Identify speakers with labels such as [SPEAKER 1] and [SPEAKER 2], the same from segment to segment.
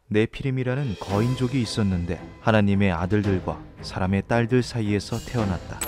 [SPEAKER 1] 네피림이라는 거인족이 있었는데 하나님의 아들들과 사람의 딸들 사이에서 태어났다.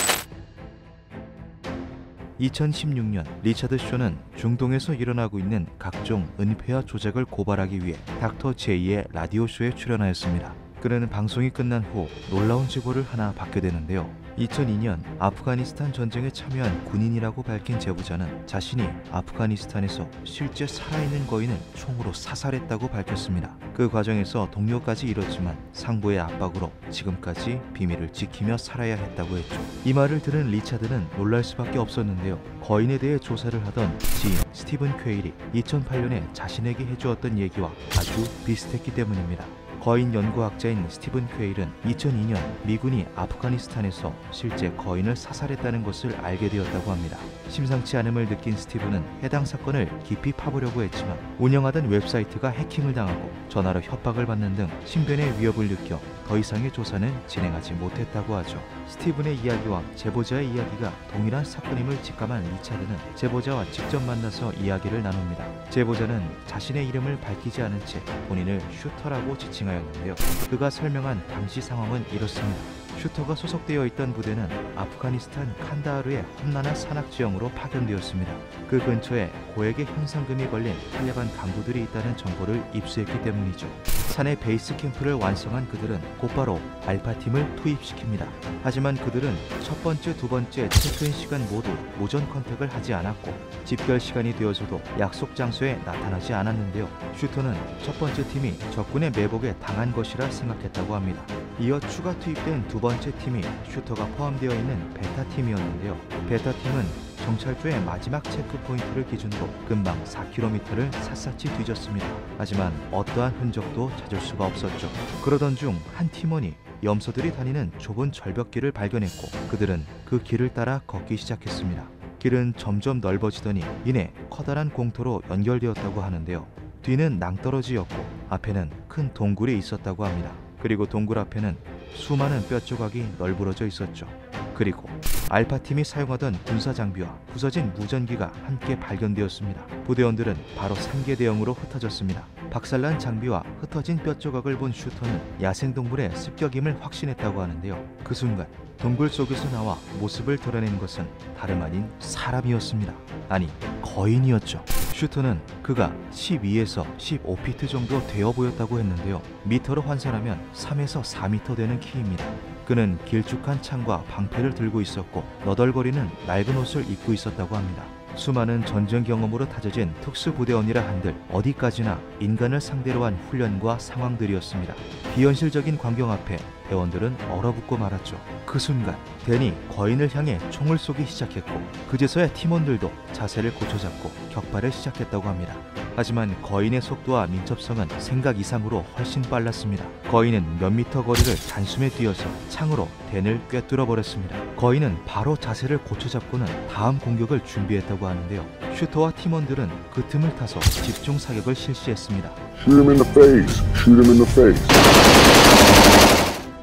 [SPEAKER 1] 2016년 리차드 쇼는 중동에서 일어나고 있는 각종 은폐와 조작을 고발하기 위해 닥터 제이의 라디오쇼에 출연하였습니다. 그는 방송이 끝난 후 놀라운 제보를 하나 받게 되는데요. 2002년 아프가니스탄 전쟁에 참여한 군인이라고 밝힌 제보자는 자신이 아프가니스탄에서 실제 살아있는 거인을 총으로 사살했다고 밝혔습니다. 그 과정에서 동료까지 잃었지만 상부의 압박으로 지금까지 비밀을 지키며 살아야 했다고 했죠. 이 말을 들은 리차드는 놀랄 수밖에 없었는데요. 거인에 대해 조사를 하던 지인 스티븐 퀘일이 2008년에 자신에게 해주었던 얘기와 아주 비슷했기 때문입니다. 거인 연구학자인 스티븐 퀘일은 2002년 미군이 아프가니스탄에서 실제 거인을 사살했다는 것을 알게 되었다고 합니다. 심상치 않음을 느낀 스티븐은 해당 사건을 깊이 파보려고 했지만 운영하던 웹사이트가 해킹을 당하고 전화로 협박을 받는 등 신변의 위협을 느껴 더 이상의 조사는 진행하지 못했다고 하죠. 스티븐의 이야기와 제보자의 이야기가 동일한 사건임을 직감한 리차드는 제보자와 직접 만나서 이야기를 나눕니다. 제보자는 자신의 이름을 밝히지 않은 채 본인을 슈터라고 지칭하였는데요. 그가 설명한 당시 상황은 이렇습니다. 슈터가 소속되어 있던 부대는 아프가니스탄 칸다하르의 험난한 산악지형으로 파견되었습니다. 그 근처에 고액의 현상금이 걸린 탈레반 간부들이 있다는 정보를 입수했기 때문이죠. 산의 베이스 캠프를 완성한 그들은 곧바로 알파팀을 투입시킵니다. 하지만 그들은 첫 번째, 두 번째 체크인 시간 모두 오전 컨택을 하지 않았고 집결 시간이 되어서도 약속 장소에 나타나지 않았는데요. 슈터는 첫 번째 팀이 적군의 매복에 당한 것이라 생각했다고 합니다. 이어 추가 투입된 두 번째 팀이 슈터가 포함되어 있는 베타팀이었는데요. 베타팀은 정찰조의 마지막 체크포인트를 기준으로 금방 4km를 샅샅이 뒤졌습니다. 하지만 어떠한 흔적도 찾을 수가 없었죠. 그러던 중 한 팀원이 염소들이 다니는 좁은 절벽길을 발견했고 그들은 그 길을 따라 걷기 시작했습니다. 길은 점점 넓어지더니 이내 커다란 공터로 연결되었다고 하는데요. 뒤는 낭떠러지였고 앞에는 큰 동굴이 있었다고 합니다. 그리고 동굴 앞에는 수많은 뼈 조각이 널브러져 있었죠. 그리고 알파팀이 사용하던 군사 장비와 부서진 무전기가 함께 발견되었습니다. 부대원들은 바로 산계대형으로 흩어졌습니다. 박살난 장비와 흩어진 뼈 조각을 본 슈터는 야생동물의 습격임을 확신했다고 하는데요. 그 순간 동굴 속에서 나와 모습을 드러낸 것은 다름 아닌 사람이었습니다. 아니, 거인이었죠. 슈터는 그가 12에서 15피트 정도 되어 보였다고 했는데요. 미터로 환산하면 3에서 4미터 되는 키입니다. 그는 길쭉한 창과 방패를 들고 있었고 너덜거리는 낡은 옷을 입고 있었다고 합니다. 수많은 전쟁 경험으로 다져진 특수부대원이라 한들 어디까지나 인간을 상대로 한 훈련과 상황들이었습니다. 비현실적인 광경 앞에 대원들은 얼어붙고 말았죠. 그 순간 댄이 거인을 향해 총을 쏘기 시작했고 그제서야 팀원들도 자세를 고쳐잡고 격발을 시작했다고 합니다. 하지만 거인의 속도와 민첩성은 생각 이상으로 훨씬 빨랐습니다. 거인은 몇 미터 거리를 단숨에 뛰어서 창으로 댄을 꿰뚫어 버렸습니다. 거인은 바로 자세를 고쳐잡고는 다음 공격을 준비했다고 하는데요. 슈터와 팀원들은 그 틈을 타서 집중 사격을 실시했습니다.
[SPEAKER 2] Shoot him in the face. Shoot him in the face.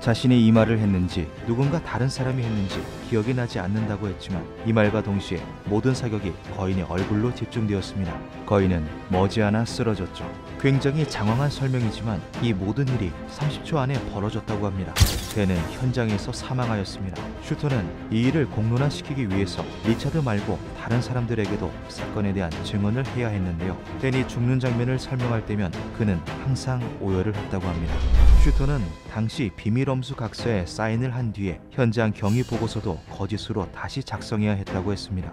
[SPEAKER 1] 자신이 이 말을 했는지 누군가 다른 사람이 했는지 기억이 나지 않는다고 했지만 이 말과 동시에 모든 사격이 거인의 얼굴로 집중되었습니다. 거인은 머지않아 쓰러졌죠. 굉장히 장황한 설명이지만 이 모든 일이 30초 안에 벌어졌다고 합니다. 댄은 현장에서 사망하였습니다. 슈터는 이 일을 공론화시키기 위해서 리차드 말고 다른 사람들에게도 사건에 대한 증언을 해야 했는데요. 댄이 죽는 장면을 설명할 때면 그는 항상 오열을 했다고 합니다. 슈터는 당시 비밀엄수 각서에 사인을 한 뒤에 현장 경위 보고서도 거짓으로 다시 작성해야 했다고 했습니다.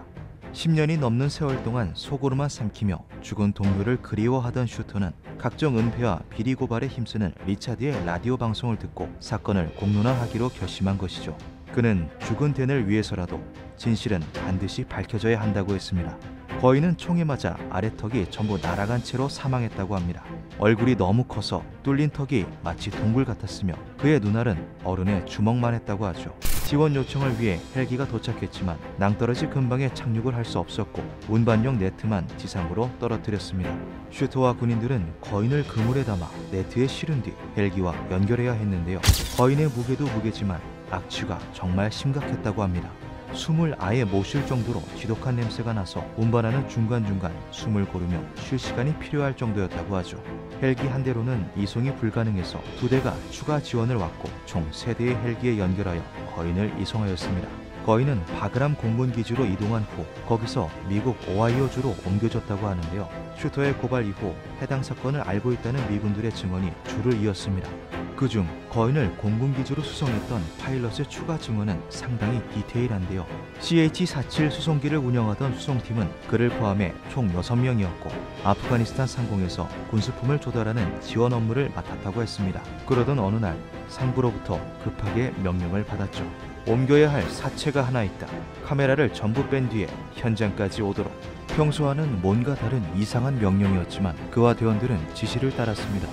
[SPEAKER 1] 10년이 넘는 세월 동안 속으로만 삼키며 죽은 동료를 그리워하던 슈터는 각종 은폐와 비리 고발에 힘쓰는 리차드의 라디오 방송을 듣고 사건을 공론화하기로 결심한 것이죠. 그는 죽은 댄을 위해서라도 진실은 반드시 밝혀져야 한다고 했습니다. 거인은 총에 맞아 아래턱이 전부 날아간 채로 사망했다고 합니다. 얼굴이 너무 커서 뚫린 턱이 마치 동굴 같았으며 그의 눈알은 어른의 주먹만 했다고 하죠. 지원 요청을 위해 헬기가 도착했지만 낭떠러지 근방에 착륙을 할 수 없었고 운반용 네트만 지상으로 떨어뜨렸습니다. 슈터와 군인들은 거인을 그물에 담아 네트에 실은 뒤 헬기와 연결해야 했는데요. 거인의 무게도 무게지만 악취가 정말 심각했다고 합니다. 숨을 아예 못 쉴 정도로 지독한 냄새가 나서 운반하는 중간중간 숨을 고르며 쉴 시간이 필요할 정도였다고 하죠. 헬기 한 대로는 이송이 불가능해서 2대가 추가 지원을 왔고 총 3대의 헬기에 연결하여 거인을 이송하였습니다. 거인은 바그람 공군기지로 이동한 후 거기서 미국 오하이오주로 옮겨졌다고 하는데요. 슈터의 고발 이후 해당 사건을 알고 있다는 미군들의 증언이 줄을 이었습니다. 그중 거인을 공군기지로 수송했던 파일럿의 추가 증언은 상당히 디테일한데요. CH-47 수송기를 운영하던 수송팀은 그를 포함해 총 6명이었고 아프가니스탄 상공에서 군수품을 조달하는 지원 업무를 맡았다고 했습니다. 그러던 어느 날 상부로부터 급하게 명령을 받았죠. 옮겨야 할 사체가 하나 있다. 카메라를 전부 뺀 뒤에 현장까지 오도록. 평소와는 뭔가 다른 이상한 명령이었지만 그와 대원들은 지시를 따랐습니다.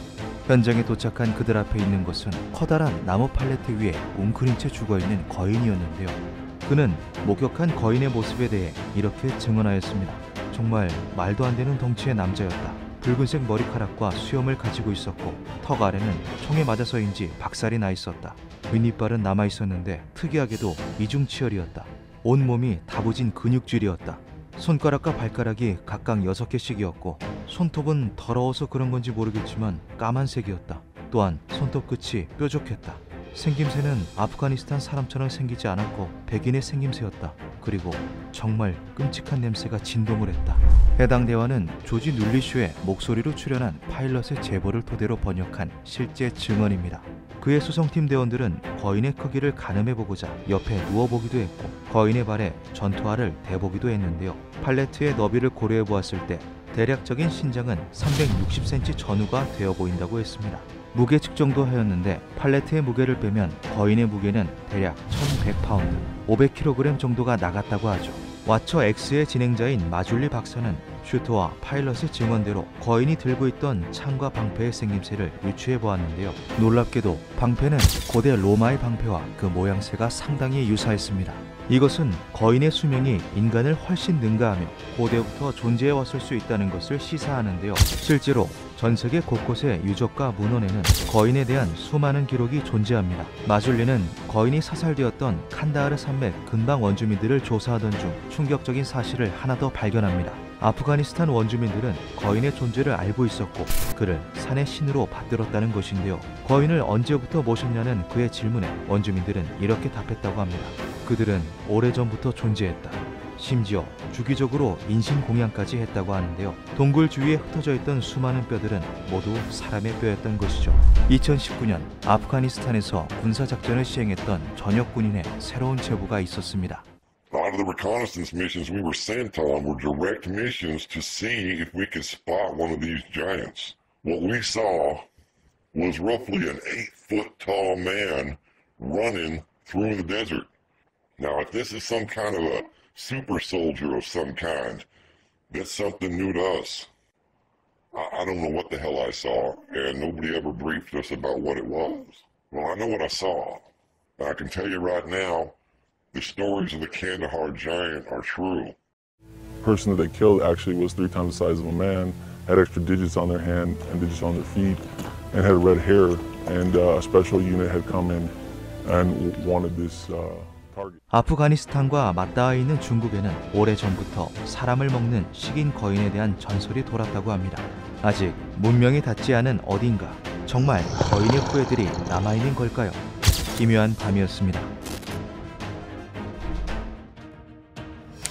[SPEAKER 1] 현장에 도착한 그들 앞에 있는 것은 커다란 나무 팔레트 위에 웅크린 채 죽어있는 거인이었는데요. 그는 목격한 거인의 모습에 대해 이렇게 증언하였습니다. 정말 말도 안 되는 덩치의 남자였다. 붉은색 머리카락과 수염을 가지고 있었고 턱 아래는 총에 맞아서인지 박살이 나 있었다. 윗니빨은 남아 있었는데 특이하게도 이중치열이었다. 온몸이 다부진 근육질이었다. 손가락과 발가락이 각각 6개씩이었고 손톱은 더러워서 그런 건지 모르겠지만 까만색이었다. 또한 손톱 끝이 뾰족했다. 생김새는 아프가니스탄 사람처럼 생기지 않았고 백인의 생김새였다. 그리고 정말 끔찍한 냄새가 진동을 했다. 해당 대화는 조지 눌리쇼의 목소리로 출연한 파일럿의 제보를 토대로 번역한 실제 증언입니다. 그의 수송팀 대원들은 거인의 크기를 가늠해보고자 옆에 누워보기도 했고 거인의 발에 전투화를 대보기도 했는데요. 팔레트의 너비를 고려해보았을 때 대략적인 신장은 360cm 전후가 되어 보인다고 했습니다. 무게 측정도 하였는데 팔레트의 무게를 빼면 거인의 무게는 대략 1100파운드, 500kg 정도가 나갔다고 하죠. 와처 X의 진행자인 마줄리 박사는 슈터와 파일럿의 증언대로 거인이 들고 있던 창과 방패의 생김새를 유추해 보았는데요. 놀랍게도 방패는 고대 로마의 방패와 그 모양새가 상당히 유사했습니다. 이것은 거인의 수명이 인간을 훨씬 능가하며 고대부터 존재해 왔을 수 있다는 것을 시사하는데요. 실제로 전 세계 곳곳의 유적과 문헌에는 거인에 대한 수많은 기록이 존재합니다. 마줄리는 거인이 사살되었던 칸다하르 산맥 근방 원주민들을 조사하던 중 충격적인 사실을 하나 더 발견합니다. 아프가니스탄 원주민들은 거인의 존재를 알고 있었고 그를 산의 신으로 받들었다는 것인데요. 거인을 언제부터 모셨냐는 그의 질문에 원주민들은 이렇게 답했다고 합니다. 그들은 오래전부터 존재했다. 심지어 주기적으로 인신공양까지 했다고 하는데요. 동굴 주위에 흩어져 있던 수많은 뼈들은 모두 사람의 뼈였던 것이죠. 2019년 아프가니스탄에서 군사작전을 시행했던 전역 군인의 새로운 제보가 있었습니다.
[SPEAKER 2] A lot of the reconnaissance missions we were sent on were direct missions to see if we could spot one of these giants. What we saw was roughly an 8-foot tall man running through the desert. Now, if this is some kind of a super soldier of some kind, that's something new to us. I don't know what the hell I saw, and nobody ever briefed us about what it was. Well, I know what I saw. I can tell you right now, the stories of the Kandahar giant are true.
[SPEAKER 3] The person that they killed actually was 3 times the size of a man, had extra digits on their hand and digits on their feet, and had red hair. And a special unit had come in and wanted this target.
[SPEAKER 1] 아프가니스탄과 맞닿아 있는 중국에는 오래전부터 사람을 먹는 식인 거인에 대한 전설이 돌았다고 합니다. 아직 문명이 닿지 않은 어딘가 정말 거인의 후예들이 남아있는 걸까요? 기묘한 밤이었습니다.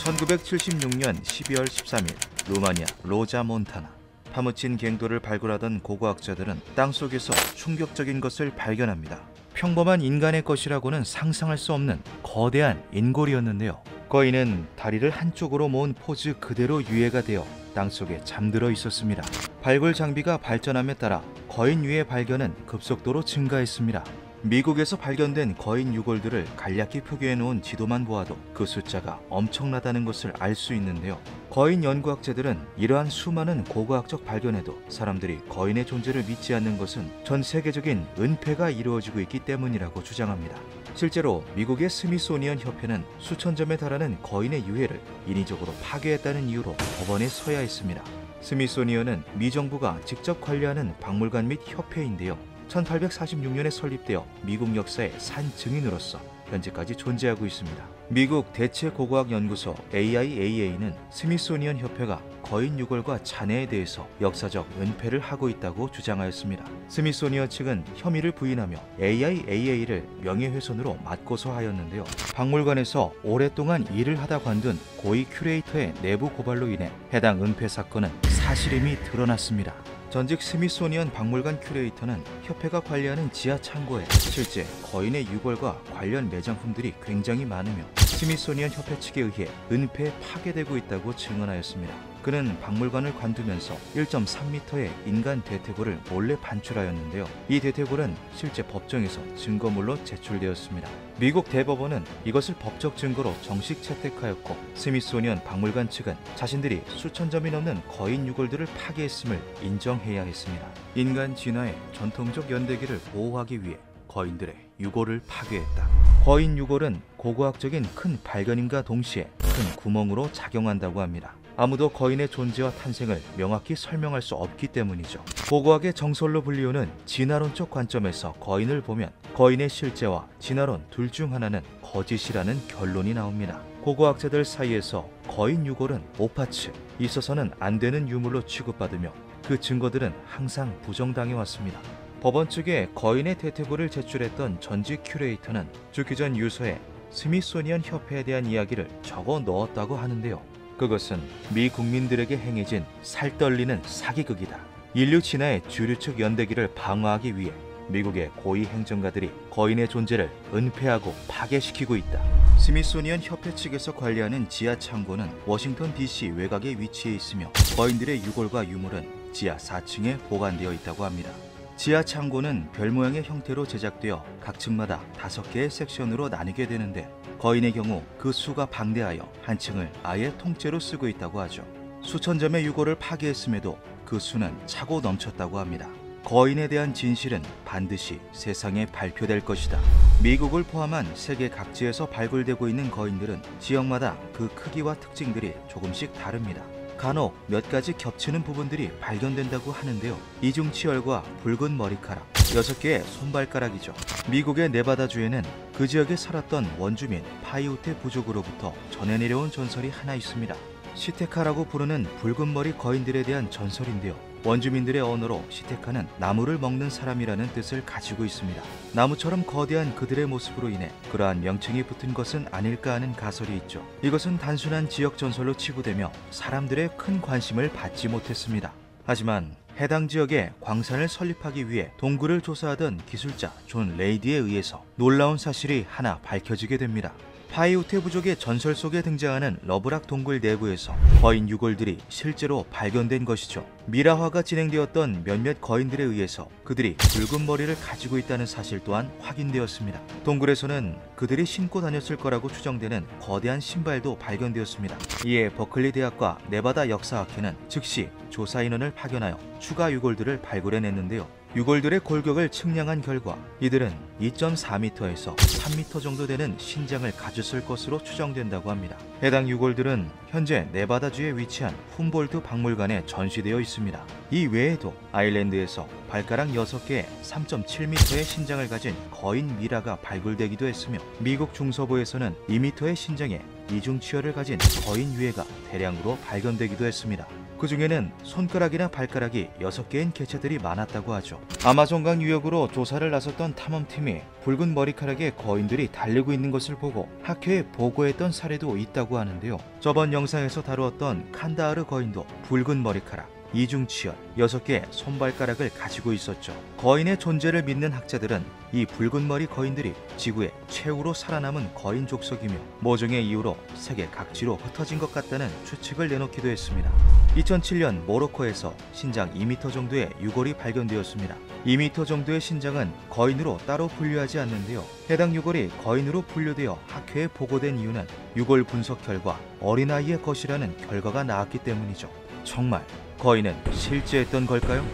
[SPEAKER 1] 1976년 12월 13일 루마니아 로자 몬타나. 파묻힌 갱도를 발굴하던 고고학자들은 땅속에서 충격적인 것을 발견합니다. 평범한 인간의 것이라고는 상상할 수 없는 거대한 인골이었는데요. 거인은 다리를 한쪽으로 모은 포즈 그대로 유해가 되어 땅속에 잠들어 있었습니다. 발굴 장비가 발전함에 따라 거인 유해 발견은 급속도로 증가했습니다. 미국에서 발견된 거인 유골들을 간략히 표기해 놓은 지도만 보아도 그 숫자가 엄청나다는 것을 알 수 있는데요. 거인 연구학자들은 이러한 수많은 고고학적 발견에도 사람들이 거인의 존재를 믿지 않는 것은 전 세계적인 은폐가 이루어지고 있기 때문이라고 주장합니다. 실제로 미국의 스미소니언 협회는 수천 점에 달하는 거인의 유해를 인위적으로 파괴했다는 이유로 법원에 서야 했습니다. 스미소니언은 미 정부가 직접 관리하는 박물관 및 협회인데요. 1846년에 설립되어 미국 역사의 산 증인으로서 현재까지 존재하고 있습니다. 미국 대체고고학연구소 AIAA는 스미소니언 협회가 거인 유골과 잔해에 대해서 역사적 은폐를 하고 있다고 주장하였습니다. 스미소니언 측은 혐의를 부인하며 AIAA를 명예훼손으로 맞고소하였는데요. 박물관에서 오랫동안 일을 하다 관둔 고위 큐레이터의 내부 고발로 인해 해당 은폐 사건은 사실임이 드러났습니다. 전직 스미소니언 박물관 큐레이터는 협회가 관리하는 지하 창고에 실제 거인의 유골과 관련 매장품들이 굉장히 많으며 스미소니언 협회 측에 의해 은폐 파괴되고 있다고 증언하였습니다. 그는 박물관을 관두면서 1.3m의 인간 대퇴골을 몰래 반출하였는데요. 이 대퇴골은 실제 법정에서 증거물로 제출되었습니다. 미국 대법원은 이것을 법적 증거로 정식 채택하였고 스미소니언 박물관 측은 자신들이 수천 점이 넘는 거인 유골들을 파괴했음을 인정해야 했습니다. 인간 진화의 전통적 연대기를 보호하기 위해 거인들의 유골을 파괴했다. 거인 유골은 고고학적인 큰 발견임과 동시에 큰 구멍으로 작용한다고 합니다. 아무도 거인의 존재와 탄생을 명확히 설명할 수 없기 때문이죠. 고고학의 정설로 불리우는 진화론적 관점에서 거인을 보면 거인의 실제와 진화론 둘 중 하나는 거짓이라는 결론이 나옵니다. 고고학자들 사이에서 거인 유골은 오파츠, 있어서는 안 되는 유물로 취급받으며 그 증거들은 항상 부정당해 왔습니다. 법원 측에 거인의 대퇴골을 제출했던 전직 큐레이터는 죽기 전 유서에 스미소니언 협회에 대한 이야기를 적어 넣었다고 하는데요. 그것은 미 국민들에게 행해진 살떨리는 사기극이다. 인류 진화의 주류 측 연대기를 방어하기 위해 미국의 고위 행정가들이 거인의 존재를 은폐하고 파괴시키고 있다. 스미소니언 협회 측에서 관리하는 지하 창고는 워싱턴 DC 외곽에 위치해 있으며 거인들의 유골과 유물은 지하 4층에 보관되어 있다고 합니다. 지하 창고는 별 모양의 형태로 제작되어 각 층마다 5개의 섹션으로 나뉘게 되는데 거인의 경우 그 수가 방대하여 한 층을 아예 통째로 쓰고 있다고 하죠. 수천 점의 유골을 파괴했음에도 그 수는 차고 넘쳤다고 합니다. 거인에 대한 진실은 반드시 세상에 발표될 것이다. 미국을 포함한 세계 각지에서 발굴되고 있는 거인들은 지역마다 그 크기와 특징들이 조금씩 다릅니다. 간혹 몇 가지 겹치는 부분들이 발견된다고 하는데요. 이중치열과 붉은 머리카락, 6개의 손발가락이죠. 미국의 네바다주에는 그 지역에 살았던 원주민 파이오테 부족으로부터 전해 내려온 전설이 하나 있습니다. 시테카라고 부르는 붉은 머리 거인들에 대한 전설인데요. 원주민들의 언어로 시테카는 나무를 먹는 사람이라는 뜻을 가지고 있습니다. 나무처럼 거대한 그들의 모습으로 인해 그러한 명칭이 붙은 것은 아닐까 하는 가설이 있죠. 이것은 단순한 지역 전설로 치부되며 사람들의 큰 관심을 받지 못했습니다. 하지만 해당 지역에 광산을 설립하기 위해 동굴을 조사하던 기술자 존 레이디에 의해서 놀라운 사실이 하나 밝혀지게 됩니다. 파이오테 부족의 전설 속에 등장하는 러브락 동굴 내부에서 거인 유골들이 실제로 발견된 것이죠. 미라화가 진행되었던 몇몇 거인들에 의해서 그들이 붉은 머리를 가지고 있다는 사실 또한 확인되었습니다. 동굴에서는 그들이 신고 다녔을 거라고 추정되는 거대한 신발도 발견되었습니다. 이에 버클리 대학과 네바다 역사학회는 즉시 조사 인원을 파견하여 추가 유골들을 발굴해냈는데요. 유골들의 골격을 측량한 결과 이들은 2.4m에서 3m 정도 되는 신장을 가졌을 것으로 추정된다고 합니다. 해당 유골들은 현재 네바다주에 위치한 훔볼트 박물관에 전시되어 있습니다. 이 외에도 아일랜드에서 발가락 6개의 3.7m의 신장을 가진 거인 미라가 발굴되기도 했으며 미국 중서부에서는 2m의 신장에 이중치열을 가진 거인 유해가 대량으로 발견되기도 했습니다. 그 중에는 손가락이나 발가락이 6개인 개체들이 많았다고 하죠. 아마존강 유역으로 조사를 나섰던 탐험팀이 붉은 머리카락에 거인들이 달리고 있는 것을 보고 학회에 보고했던 사례도 있다고 하는데요. 저번 영상에서 다루었던 칸다하르 거인도 붉은 머리카락, 이중치열, 6개의 손발가락을 가지고 있었죠. 거인의 존재를 믿는 학자들은 이 붉은 머리 거인들이 지구에 최후로 살아남은 거인 족속이며 모종의 이유로 세계 각지로 흩어진 것 같다는 추측을 내놓기도 했습니다. 2007년 모로코에서 신장 2m 정도의 유골이 발견되었습니다. 2m 정도의 신장은 거인으로 따로 분류하지 않는데요. 해당 유골이 거인으로 분류되어 학회에 보고된 이유는 유골 분석 결과 어린아이의 것이라는 결과가 나왔기 때문이죠. 정말 거인은 실제했던 걸까요?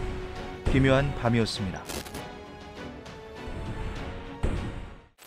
[SPEAKER 1] 기묘한 밤이었습니다.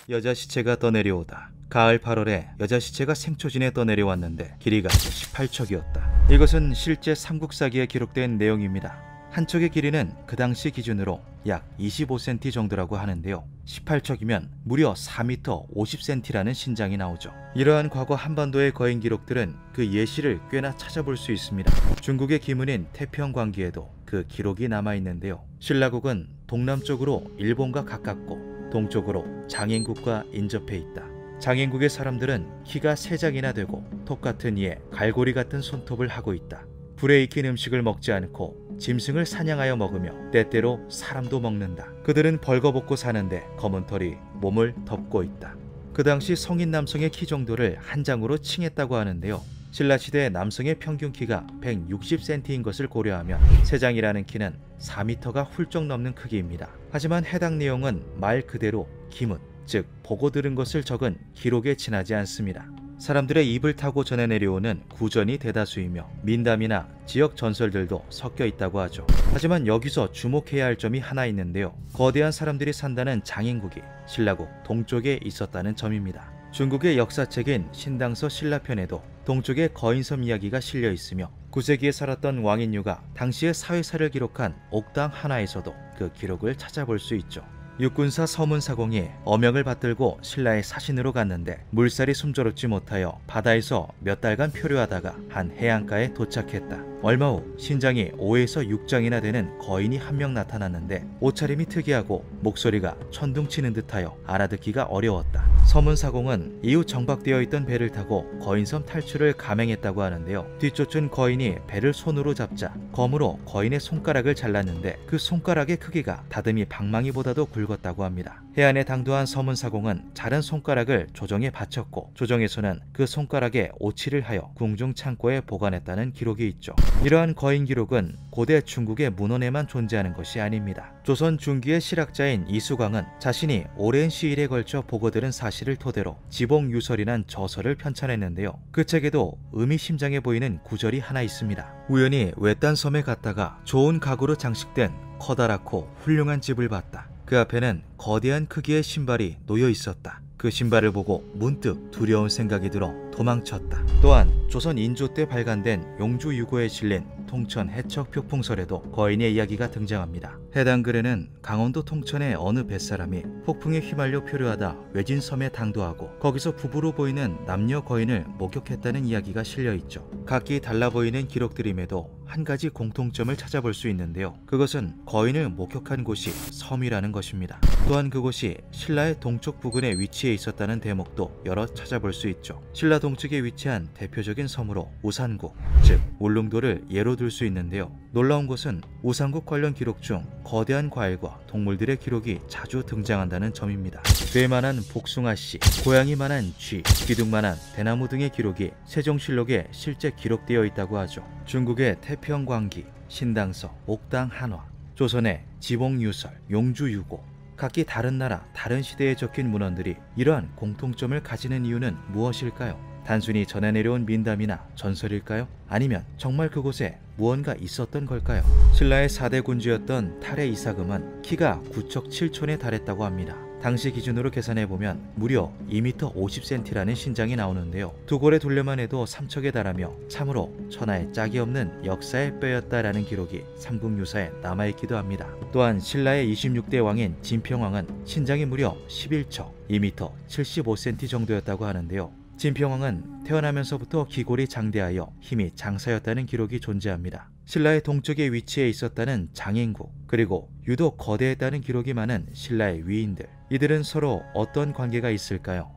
[SPEAKER 1] 여자 시체가 떠내려오다. 가을 8월에 여자 시체가 생초진에 떠내려왔는데 길이가 18척이었다. 이것은 실제 삼국사기에 기록된 내용입니다. 한척의 길이는 그 당시 기준으로 약 25cm 정도라고 하는데요. 18척이면 무려 4m 50cm라는 신장이 나오죠. 이러한 과거 한반도의 거인 기록들은 그 예시를 꽤나 찾아볼 수 있습니다. 중국의 기문인 태평광기에도 그 기록이 남아있는데요. 신라국은 동남쪽으로 일본과 가깝고 동쪽으로 장인국과 인접해 있다. 장인국의 사람들은 키가 3장이나 되고 똑같은 이에 갈고리 같은 손톱을 하고 있다. 불에 익힌 음식을 먹지 않고 짐승을 사냥하여 먹으며 때때로 사람도 먹는다. 그들은 벌거벗고 사는데 검은 털이 몸을 덮고 있다. 그 당시 성인 남성의 키 정도를 한 장으로 칭했다고 하는데요. 신라시대 남성의 평균 키가 160cm인 것을 고려하면 3장이라는 키는 4m가 훌쩍 넘는 크기입니다. 하지만 해당 내용은 말 그대로 기문, 즉 보고 들은 것을 적은 기록에 지나지 않습니다. 사람들의 입을 타고 전해 내려오는 구전이 대다수이며 민담이나 지역 전설들도 섞여 있다고 하죠. 하지만 여기서 주목해야 할 점이 하나 있는데요. 거대한 사람들이 산다는 장인국이 신라국 동쪽에 있었다는 점입니다. 중국의 역사책인 신당서 신라편에도 동쪽에 거인섬 이야기가 실려 있으며 9세기에 살았던 왕인유가 당시의 사회사를 기록한 옥당 하나에서도 그 기록을 찾아볼 수 있죠. 육군사 서문사공이 어명을 받들고 신라의 사신으로 갔는데 물살이 숨조롭지 못하여 바다에서 몇 달간 표류하다가 한 해안가에 도착했다. 얼마 후 신장이 5에서 6장이나 되는 거인이 한 명 나타났는데 옷차림이 특이하고 목소리가 천둥치는 듯하여 알아듣기가 어려웠다. 서문사공은 이후 정박되어 있던 배를 타고 거인섬 탈출을 감행했다고 하는데요. 뒤쫓은 거인이 배를 손으로 잡자 검으로 거인의 손가락을 잘랐는데 그 손가락의 크기가 다듬이 방망이보다도 굵었다고 합니다. 해안에 당도한 서문사공은 자른 손가락을 조정에 바쳤고 조정에서는 그 손가락에 오치를 하여 궁중 창고에 보관했다는 기록이 있죠. 이러한 거인 기록은 고대 중국의 문헌에만 존재하는 것이 아닙니다. 조선 중기의 실학자인 이수광은 자신이 오랜 시일에 걸쳐 보고 들은 사실을 토대로 지봉유설이란 저서를 편찬했는데요. 그 책에도 의미심장해 보이는 구절이 하나 있습니다. 우연히 외딴 섬에 갔다가 좋은 가구로 장식된 커다랗고 훌륭한 집을 봤다. 그 앞에는 거대한 크기의 신발이 놓여 있었다. 그 신발을 보고 문득 두려운 생각이 들어 도망쳤다. 또한 조선 인조 때 발간된 용주유고에 실린 통천 해척 표풍설에도 거인의 이야기가 등장합니다. 해당 글에는 강원도 통천의 어느 뱃사람이 폭풍에 휘말려 표류하다 외진 섬에 당도하고 거기서 부부로 보이는 남녀 거인을 목격했다는 이야기가 실려있죠. 각기 달라 보이는 기록들임에도 한 가지 공통점을 찾아볼 수 있는데요. 그것은 거인을 목격한 곳이 섬이라는 것입니다. 또한 그곳이 신라의 동쪽 부근에 위치해 있었다는 대목도 여러 찾아볼 수 있죠. 신라 동쪽에 위치한 대표적인 섬으로 우산국, 즉 울릉도를 예로 들 수 있는데요. 놀라운 것은 우산국 관련 기록 중 거대한 과일과 동물들의 기록이 자주 등장한다는 점입니다. 뇌만한 복숭아씨, 고양이만한 쥐, 기둥만한 대나무 등의 기록이 세종실록에 실제 기록되어 있다고 하죠. 중국의 태평광기, 신당서, 옥당 한화, 조선의 지봉유설, 용주유고, 각기 다른 나라, 다른 시대에 적힌 문헌들이 이러한 공통점을 가지는 이유는 무엇일까요? 단순히 전해 내려온 민담이나 전설일까요? 아니면 정말 그곳에 무언가 있었던 걸까요? 신라의 4대 군주였던 탈의 이사금은 키가 9척 7촌에 달했다고 합니다. 당시 기준으로 계산해보면 무려 2m 50cm라는 신장이 나오는데요. 두 골의 둘레만 해도 3척에 달하며 참으로 천하에 짝이 없는 역사의 뼈였다라는 기록이 삼국유사에 남아있기도 합니다. 또한 신라의 26대 왕인 진평왕은 신장이 무려 11척 2m 75cm 정도였다고 하는데요. 진평왕은 태어나면서부터 기골이 장대하여 힘이 장사였다는 기록이 존재합니다. 신라의 동쪽에 위치해 있었다는 장인국, 그리고 유독 거대했다는 기록이 많은 신라의 위인들, 이들은 서로 어떤 관계가 있을까요?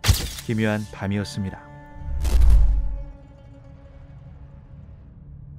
[SPEAKER 1] 기묘한 밤이었습니다.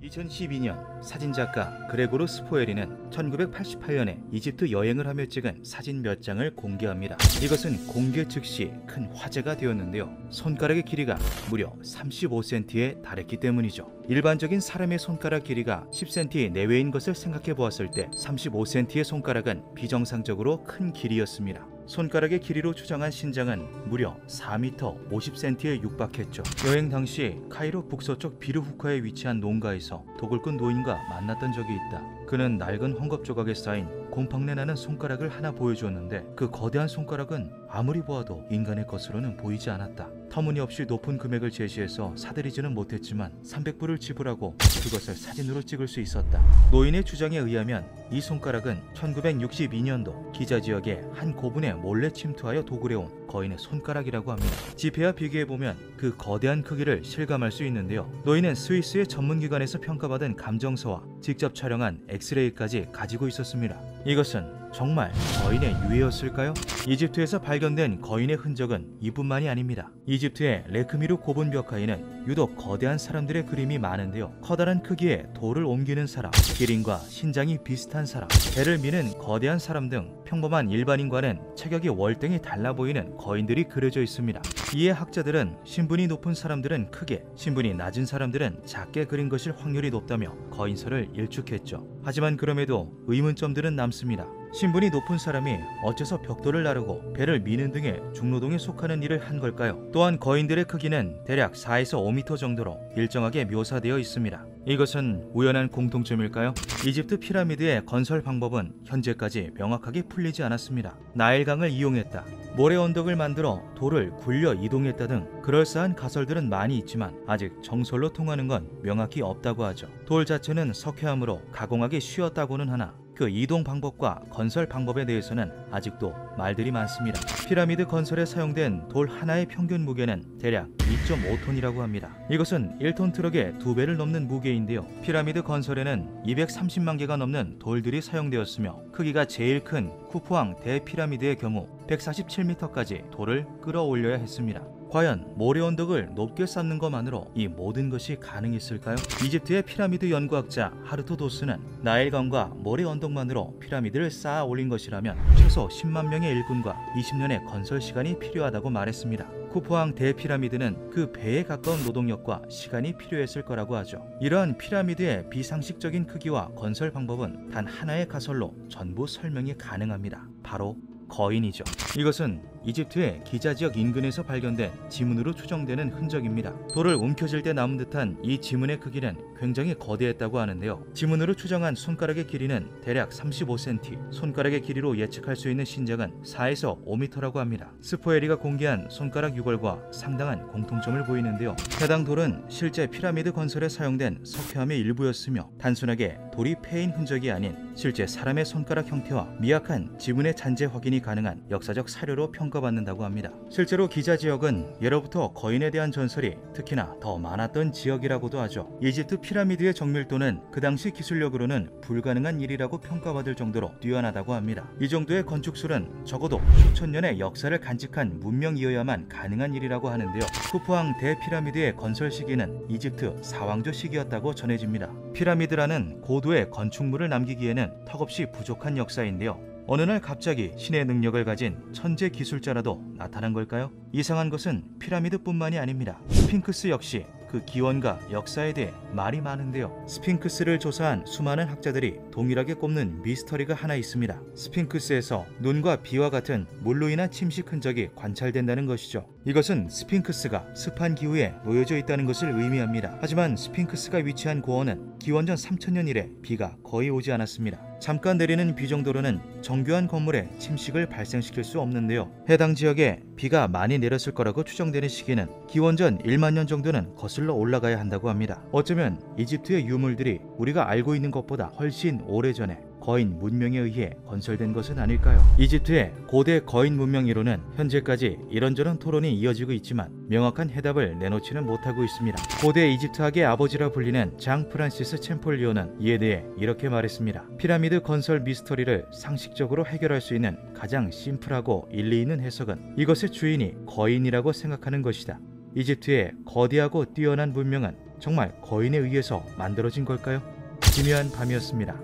[SPEAKER 1] 2012년 사진작가 그레고르 스포에리는 1988년에 이집트 여행을 하며 찍은 사진 몇 장을 공개합니다. 이것은 공개 즉시 큰 화제가 되었는데요. 손가락의 길이가 무려 35cm에 달했기 때문이죠. 일반적인 사람의 손가락 길이가 10cm 내외인 것을 생각해 보았을 때 35cm의 손가락은 비정상적으로 큰 길이였습니다. 손가락의 길이로 추정한 신장은 무려 4m 50cm에 육박했죠. 여행 당시 카이로 북서쪽 비르후카에 위치한 농가에서 도굴꾼 노인과 만났던 적이 있다. 그는 낡은 헝겊 조각에 쌓인 곰팡내 나는 손가락을 하나 보여주었는데 그 거대한 손가락은 아무리 보아도 인간의 것으로는 보이지 않았다. 터무니없이 높은 금액을 제시해서 사들이지는 못했지만 300불을 지불하고 그것을 사진으로 찍을 수 있었다. 노인의 주장에 의하면 이 손가락은 1962년도 기자 지역의 한 고분에 몰래 침투하여 도굴해온 거인의 손가락이라고 합니다. 지폐와 비교해보면 그 거대한 크기를 실감할 수 있는데요. 노인은 스위스의 전문기관에서 평가받은 감정서와 직접 촬영한 엑스레이까지 가지고 있었습니다. 이것은 정말 거인의 유해였을까요? 이집트에서 발견된 거인의 흔적은 이뿐만이 아닙니다. 이집트의 레크미르 고분 벽화에는 유독 거대한 사람들의 그림이 많은데요. 커다란 크기의 돌을 옮기는 사람, 기린과 신장이 비슷한 사람, 배를 미는 거대한 사람 등 평범한 일반인과는 체격이 월등히 달라 보이는 거인들이 그려져 있습니다. 이에 학자들은 신분이 높은 사람들은 크게, 신분이 낮은 사람들은 작게 그린 것일 확률이 높다며 거인설을 일축했죠. 하지만 그럼에도 의문점들은 남습니다. 신분이 높은 사람이 어째서 벽돌을 나르고 배를 미는 등의 중노동에 속하는 일을 한 걸까요? 또한 거인들의 크기는 대략 4에서 5m 정도로 일정하게 묘사되어 있습니다. 이것은 우연한 공통점일까요? 이집트 피라미드의 건설 방법은 현재까지 명확하게 풀리지 않았습니다. 나일강을 이용했다, 모래 언덕을 만들어 돌을 굴려 이동했다 등 그럴싸한 가설들은 많이 있지만 아직 정설로 통하는 건 명확히 없다고 하죠. 돌 자체는 석회암으로 가공하기 쉬웠다고는 하나 그 이동 방법과 건설 방법에 대해서는 아직도 말들이 많습니다. 피라미드 건설에 사용된 돌 하나의 평균 무게는 대략 2.5톤이라고 합니다. 이것은 1톤 트럭의 2배를 넘는 무게인데요. 피라미드 건설에는 230만 개가 넘는 돌들이 사용되었으며 크기가 제일 큰 쿠푸왕 대피라미드의 경우 147m까지 돌을 끌어올려야 했습니다. 과연 모래 언덕을 높게 쌓는 것만으로 이 모든 것이 가능했을까요? 이집트의 피라미드 연구학자 하르토 도스는 나일강과 모래 언덕만으로 피라미드를 쌓아 올린 것이라면 최소 10만 명의 일꾼과 20년의 건설 시간이 필요하다고 말했습니다. 쿠푸왕 대피라미드는 그 배에 가까운 노동력과 시간이 필요했을 거라고 하죠. 이러한 피라미드의 비상식적인 크기와 건설 방법은 단 하나의 가설로 전부 설명이 가능합니다. 바로 거인이죠. 이것은 이집트의 기자 지역 인근에서 발견된 지문으로 추정되는 흔적입니다. 돌을 움켜쥘 때 남은 듯한 이 지문의 크기는 굉장히 거대했다고 하는데요. 지문으로 추정한 손가락의 길이는 대략 35cm, 손가락의 길이로 예측할 수 있는 신장은 4에서 5m라고 합니다. 스포에리가 공개한 손가락 유골과 상당한 공통점을 보이는데요. 해당 돌은 실제 피라미드 건설에 사용된 석회암의 일부였으며 단순하게 돌이 패인 흔적이 아닌 실제 사람의 손가락 형태와 미약한 지문의 잔재 확인이 가능한 역사적 사료로 평가받는다고 합니다. 실제로 기자 지역은 예로부터 거인에 대한 전설이 특히나 더 많았던 지역이라고도 하죠. 이집트 피라미드의 정밀도는 그 당시 기술력으로는 불가능한 일이라고 평가받을 정도로 뛰어나다고 합니다. 이 정도의 건축술은 적어도 수천 년의 역사를 간직한 문명이어야만 가능한 일이라고 하는데요. 쿠푸왕 대피라미드의 건설 시기는 이집트 사왕조 시기였다고 전해집니다. 피라미드라는 고도의 건축물을 남기기에는 턱없이 부족한 역사인데요. 어느 날 갑자기 신의 능력을 가진 천재 기술자라도 나타난 걸까요? 이상한 것은 피라미드뿐만이 아닙니다. 스핑크스 역시 그 기원과 역사에 대해 말이 많은데요. 스핑크스를 조사한 수많은 학자들이 동일하게 꼽는 미스터리가 하나 있습니다. 스핑크스에서 눈과 비와 같은 물로 인한 침식 흔적이 관찰된다는 것이죠. 이것은 스핑크스가 습한 기후에 놓여져 있다는 것을 의미합니다. 하지만 스핑크스가 위치한 고원은 기원전 3000년 이래 비가 거의 오지 않았습니다. 잠깐 내리는 비 정도로는 정교한 건물에 침식을 발생시킬 수 없는데요. 해당 지역에 비가 많이 내렸을 거라고 추정되는 시기는 기원전 1만 년 정도는 거슬러 올라가야 한다고 합니다. 어쩌면 이집트의 유물들이 우리가 알고 있는 것보다 훨씬 오래전에 거인 문명에 의해 건설된 것은 아닐까요? 이집트의 고대 거인 문명 이론은 현재까지 이런저런 토론이 이어지고 있지만 명확한 해답을 내놓지는 못하고 있습니다. 고대 이집트학의 아버지라 불리는 장 프란시스 챔폴리오는 이에 대해 이렇게 말했습니다. 피라미드 건설 미스터리를 상식적으로 해결할 수 있는 가장 심플하고 일리 있는 해석은 이것의 주인이 거인이라고 생각하는 것이다. 이집트의 거대하고 뛰어난 문명은 정말 거인에 의해서 만들어진 걸까요? 기묘한 밤이었습니다.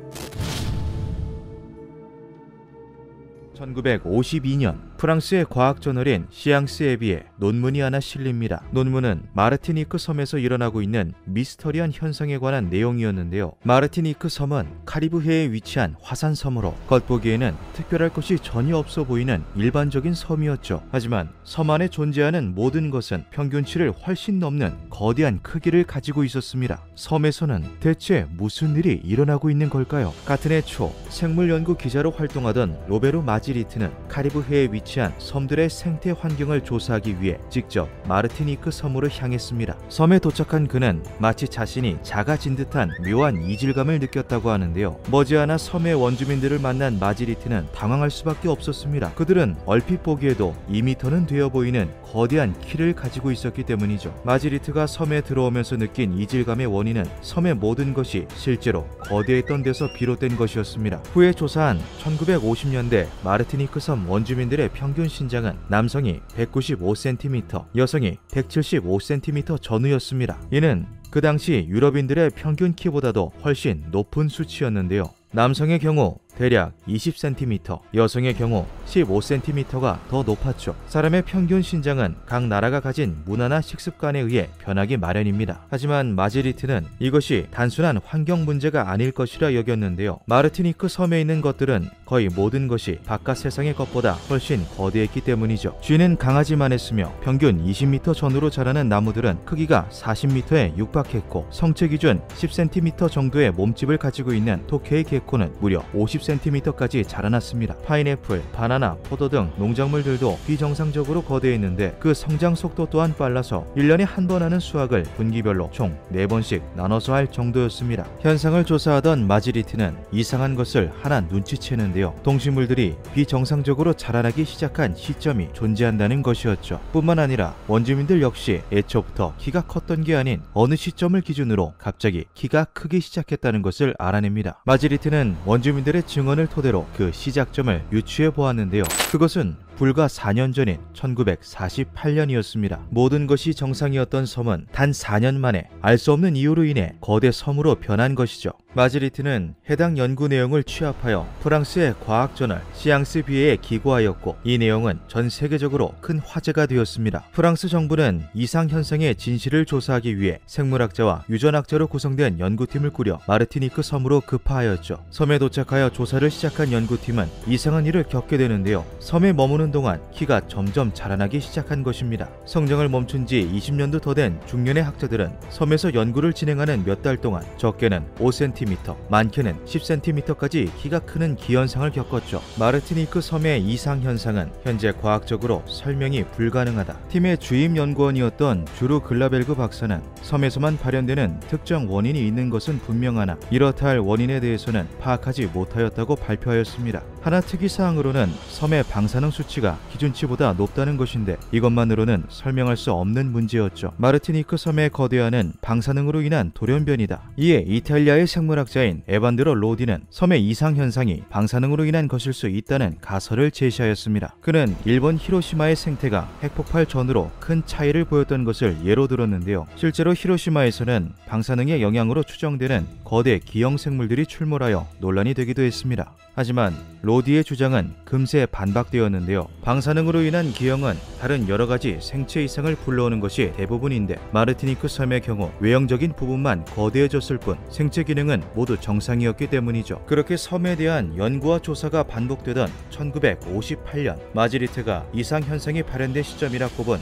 [SPEAKER 1] 1952년 프랑스의 과학 저널인 시앙스에 비해 논문이 하나 실립니다. 논문은 마르티니크 섬에서 일어나고 있는 미스터리한 현상에 관한 내용이었는데요. 마르티니크 섬은 카리브해에 위치한 화산섬으로 겉보기에는 특별할 것이 전혀 없어 보이는 일반적인 섬이었죠. 하지만 섬 안에 존재하는 모든 것은 평균치를 훨씬 넘는 거대한 크기를 가지고 있었습니다. 섬에서는 대체 무슨 일이 일어나고 있는 걸까요? 같은 해 초 생물 연구 기자로 활동하던 로베르 마지리트는 카리브해에 위치한 섬들의 생태 환경을 조사하기 위해 직접 마르티니크 섬으로 향했습니다. 섬에 도착한 그는 마치 자신이 작아진 듯한 묘한 이질감을 느꼈다고 하는데요. 머지않아 섬의 원주민들을 만난 마지리트는 당황할 수밖에 없었습니다. 그들은 얼핏 보기에도 2m는 되어 보이는 거대한 키를 가지고 있었기 때문이죠. 마지리트가 섬에 들어오면서 느낀 이질감의 원인은 섬의 모든 것이 실제로 거대했던 데서 비롯된 것이었습니다. 후에 조사한 1950년대 마르티니크 섬 원주민들의 평균 신장은 남성이 195cm, 여성이 175cm 전후였습니다. 이는 그 당시 유럽인들의 평균 키보다도 훨씬 높은 수치였는데요. 남성의 경우 대략 20cm, 여성의 경우 15cm가 더 높았죠. 사람의 평균 신장은 각 나라가 가진 문화나 식습관에 의해 변하기 마련입니다. 하지만 마지리트는 이것이 단순한 환경 문제가 아닐 것이라 여겼는데요. 마르티니크 섬에 있는 것들은 거의 모든 것이 바깥 세상의 것보다 훨씬 거대했기 때문이죠. 쥐는 강아지만 했으며 평균 20m 전후로 자라는 나무들은 크기가 40m에 육박했고 성체 기준 10cm 정도의 몸집을 가지고 있는 토케이 개코는 무려 50cm까지 자라났습니다. 파인애플, 바나나, 포도 등 농작물들도 비정상적으로 거대했는데 그 성장 속도 또한 빨라서 1년에 한 번 하는 수확을 분기별로 총 4번씩 나눠서 할 정도였습니다. 현상을 조사하던 마지리트는 이상한 것을 하나 눈치채는데요. 동식물들이 비정상적으로 자라나기 시작한 시점이 존재한다는 것이었죠. 뿐만 아니라 원주민들 역시 애초부터 키가 컸던 게 아닌 어느 시점을 기준으로 갑자기 키가 크기 시작했다는 것을 알아냅니다. 마지리트는 원주민들의 증언을 토대로 그 시작점을 유추해 보았는데요. 그것은 불과 4년 전인 1948년이었습니다. 모든 것이 정상이었던 섬은 단 4년 만에 알 수 없는 이유로 인해 거대 섬으로 변한 것이죠. 마지리트는 해당 연구 내용을 취합하여 프랑스의 과학 저널 시앙스 비에에 기고하였고 이 내용은 전 세계적으로 큰 화제가 되었습니다. 프랑스 정부는 이상 현상의 진실을 조사하기 위해 생물학자와 유전학자로 구성된 연구팀을 꾸려 마르티니크 섬으로 급파하였죠. 섬에 도착하여 조사를 시작한 연구팀은 이상한 일을 겪게 되는데요. 섬에 머무는 동안 키가 점점 자라나기 시작한 것입니다. 성장을 멈춘 지 20년도 더 된 중년의 학자들은 섬에서 연구를 진행하는 몇 달 동안 적게는 5cm, 많게는 10cm까지 키가 크는 기현상을 겪었죠. 마르티니크 섬의 이상 현상은 현재 과학적으로 설명이 불가능하다. 팀의 주임 연구원이었던 주루 글라벨그 박사는 섬에서만 발현되는 특정 원인이 있는 것은 분명하나 이렇다 할 원인에 대해서는 파악하지 못하였다고 발표하였습니다. 하나 특이사항으로는 섬의 방사능 수치가 기준치보다 높다는 것인데 이것만으로는 설명할 수 없는 문제였죠. 마르티니크 섬의 거대한은 방사능으로 인한 돌연변이다. 이에 이탈리아의 생물학자인 에반드로 로디는 섬의 이상 현상이 방사능으로 인한 것일 수 있다는 가설을 제시하였습니다. 그는 일본 히로시마의 생태가 핵폭발 전후로 큰 차이를 보였던 것을 예로 들었는데요. 실제로 히로시마에서는 방사능의 영향으로 추정되는 거대 기형 생물들이 출몰하여 논란이 되기도 했습니다. 하지만 로디의 주장은 금세 반박되었는데요. 방사능으로 인한 기형은 다른 여러가지 생체 이상을 불러오는 것이 대부분인데 마르티니크 섬의 경우 외형적인 부분만 거대해졌을 뿐 생체 기능은 모두 정상이었기 때문이죠. 그렇게 섬에 대한 연구와 조사가 반복되던 1958년 마지리트가 이상 현상이 발현된 시점이라 꼽은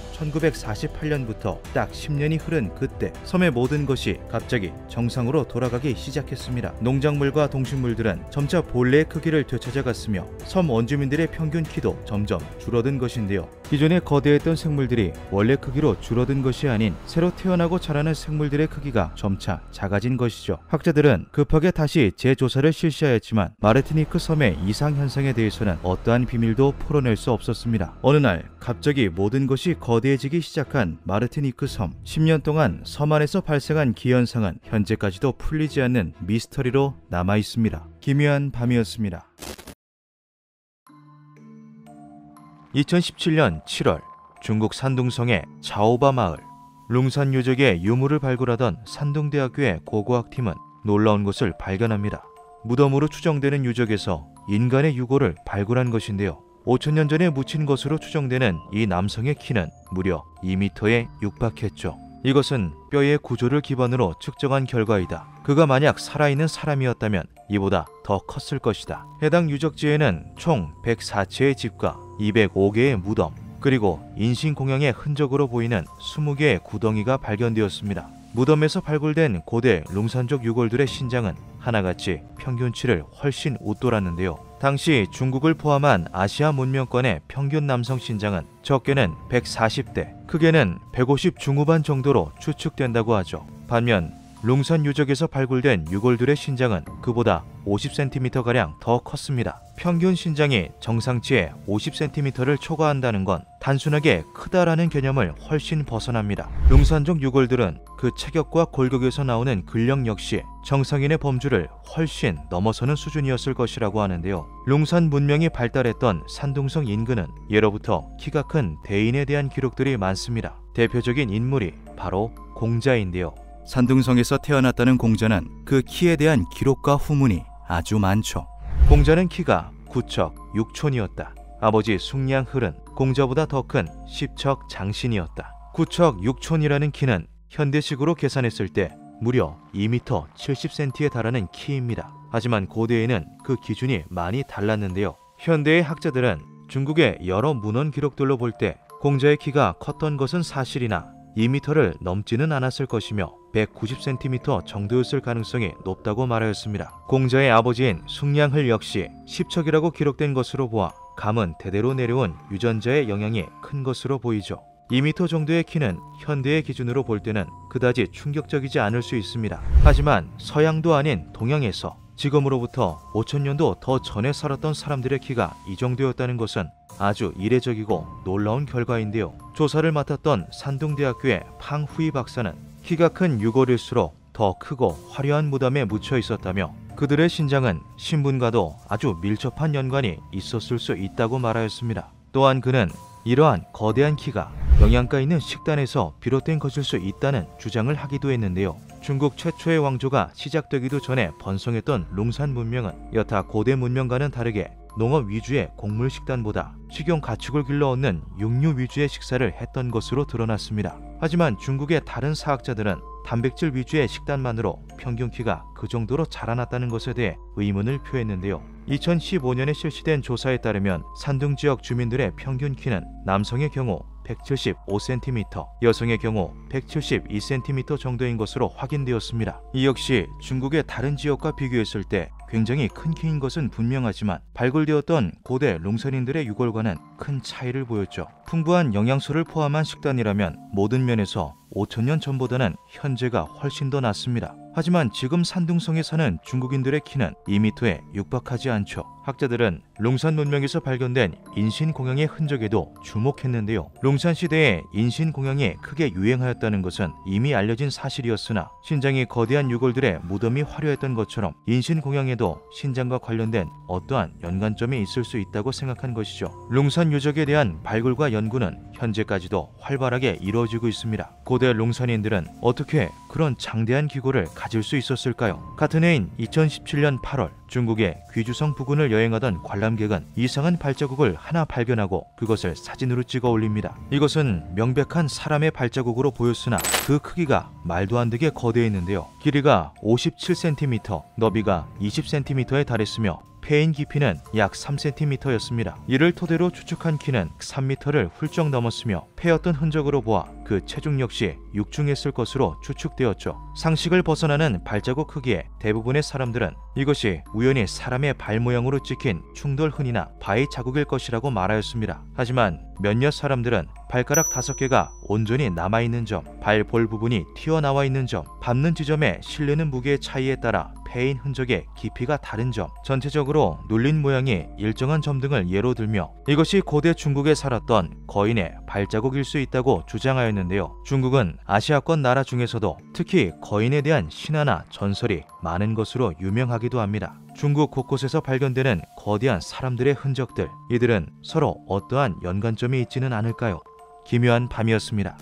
[SPEAKER 1] 1948년부터 딱 10년이 흐른 그때 섬의 모든 것이 갑자기 정상으로 돌아가기 시작했습니다. 농작물과 동식물들은 점차 본래의 크기를 되찾아갔으며 섬 원주민들의 평균 키도 점점 줄어든 것인데요. 기존에 거대했던 생물들이 원래 크기로 줄어든 것이 아닌 새로 태어나고 자라는 생물들의 크기가 점차 작아진 것이죠. 학자들은 급하게 다시 재조사를 실시하였지만 마르티니크 섬의 이상 현상에 대해서는 어떠한 비밀도 풀어낼 수 없었습니다. 어느 날 갑자기 모든 것이 거대해지기 시작한 마르티니크 섬. 10년 동안 섬 안에서 발생한 기현상은 현재까지도 풀리지 않는 미스터리로 남아 있습니다. 기묘한 밤이었습니다. 2017년 7월 중국 산둥성의 자오바 마을. 룽산 유적의 유물을 발굴하던 산둥대학교의 고고학팀은 놀라운 것을 발견합니다. 무덤으로 추정되는 유적에서 인간의 유골을 발굴한 것인데요. 5천년 전에 묻힌 것으로 추정되는 이 남성의 키는 무려 2m에 육박했죠. 이것은 뼈의 구조를 기반으로 측정한 결과이다. 그가 만약 살아있는 사람이었다면 이보다 더 컸을 것이다. 해당 유적지에는 총 104채의 집과 205개의 무덤, 그리고 인신공양의 흔적으로 보이는 20개의 구덩이가 발견되었습니다. 무덤에서 발굴된 고대 룽산족 유골들의 신장은 하나같이 평균치를 훨씬 웃돌았는데요. 당시 중국을 포함한 아시아 문명권의 평균 남성 신장은 적게는 140대, 크게는 150 중후반 정도로 추측된다고 하죠. 반면 룽산 유적에서 발굴된 유골들의 신장은 그보다 50cm가량 더 컸습니다. 평균 신장이 정상치의 50cm를 초과한다는 건 단순하게 크다라는 개념을 훨씬 벗어납니다. 룽산족 유골들은 그 체격과 골격에서 나오는 근력 역시 정상인의 범주를 훨씬 넘어서는 수준이었을 것이라고 하는데요. 룽산 문명이 발달했던 산둥성 인근은 예로부터 키가 큰 대인에 대한 기록들이 많습니다. 대표적인 인물이 바로 공자인데요. 산둥성에서 태어났다는 공자는 그 키에 대한 기록과 후문이 아주 많죠. 공자는 키가 9척 6촌이었다. 아버지 숭량흘은 공자보다 더 큰 10척 장신이었다. 9척 6촌이라는 키는 현대식으로 계산했을 때 무려 2m 70cm에 달하는 키입니다. 하지만 고대에는 그 기준이 많이 달랐는데요. 현대의 학자들은 중국의 여러 문헌 기록들로 볼 때 공자의 키가 컸던 것은 사실이나 2m를 넘지는 않았을 것이며 190cm 정도였을 가능성이 높다고 말하였습니다. 공자의 아버지인 숭량흘 역시 10척이라고 기록된 것으로 보아 감은 대대로 내려온 유전자의 영향이 큰 것으로 보이죠. 2m 정도의 키는 현대의 기준으로 볼 때는 그다지 충격적이지 않을 수 있습니다. 하지만 서양도 아닌 동양에서 지금으로부터 5000년도 더 전에 살았던 사람들의 키가 이 정도였다는 것은 아주 이례적이고 놀라운 결과인데요. 조사를 맡았던 산둥대학교의 팡후이 박사는 키가 큰 유골일수록 더 크고 화려한 무덤에 묻혀 있었다며 그들의 신장은 신분과도 아주 밀접한 연관이 있었을 수 있다고 말하였습니다. 또한 그는 이러한 거대한 키가 영양가 있는 식단에서 비롯된 것일 수 있다는 주장을 하기도 했는데요. 중국 최초의 왕조가 시작되기도 전에 번성했던 룽산 문명은 여타 고대 문명과는 다르게 농업 위주의 곡물 식단보다 식용 가축을 길러 얻는 육류 위주의 식사를 했던 것으로 드러났습니다. 하지만 중국의 다른 사학자들은 단백질 위주의 식단만으로 평균 키가 그 정도로 자라났다는 것에 대해 의문을 표했는데요. 2015년에 실시된 조사에 따르면 산둥 지역 주민들의 평균 키는 남성의 경우 175cm, 여성의 경우 172cm 정도인 것으로 확인되었습니다. 이 역시 중국의 다른 지역과 비교했을 때 굉장히 큰 키인 것은 분명하지만 발굴되었던 고대 룽산인들의 유골과는 큰 차이를 보였죠. 풍부한 영양소를 포함한 식단이라면 모든 면에서 5000년 전보다는 현재가 훨씬 더 낫습니다. 하지만 지금 산둥성에 사는 중국인들의 키는 2m에 육박하지 않죠. 학자들은 룽산 문명에서 발견된 인신공양의 흔적에도 주목했는데요. 룽산 시대에 인신공양이 크게 유행하였다는 것은 이미 알려진 사실이었으나 신장이 거대한 유골들의 무덤이 화려했던 것처럼 인신공양에도 신장과 관련된 어떠한 연관점이 있을 수 있다고 생각한 것이죠. 룽산 유적에 대한 발굴과 연구는 현재까지도 활발하게 이루어지고 있습니다. 고대 룽산인들은 어떻게 그런 장대한 기구를 가질 수 있었을까요? 같은 해인 2017년 8월 중국의 귀주성 부근을 여행하던 관람객은 이상한 발자국을 하나 발견하고 그것을 사진으로 찍어 올립니다. 이것은 명백한 사람의 발자국으로 보였으나 그 크기가 말도 안 되게 거대했는데요. 길이가 57cm, 너비가 20cm에 달했으며 폐인 깊이는 약 3cm였습니다. 이를 토대로 추측한 키는 3m를 훌쩍 넘었으며 패였던 흔적으로 보아 그 체중 역시 육중했을 것으로 추측되었죠. 상식을 벗어나는 발자국 크기에 대부분의 사람들은 이것이 우연히 사람의 발 모양으로 찍힌 충돌흔이나 바위 자국일 것이라고 말하였습니다. 하지만 몇몇 사람들은 발가락 5개가 온전히 남아있는 점, 발볼 부분이 튀어나와 있는 점, 밟는 지점에 실리는 무게의 차이에 따라 패인 흔적의 깊이가 다른 점, 전체적으로 눌린 모양이 일정한 점 등을 예로 들며 이것이 고대 중국에 살았던 거인의 발자국일 수 있다고 주장하였는데요. 중국은 아시아권 나라 중에서도 특히 거인에 대한 신화나 전설이 많은 것으로 유명하기도 합니다. 중국 곳곳에서 발견되는 거대한 사람들의 흔적들, 이들은 서로 어떠한 연관점이 있지는 않을까요? 기묘한 밤이었습니다.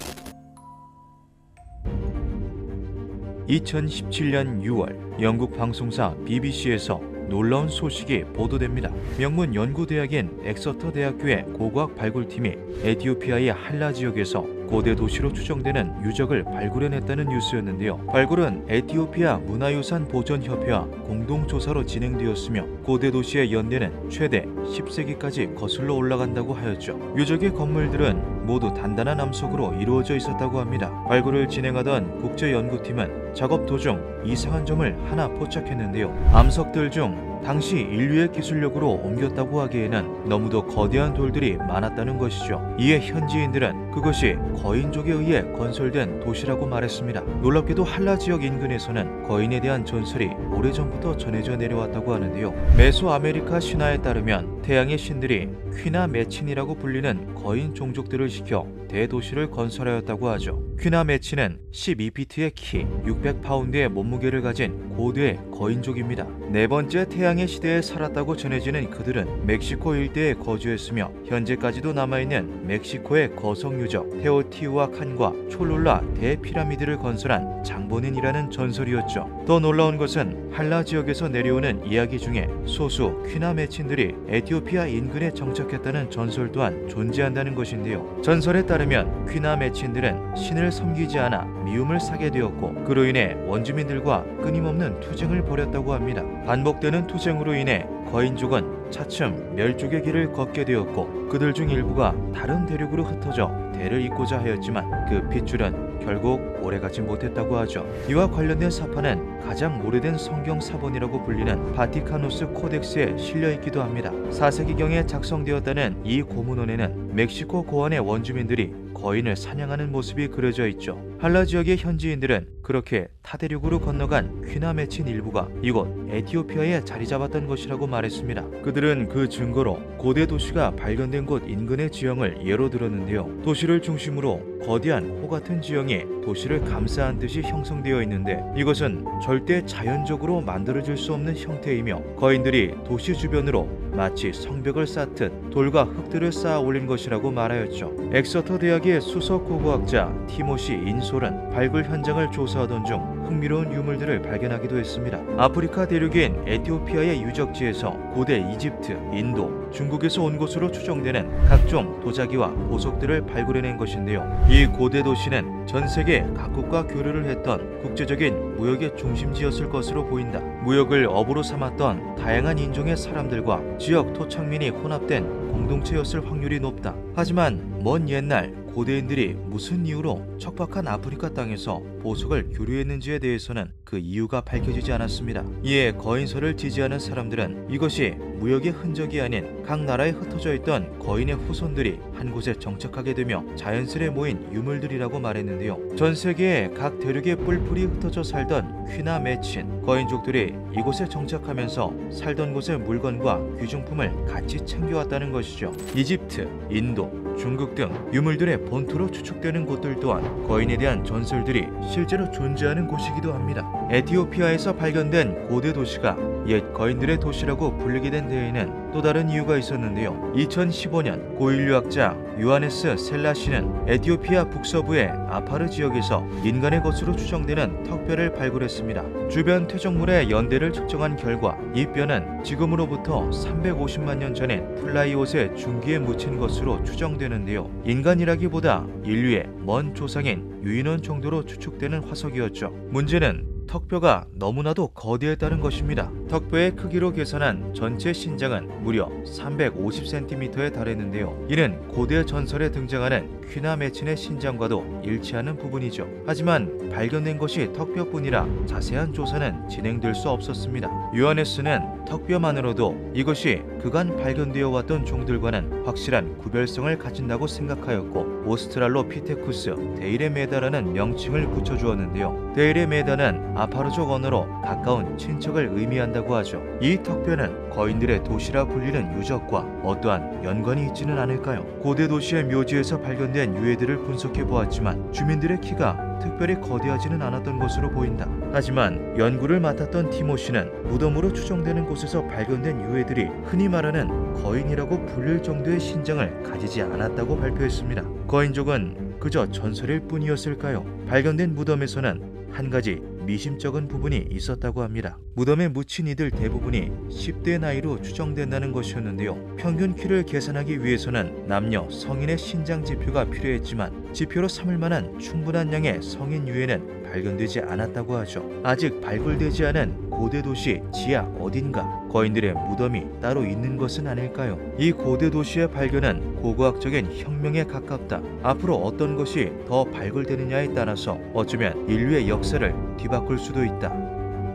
[SPEAKER 1] 2017년 6월 영국 방송사 BBC에서 놀라운 소식이 보도됩니다. 명문 연구대학인 엑서터 대학교의 고고학 발굴팀이 에티오피아의 할라 지역에서 고대 도시로 추정되는 유적을 발굴해냈다는 뉴스였는데요. 발굴은 에티오피아 문화유산 보존협회와 공동조사로 진행되었으며 고대 도시의 연대는 최대 10세기까지 거슬러 올라간다고 하였죠. 유적의 건물들은 모두 단단한 암석으로 이루어져 있었다고 합니다. 발굴을 진행하던 국제연구팀은 작업 도중 이상한 점을 하나 포착했는데요. 암석들 중 당시 인류의 기술력으로 옮겼다고 하기에는 너무도 거대한 돌들이 많았다는 것이죠. 이에 현지인들은 그것이 거인족에 의해 건설된 도시라고 말했습니다. 놀랍게도 할라 지역 인근에서는 거인에 대한 전설이 오래전부터 전해져 내려왔다고 하는데요. 메소아메리카 신화에 따르면 태양의 신들이 퀴나 메친이라고 불리는 거인 종족들을 시켜 대도시를 건설하였다고 하죠. 퀴나 메친은 12피트의 키, 600파운드의 몸무게를 가진 고대 거인족입니다. 네 번째 태양의 시대에 살았다고 전해지는 그들은 멕시코 일대에 거주했으며 현재까지도 남아있는 멕시코의 거성 유적 테오티우아칸과 촐룰라 대피라미드를 건설한 장본인이라는 전설이었죠. 더 놀라운 것은 할라 지역에서 내려오는 이야기 중에 소수 퀴나 메친들이 에티오피아 인근에 정착했다는 전설 또한 존재한다는 것인데요. 전설에 따르면 퀴나 메친들은 신을 섬기지 않아 미움을 사게 되었고 그로 인해 원주민들과 끊임없는 투쟁을 벌였다고 합니다. 반복되는 투쟁으로 인해 거인족은 차츰 멸종의 길을 걷게 되었고 그들 중 일부가 다른 대륙으로 흩어져 대를 잇고자 하였지만 그 핏줄은 결국 오래가지 못했다고 하죠. 이와 관련된 사파는 가장 오래된 성경 사본이라고 불리는 바티카누스 코덱스에 실려있기도 합니다. 4세기경에 작성되었다는 이 고문원에는 멕시코 고원의 원주민들이 거인을 사냥하는 모습이 그려져 있죠. 할라 지역의 현지인들은 그렇게 타대륙으로 건너간 퀴나 메친 일부가 이곳 에티오피아에 자리 잡았던 것이라고 말했습니다. 그들은 그 증거로 고대 도시가 발견된 곳 인근의 지형을 예로 들었는데요. 도시를 중심으로 거대한 호 같은 지형이 도시를 감싸한 듯이 형성되어 있는데 이것은 절대 자연적으로 만들어질 수 없는 형태이며 거인들이 도시 주변으로 마치 성벽을 쌓듯 돌과 흙들을 쌓아 올린 것이라고 말하였죠. 엑서터 대학의 수석 고고학자 티모시 인솔은 발굴 현장을 조사하던 중 흥미로운 유물들을 발견하기도 했습니다. 아프리카 대륙인 에티오피아의 유적지에서 고대 이집트, 인도, 중국에서 온 것으로 추정되는 각종 도자기와 보석들을 발굴해낸 것인데요. 이 고대 도시는 전 세계 각국과 교류를 했던 국제적인 무역의 중심지였을 것으로 보인다. 무역을 업으로 삼았던 다양한 인종의 사람들과 지역 토착민이 혼합된 공동체였을 확률이 높다. 하지만 먼 옛날 고대인들이 무슨 이유로 척박한 아프리카 땅에서 보석을 교류했는지에 대해서는 그 이유가 밝혀지지 않았습니다. 이에 거인설을 지지하는 사람들은 이것이 무역의 흔적이 아닌 각 나라에 흩어져 있던 거인의 후손들이 한 곳에 정착하게 되며 자연스레 모인 유물들이라고 말했는데요. 전 세계의 각 대륙에 뿔뿔이 흩어져 살던 퀴나 메친 거인족들이 이곳에 정착하면서 살던 곳의 물건과 귀중품을 같이 챙겨왔다는 것이죠. 이집트, 인도, 중국 등 유물들의 본토로 추측되는 곳들 또한 거인에 대한 전설들이 실제로 존재하는 곳이기도 합니다. 에티오피아에서 발견된 고대 도시가 옛 거인들의 도시라고 불리게 된 데에는 또 다른 이유가 있었는데요. 2015년 고인류학자 요하네스 셀라시는 에티오피아 북서부의 아파르 지역에서 인간의 것으로 추정되는 턱뼈를 발굴했습니다. 주변 퇴적물의 연대를 측정한 결과 이 뼈는 지금으로부터 350만 년 전엔 플라이옷의 중기에 묻힌 것으로 추정되는데요. 인간이라기보다 인류의 먼 조상인 유인원 정도로 추측되는 화석이었죠. 문제는 턱뼈가 너무나도 거대했다는 것입니다. 턱뼈의 크기로 계산한 전체 신장은 무려 350cm에 달했는데요. 이는 고대 전설에 등장하는 퀴나 메친의 신장과도 일치하는 부분이죠. 하지만 발견된 것이 턱뼈뿐이라 자세한 조사는 진행될 수 없었습니다. 요하네스는 턱뼈만으로도 이것이 그간 발견되어 왔던 종들과는 확실한 구별성을 가진다고 생각하였고 오스트랄로피테쿠스 데이레메다라는 명칭을 붙여주었는데요. 데이레메다는 아파르족 언어로 가까운 친척을 의미한다고 하죠. 이 턱뼈는 거인들의 도시라 불리는 유적과 어떠한 연관이 있지는 않을까요? 고대 도시의 묘지에서 발견된 유해들을 분석해 보았지만 주민들의 키가 특별히 거대하지는 않았던 것으로 보인다. 하지만 연구를 맡았던 티모시는 무덤으로 추정되는 곳에서 발견된 유해들이 흔히 말하는 거인이라고 불릴 정도의 신장을 가지지 않았다고 발표했습니다. 거인족은 그저 전설일 뿐이었을까요? 발견된 무덤에서는 한 가지 미심쩍은 부분이 있었다고 합니다. 무덤에 묻힌 이들 대부분이 10대 나이로 추정된다는 것이었는데요. 평균 키를 계산하기 위해서는 남녀, 성인의 신장 지표가 필요했지만 지표로 삼을 만한 충분한 양의 성인 유해는 발견되지 않았다고 하죠. 아직 발굴되지 않은 고대 도시 지하 어딘가 거인들의 무덤이 따로 있는 것은 아닐까요? 이 고대 도시의 발견은 고고학적인 혁명에 가깝다. 앞으로 어떤 것이 더 발굴되느냐에 따라서 어쩌면 인류의 역사를 뒤바꿀 수도 있다.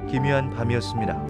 [SPEAKER 1] 기묘한 밤이었습니다.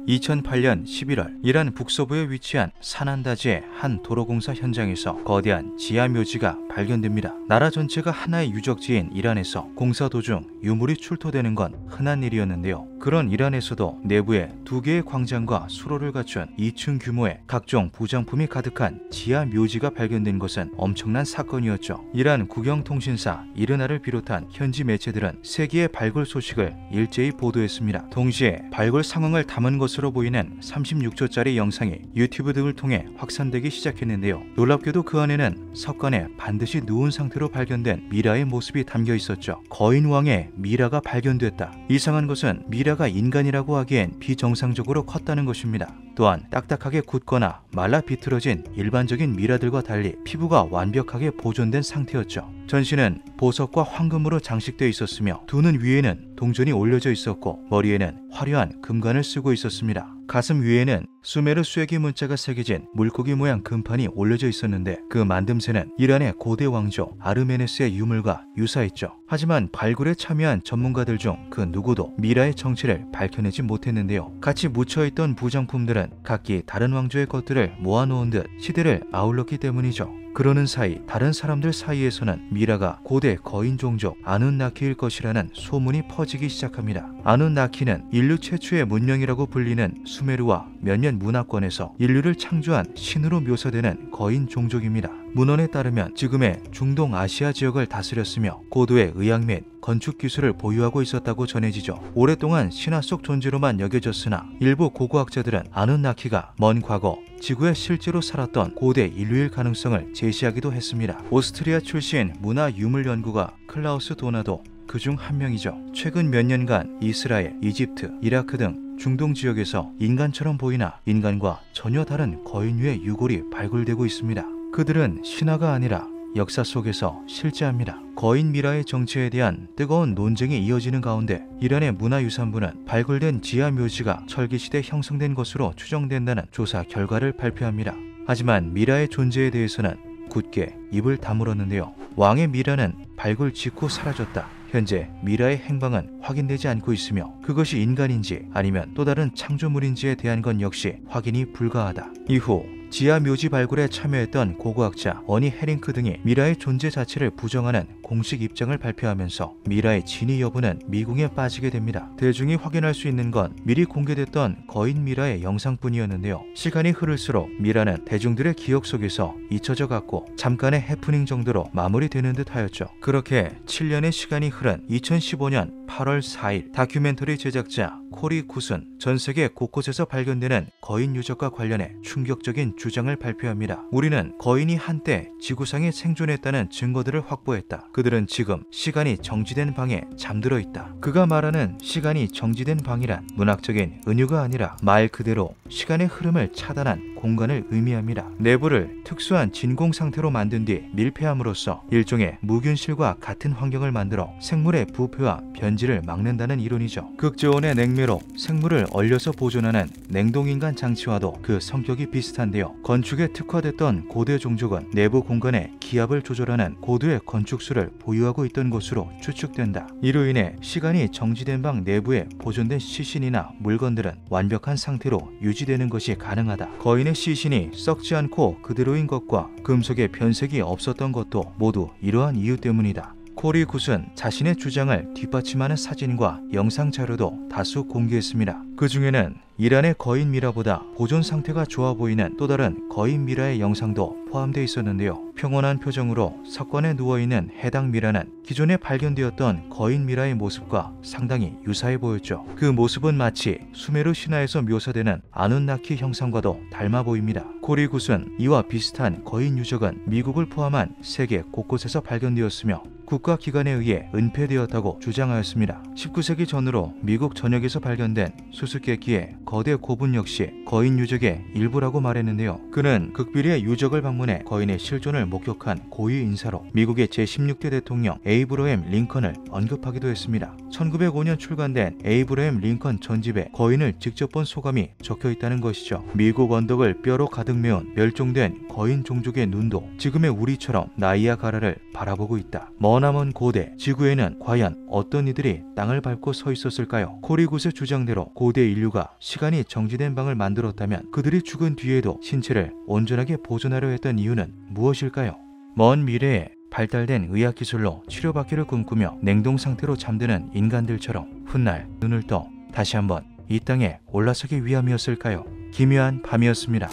[SPEAKER 1] 2008년 11월 이란 북서부에 위치한 사난다지의 한 도로공사 현장에서 거대한 지하 묘지가 발견됩니다. 나라 전체가 하나의 유적지인 이란에서 공사 도중 유물이 출토되는 건 흔한 일이었는데요. 그런 이란에서도 내부에 2개의 광장과 수로를 갖춘 2층 규모의 각종 부장품이 가득한 지하 묘지가 발견된 것은 엄청난 사건이었죠. 이란 국영통신사 이르나를 비롯한 현지 매체들은 세 개의 발굴 소식을 일제히 보도했습니다. 동시에 발굴 상황을 담은 것으로 보이는 36초짜리 영상이 유튜브 등을 통해 확산되기 시작했는데요. 놀랍게도 그 안에는 석관에 반드시 누운 상태로 발견된 미라의 모습이 담겨 있었죠. 거인왕의 미라가 발견됐다. 이상한 것은 미라가 인간이라고 하기엔 비정상적으로 컸다는 것입니다. 또한 딱딱하게 굳거나 말라 비틀어진 일반적인 미라들과 달리 피부가 완벽하게 보존된 상태였죠. 전신은 보석과 황금으로 장식되어 있었으며 두 눈 위에는 동전이 올려져 있었고 머리에는 화려한 금관을 쓰고 있었습니다. 가슴 위에는 수메르 쇠기 문자가 새겨진 물고기 모양 금판이 올려져 있었는데 그 만듦새는 이란의 고대 왕조 아르메네스의 유물과 유사했죠. 하지만 발굴에 참여한 전문가들 중 그 누구도 미라의 정체를 밝혀내지 못했는데요. 같이 묻혀있던 부장품들은 각기 다른 왕조의 것들을 모아놓은 듯 시대를 아울렀기 때문이죠. 그러는 사이 다른 사람들 사이에서는 미라가 고대 거인 종족 아눈나키일 것이라는 소문이 퍼지기 시작합니다. 아눈나키는 인류 최초의 문명이라고 불리는 수메르와 몇몇 문화권에서 인류를 창조한 신으로 묘사되는 거인 종족입니다. 문헌에 따르면 지금의 중동 아시아 지역을 다스렸으며 고도의 의학 및 건축 기술을 보유하고 있었다고 전해지죠. 오랫동안 신화 속 존재로만 여겨졌으나 일부 고고학자들은 아눈나키가 먼 과거 지구에 실제로 살았던 고대 인류일 가능성을 제시하기도 했습니다. 오스트리아 출신 문화 유물 연구가 클라우스 도나도 그중 한 명이죠. 최근 몇 년간 이스라엘, 이집트, 이라크 등 중동 지역에서 인간처럼 보이나 인간과 전혀 다른 거인류의 유골이 발굴되고 있습니다. 그들은 신화가 아니라 역사 속에서 실제합니다. 거인 미라의 정체에 대한 뜨거운 논쟁이 이어지는 가운데 이란의 문화유산부는 발굴된 지하 묘지가 철기시대 형성된 것으로 추정된다는 조사 결과를 발표합니다. 하지만 미라의 존재에 대해서는 굳게 입을 다물었는데요. 왕의 미라는 발굴 직후 사라졌다. 현재 미라의 행방은 확인되지 않고 있으며 그것이 인간인지 아니면 또 다른 창조물인지에 대한 건 역시 확인이 불가하다. 이후 지하 묘지 발굴에 참여했던 고고학자 어니 헤링크 등이 미라의 존재 자체를 부정하는 공식 입장을 발표하면서 미라의 진위 여부는 미궁에 빠지게 됩니다. 대중이 확인할 수 있는 건 미리 공개됐던 거인 미라의 영상뿐이었는데요. 시간이 흐를수록 미라는 대중들의 기억 속에서 잊혀져 갔고 잠깐의 해프닝 정도로 마무리되는 듯 하였죠. 그렇게 7년의 시간이 흐른 2015년 8월 4일 다큐멘터리 제작자 코리 굿은 전 세계 곳곳에서 발견되는 거인 유적과 관련해 충격적인 주장을 발표합니다. 우리는 거인이 한때 지구상에 생존했다는 증거들을 확보했다. 그들은 지금 시간이 정지된 방에 잠들어 있다. 그가 말하는 시간이 정지된 방이란 문학적인 은유가 아니라 말 그대로 시간의 흐름을 차단한 공간을 의미합니다. 내부를 특수한 진공 상태로 만든 뒤 밀폐함으로써 일종의 무균실과 같은 환경을 만들어 생물의 부패와 변질을 막는다는 이론이죠. 극저온의 냉매로 생물을 얼려서 보존하는 냉동인간 장치와도 그 성격이 비슷한데요. 건축에 특화됐던 고대 종족은 내부 공간의 기압을 조절하는 고도의 건축술을 보유하고 있던 것으로 추측된다. 이로 인해 시간이 정지된 방 내부에 보존된 시신이나 물건들은 완벽한 상태로 유지되는 것이 가능하다. 거인의 시신이 썩지 않고 그대로인 것과 금속의 변색이 없었던 것도 모두 이러한 이유 때문이다. 코리 굿은 자신의 주장을 뒷받침하는 사진과 영상 자료도 다수 공개했습니다. 그 중에는 이란의 거인 미라보다 보존 상태가 좋아 보이는 또 다른 거인 미라의 영상도 포함되어 있었는데요. 평온한 표정으로 석관에 누워있는 해당 미라는 기존에 발견되었던 거인 미라의 모습과 상당히 유사해 보였죠. 그 모습은 마치 수메르 신화에서 묘사되는 아눈나키 형상과도 닮아 보입니다. 코리 굿은 이와 비슷한 거인 유적은 미국을 포함한 세계 곳곳에서 발견되었으며 국가기관에 의해 은폐되었다고 주장하였습니다. 19세기 전으로 미국 전역에서 발견된 수수께끼의 거대 고분 역시 거인 유적의 일부라고 말했는데요. 그는 극비리의 유적을 방문해 거인의 실존을 목격한 고위 인사로 미국의 제16대 대통령 에이브러햄 링컨을 언급하기도 했습니다. 1905년 출간된 에이브러햄 링컨 전집에 거인을 직접 본 소감이 적혀 있다는 것이죠. 미국 언덕을 뼈로 가득 메운 멸종된 거인 종족의 눈도 지금의 우리처럼 나이아가라를 바라보고 있다. 머나먼 고대 지구에는 과연 어떤 이들이 땅을 밟고 서 있었을까요? 코리굿의 주장대로 고대 인류가 시간이 정지된 방을 만들었다면 그들이 죽은 뒤에도 신체를 온전하게 보존하려 했던 이유는 무엇일까요? 먼 미래에 발달된 의학기술로 치료받기를 꿈꾸며 냉동 상태로 잠드는 인간들처럼 훗날 눈을 떠 다시 한번 이 땅에 올라서기 위함이었을까요? 기묘한 밤이었습니다.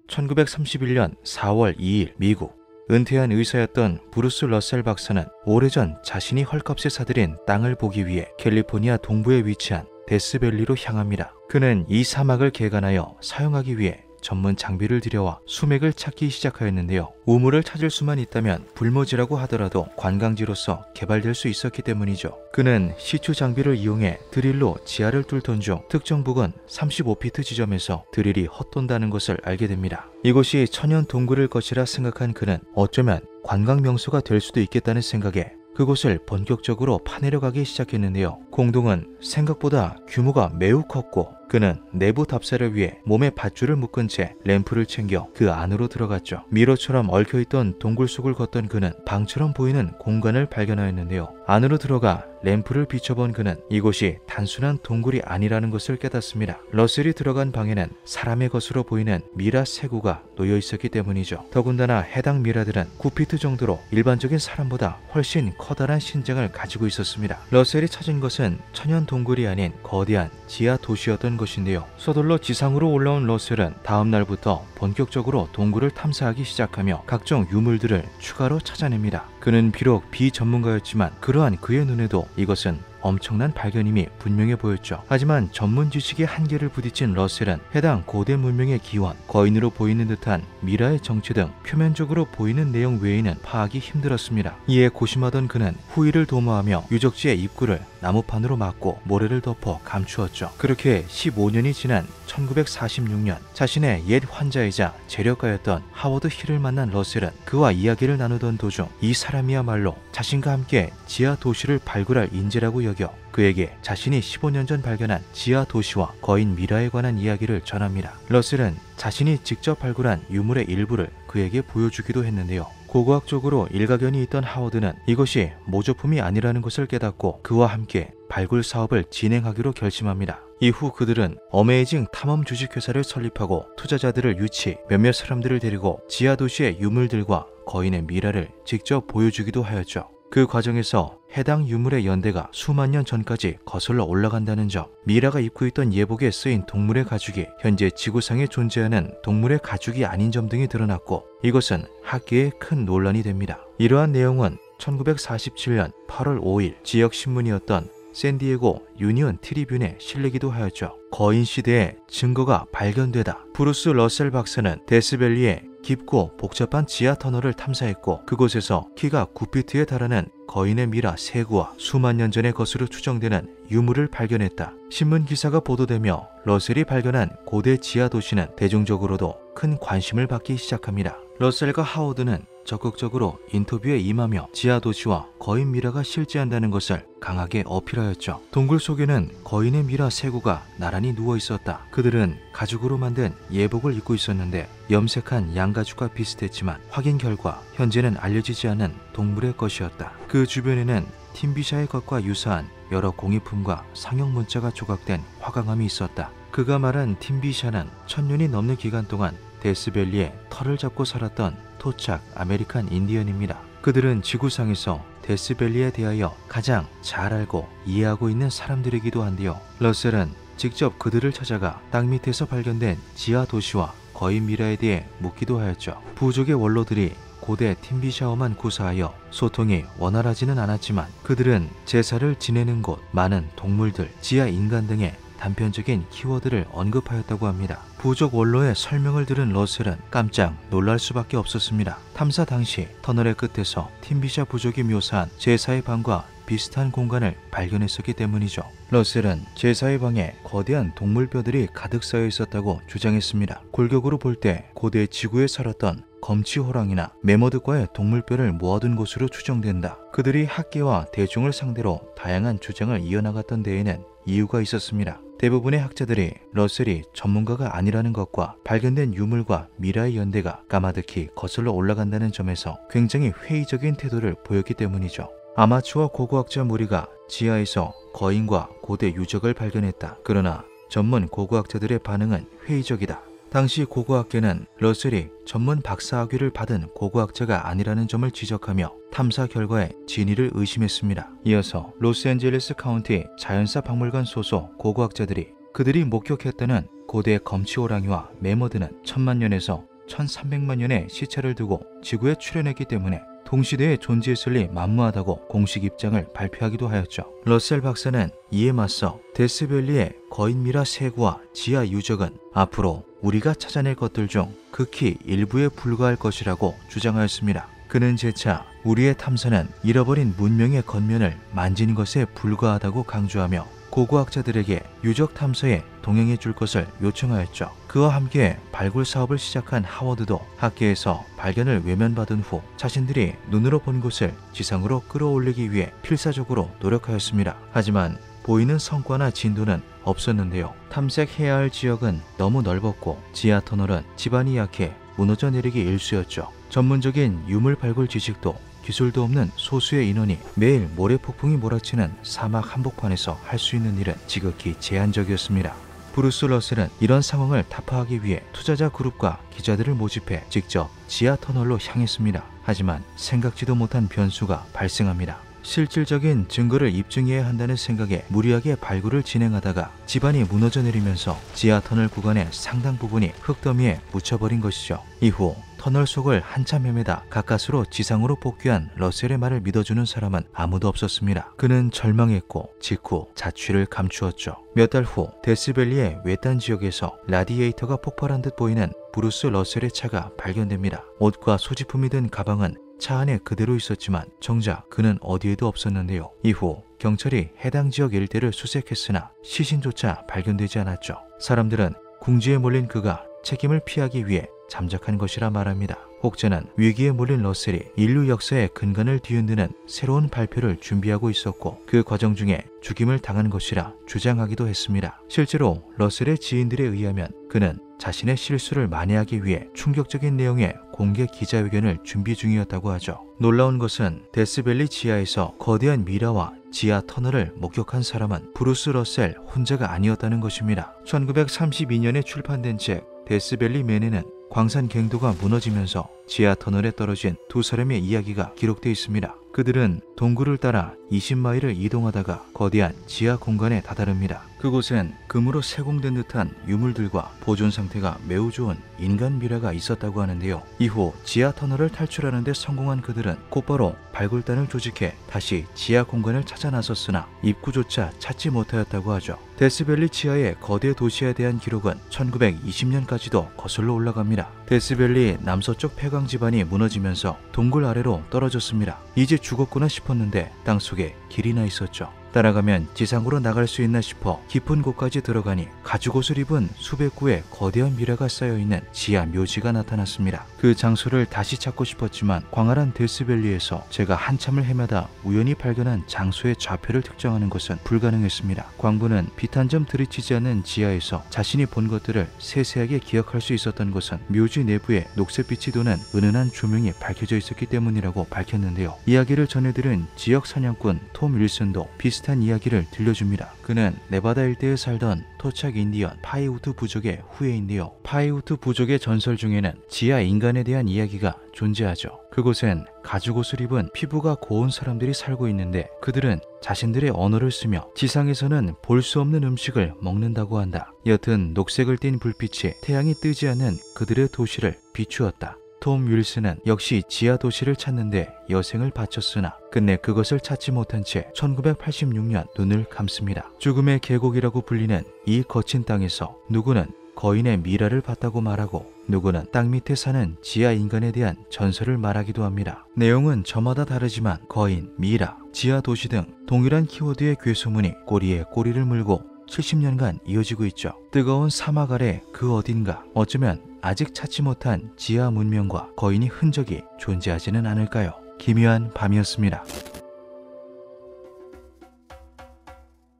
[SPEAKER 1] 1931년 4월 2일 미국. 은퇴한 의사였던 브루스 러셀 박사는 오래전 자신이 헐값에 사들인 땅을 보기 위해 캘리포니아 동부에 위치한 데스밸리로 향합니다. 그는 이 사막을 개간하여 사용하기 위해 전문 장비를 들여와 수맥을 찾기 시작하였는데요. 우물을 찾을 수만 있다면 불모지라고 하더라도 관광지로서 개발될 수 있었기 때문이죠. 그는 시추 장비를 이용해 드릴로 지하를 뚫던 중 특정 부근 35피트 지점에서 드릴이 헛돈다는 것을 알게 됩니다. 이곳이 천연 동굴일 것이라 생각한 그는 어쩌면 관광 명소가 될 수도 있겠다는 생각에 그곳을 본격적으로 파내려 가기 시작했는데요. 공동은 생각보다 규모가 매우 컸고 그는 내부 답사를 위해 몸에 밧줄을 묶은 채 램프를 챙겨 그 안으로 들어갔죠. 미로처럼 얽혀있던 동굴 속을 걷던 그는 방처럼 보이는 공간을 발견하였는데요. 안으로 들어가 램프를 비춰본 그는 이곳이 단순한 동굴이 아니라는 것을 깨닫습니다. 러셀이 들어간 방에는 사람의 것으로 보이는 미라 세구가 놓여 있었기 때문이죠. 더군다나 해당 미라들은 9피트 정도로 일반적인 사람보다 훨씬 커다란 신장을 가지고 있었습니다. 러셀이 찾은 것은 천연 동굴이 아닌 거대한 지하 도시였던 것인데요. 서둘러 지상으로 올라온 러셀은 다음 날부터 본격적으로 동굴을 탐사하기 시작하며 각종 유물들을 추가로 찾아냅니다. 그는 비록 비전문가였지만 그러한 그의 눈에도 이것은 엄청난 발견임이 분명해 보였죠. 하지만 전문 지식의 한계를 부딪힌 러셀은 해당 고대 문명의 기원, 거인으로 보이는 듯한 미라의 정체 등 표면적으로 보이는 내용 외에는 파악이 힘들었습니다. 이에 고심하던 그는 후위를 도모하며 유적지의 입구를 나무판으로 막고 모래를 덮어 감추었죠. 그렇게 15년이 지난 1946년 자신의 옛 환자이자 재력가였던 하워드 힐을 만난 러셀은 그와 이야기를 나누던 도중 이 사람이야말로 자신과 함께 지하 도시를 발굴할 인재라고 여겨 그에게 자신이 15년 전 발견한 지하 도시와 거인 미라에 관한 이야기를 전합니다. 러셀은 자신이 직접 발굴한 유물의 일부를 그에게 보여주기도 했는데요. 고고학적으로 일가견이 있던 하워드는 이것이 모조품이 아니라는 것을 깨닫고 그와 함께 발굴 사업을 진행하기로 결심합니다. 이후 그들은 어메이징 탐험 주식회사를 설립하고 투자자들을 유치, 몇몇 사람들을 데리고 지하 도시의 유물들과 거인의 미라를 직접 보여주기도 하였죠. 그 과정에서 해당 유물의 연대가 수만 년 전까지 거슬러 올라간다는 점, 미라가 입고 있던 예복에 쓰인 동물의 가죽이 현재 지구상에 존재하는 동물의 가죽이 아닌 점 등이 드러났고 이것은 학계에 큰 논란이 됩니다. 이러한 내용은 1947년 8월 5일 지역 신문이었던 샌디에고 유니언 트리뷴에 실리기도 하였죠. 거인 시대의 증거가 발견되다. 브루스 러셀 박사는 데스밸리에 깊고 복잡한 지하 터널을 탐사했고 그곳에서 키가 9피트에 달하는 거인의 미라 3구와 수만 년 전의 것으로 추정되는 유물을 발견했다. 신문 기사가 보도되며 러셀이 발견한 고대 지하 도시는 대중적으로도 큰 관심을 받기 시작합니다. 러셀과 하워드는 적극적으로 인터뷰에 임하며 지하 도시와 거인 미라가 실제한다는 것을 강하게 어필하였죠. 동굴 속에는 거인의 미라 3구가 나란히 누워 있었다. 그들은 가죽으로 만든 예복을 입고 있었는데 염색한 양가죽과 비슷했지만 확인 결과 현재는 알려지지 않은 동물의 것이었다. 그 주변에는 팀비샤의 것과 유사한 여러 공예품과 상형 문자가 조각된 화강암이 있었다. 그가 말한 팀비샤는 1000년이 넘는 기간 동안 데스밸리에 털을 잡고 살았던 토착 아메리칸 인디언입니다. 그들은 지구상에서 데스밸리에 대하여 가장 잘 알고 이해하고 있는 사람들이기도 한데요. 러셀은 직접 그들을 찾아가 땅 밑에서 발견된 지하 도시와 거인 미라에 대해 묻기도 하였죠. 부족의 원로들이 고대 팀비샤어만 구사하여 소통이 원활하지는 않았지만 그들은 제사를 지내는 곳, 많은 동물들, 지하 인간 등의 단편적인 키워드를 언급하였다고 합니다. 부족 원로의 설명을 들은 러셀은 깜짝 놀랄 수밖에 없었습니다. 탐사 당시 터널의 끝에서 팀비샤 부족이 묘사한 제사의 방과 비슷한 공간을 발견했었기 때문이죠. 러셀은 제사의 방에 거대한 동물뼈들이 가득 쌓여 있었다고 주장했습니다. 골격으로 볼 때 고대 지구에 살았던 검치호랑이나 매머드과의 동물뼈를 모아둔 것으로 추정된다. 그들이 학계와 대중을 상대로 다양한 주장을 이어나갔던 데에는 이유가 있었습니다. 대부분의 학자들이 러셀이 전문가가 아니라는 것과 발견된 유물과 미라의 연대가 까마득히 거슬러 올라간다는 점에서 굉장히 회의적인 태도를 보였기 때문이죠. 아마추어 고고학자 무리가 지하에서 거인과 고대 유적을 발견했다. 그러나 전문 고고학자들의 반응은 회의적이다. 당시 고고학계는 러셀이 전문 박사학위를 받은 고고학자가 아니라는 점을 지적하며 탐사 결과에 진위를 의심했습니다. 이어서 로스앤젤레스 카운티 자연사 박물관 소속 고고학자들이 그들이 목격했다는 고대 검치호랑이와 매머드는 1000만 년에서 1300만 년의 시차를 두고 지구에 출현했기 때문에 동시대에 존재했을 리 만무하다고 공식 입장을 발표하기도 하였죠. 러셀 박사는 이에 맞서 데스밸리의 거인미라 세구와 지하 유적은 앞으로 우리가 찾아낼 것들 중 극히 일부에 불과할 것이라고 주장하였습니다. 그는 재차 우리의 탐사는 잃어버린 문명의 겉면을 만진 것에 불과하다고 강조하며 고고학자들에게 유적 탐사에 동행해 줄 것을 요청하였죠. 그와 함께 발굴 사업을 시작한 하워드도 학계에서 발견을 외면받은 후 자신들이 눈으로 본 곳을 지상으로 끌어올리기 위해 필사적으로 노력하였습니다. 하지만 보이는 성과나 진도는 없었는데요. 탐색해야 할 지역은 너무 넓었고 지하 터널은 지반이 약해 무너져 내리기 일쑤였죠. 전문적인 유물 발굴 지식도 기술도 없는 소수의 인원이 매일 모래폭풍이 몰아치는 사막 한복판에서 할 수 있는 일은 지극히 제한적이었습니다. 브루스 러셀은 이런 상황을 타파하기 위해 투자자 그룹과 기자들을 모집해 직접 지하 터널로 향했습니다. 하지만 생각지도 못한 변수가 발생합니다. 실질적인 증거를 입증해야 한다는 생각에 무리하게 발굴을 진행하다가 지반이 무너져 내리면서 지하 터널 구간의 상당 부분이 흙더미에 묻혀버린 것이죠. 이후 터널 속을 한참 헤매다 가까스로 지상으로 복귀한 러셀의 말을 믿어주는 사람은 아무도 없었습니다. 그는 절망했고 직후 자취를 감추었죠. 몇 달 후 데스밸리의 외딴 지역에서 라디에이터가 폭발한 듯 보이는 브루스 러셀의 차가 발견됩니다. 옷과 소지품이 든 가방은 차 안에 그대로 있었지만 정작 그는 어디에도 없었는데요. 이후 경찰이 해당 지역 일대를 수색했으나 시신조차 발견되지 않았죠. 사람들은 궁지에 몰린 그가 책임을 피하기 위해 잠적한 것이라 말합니다. 혹자는 위기에 몰린 러셀이 인류 역사의 근간을 뒤흔드는 새로운 발표를 준비하고 있었고 그 과정 중에 죽임을 당한 것이라 주장하기도 했습니다. 실제로 러셀의 지인들에 의하면 그는 자신의 실수를 만회하기 위해 충격적인 내용의 공개 기자회견을 준비 중이었다고 하죠. 놀라운 것은 데스밸리 지하에서 거대한 미라와 지하 터널을 목격한 사람은 브루스 러셀 혼자가 아니었다는 것입니다. 1932년에 출판된 책 데스밸리 맨에는 광산 갱도가 무너지면서 지하 터널에 떨어진 두 사람의 이야기가 기록되어 있습니다. 그들은 동굴을 따라 20마일을 이동하다가 거대한 지하 공간에 다다릅니다. 그곳엔 금으로 세공된 듯한 유물들과 보존 상태가 매우 좋은 인간 미라가 있었다고 하는데요. 이후 지하 터널을 탈출하는 데 성공한 그들은 곧바로 발굴단을 조직해 다시 지하 공간을 찾아 나섰으나 입구조차 찾지 못하였다고 하죠. 데스밸리 지하의 거대 도시에 대한 기록은 1920년까지도 거슬러 올라갑니다. 데스밸리 남서쪽 폐광 지반이 무너지면서 동굴 아래로 떨어졌습니다. 이제 죽었구나 싶었는데 땅속에 길이 나 있었죠. 따라가면 지상으로 나갈 수 있나 싶어 깊은 곳까지 들어가니 가죽옷을 입은 수백 구의 거대한 미라가 쌓여있는 지하 묘지가 나타났습니다. 그 장소를 다시 찾고 싶었지만 광활한 데스밸리에서 제가 한참을 헤매다 우연히 발견한 장소의 좌표를 특정하는 것은 불가능했습니다. 광부는 빛 한 점 들이치지 않는 지하에서 자신이 본 것들을 세세하게 기억할 수 있었던 것은 묘지 내부에 녹색빛이 도는 은은한 조명이 밝혀져 있었기 때문이라고 밝혔는데요. 이야기를 전해들은 지역 사냥꾼 톰 윌슨도 비슷한 이야기를 들려줍니다. 그는 네바다 일대에 살던 토착 인디언 파이우트 부족의 후예인데요. 파이우트 부족의 전설 중에는 지하 인간에 대한 이야기가 존재하죠. 그곳엔 가죽옷을 입은 피부가 고운 사람들이 살고 있는데 그들은 자신들의 언어를 쓰며 지상에서는 볼 수 없는 음식을 먹는다고 한다. 여튼 녹색을 띤 불빛이 태양이 뜨지 않는 그들의 도시를 비추었다. 톰 윌슨은 역시 지하 도시를 찾는데 여생을 바쳤으나 끝내 그것을 찾지 못한 채 1986년 눈을 감습니다. 죽음의 계곡이라고 불리는 이 거친 땅에서 누구는 거인의 미라를 봤다고 말하고 누구는 땅 밑에 사는 지하 인간에 대한 전설을 말하기도 합니다. 내용은 저마다 다르지만 거인, 미라, 지하 도시 등 동일한 키워드의 괴소문이 꼬리에 꼬리를 물고 70년간 이어지고 있죠. 뜨거운 사막 아래 그 어딘가 어쩌면 아직 찾지 못한 지하 문명과 거인의 흔적이 존재하지는 않을까요? 기묘한 밤이었습니다.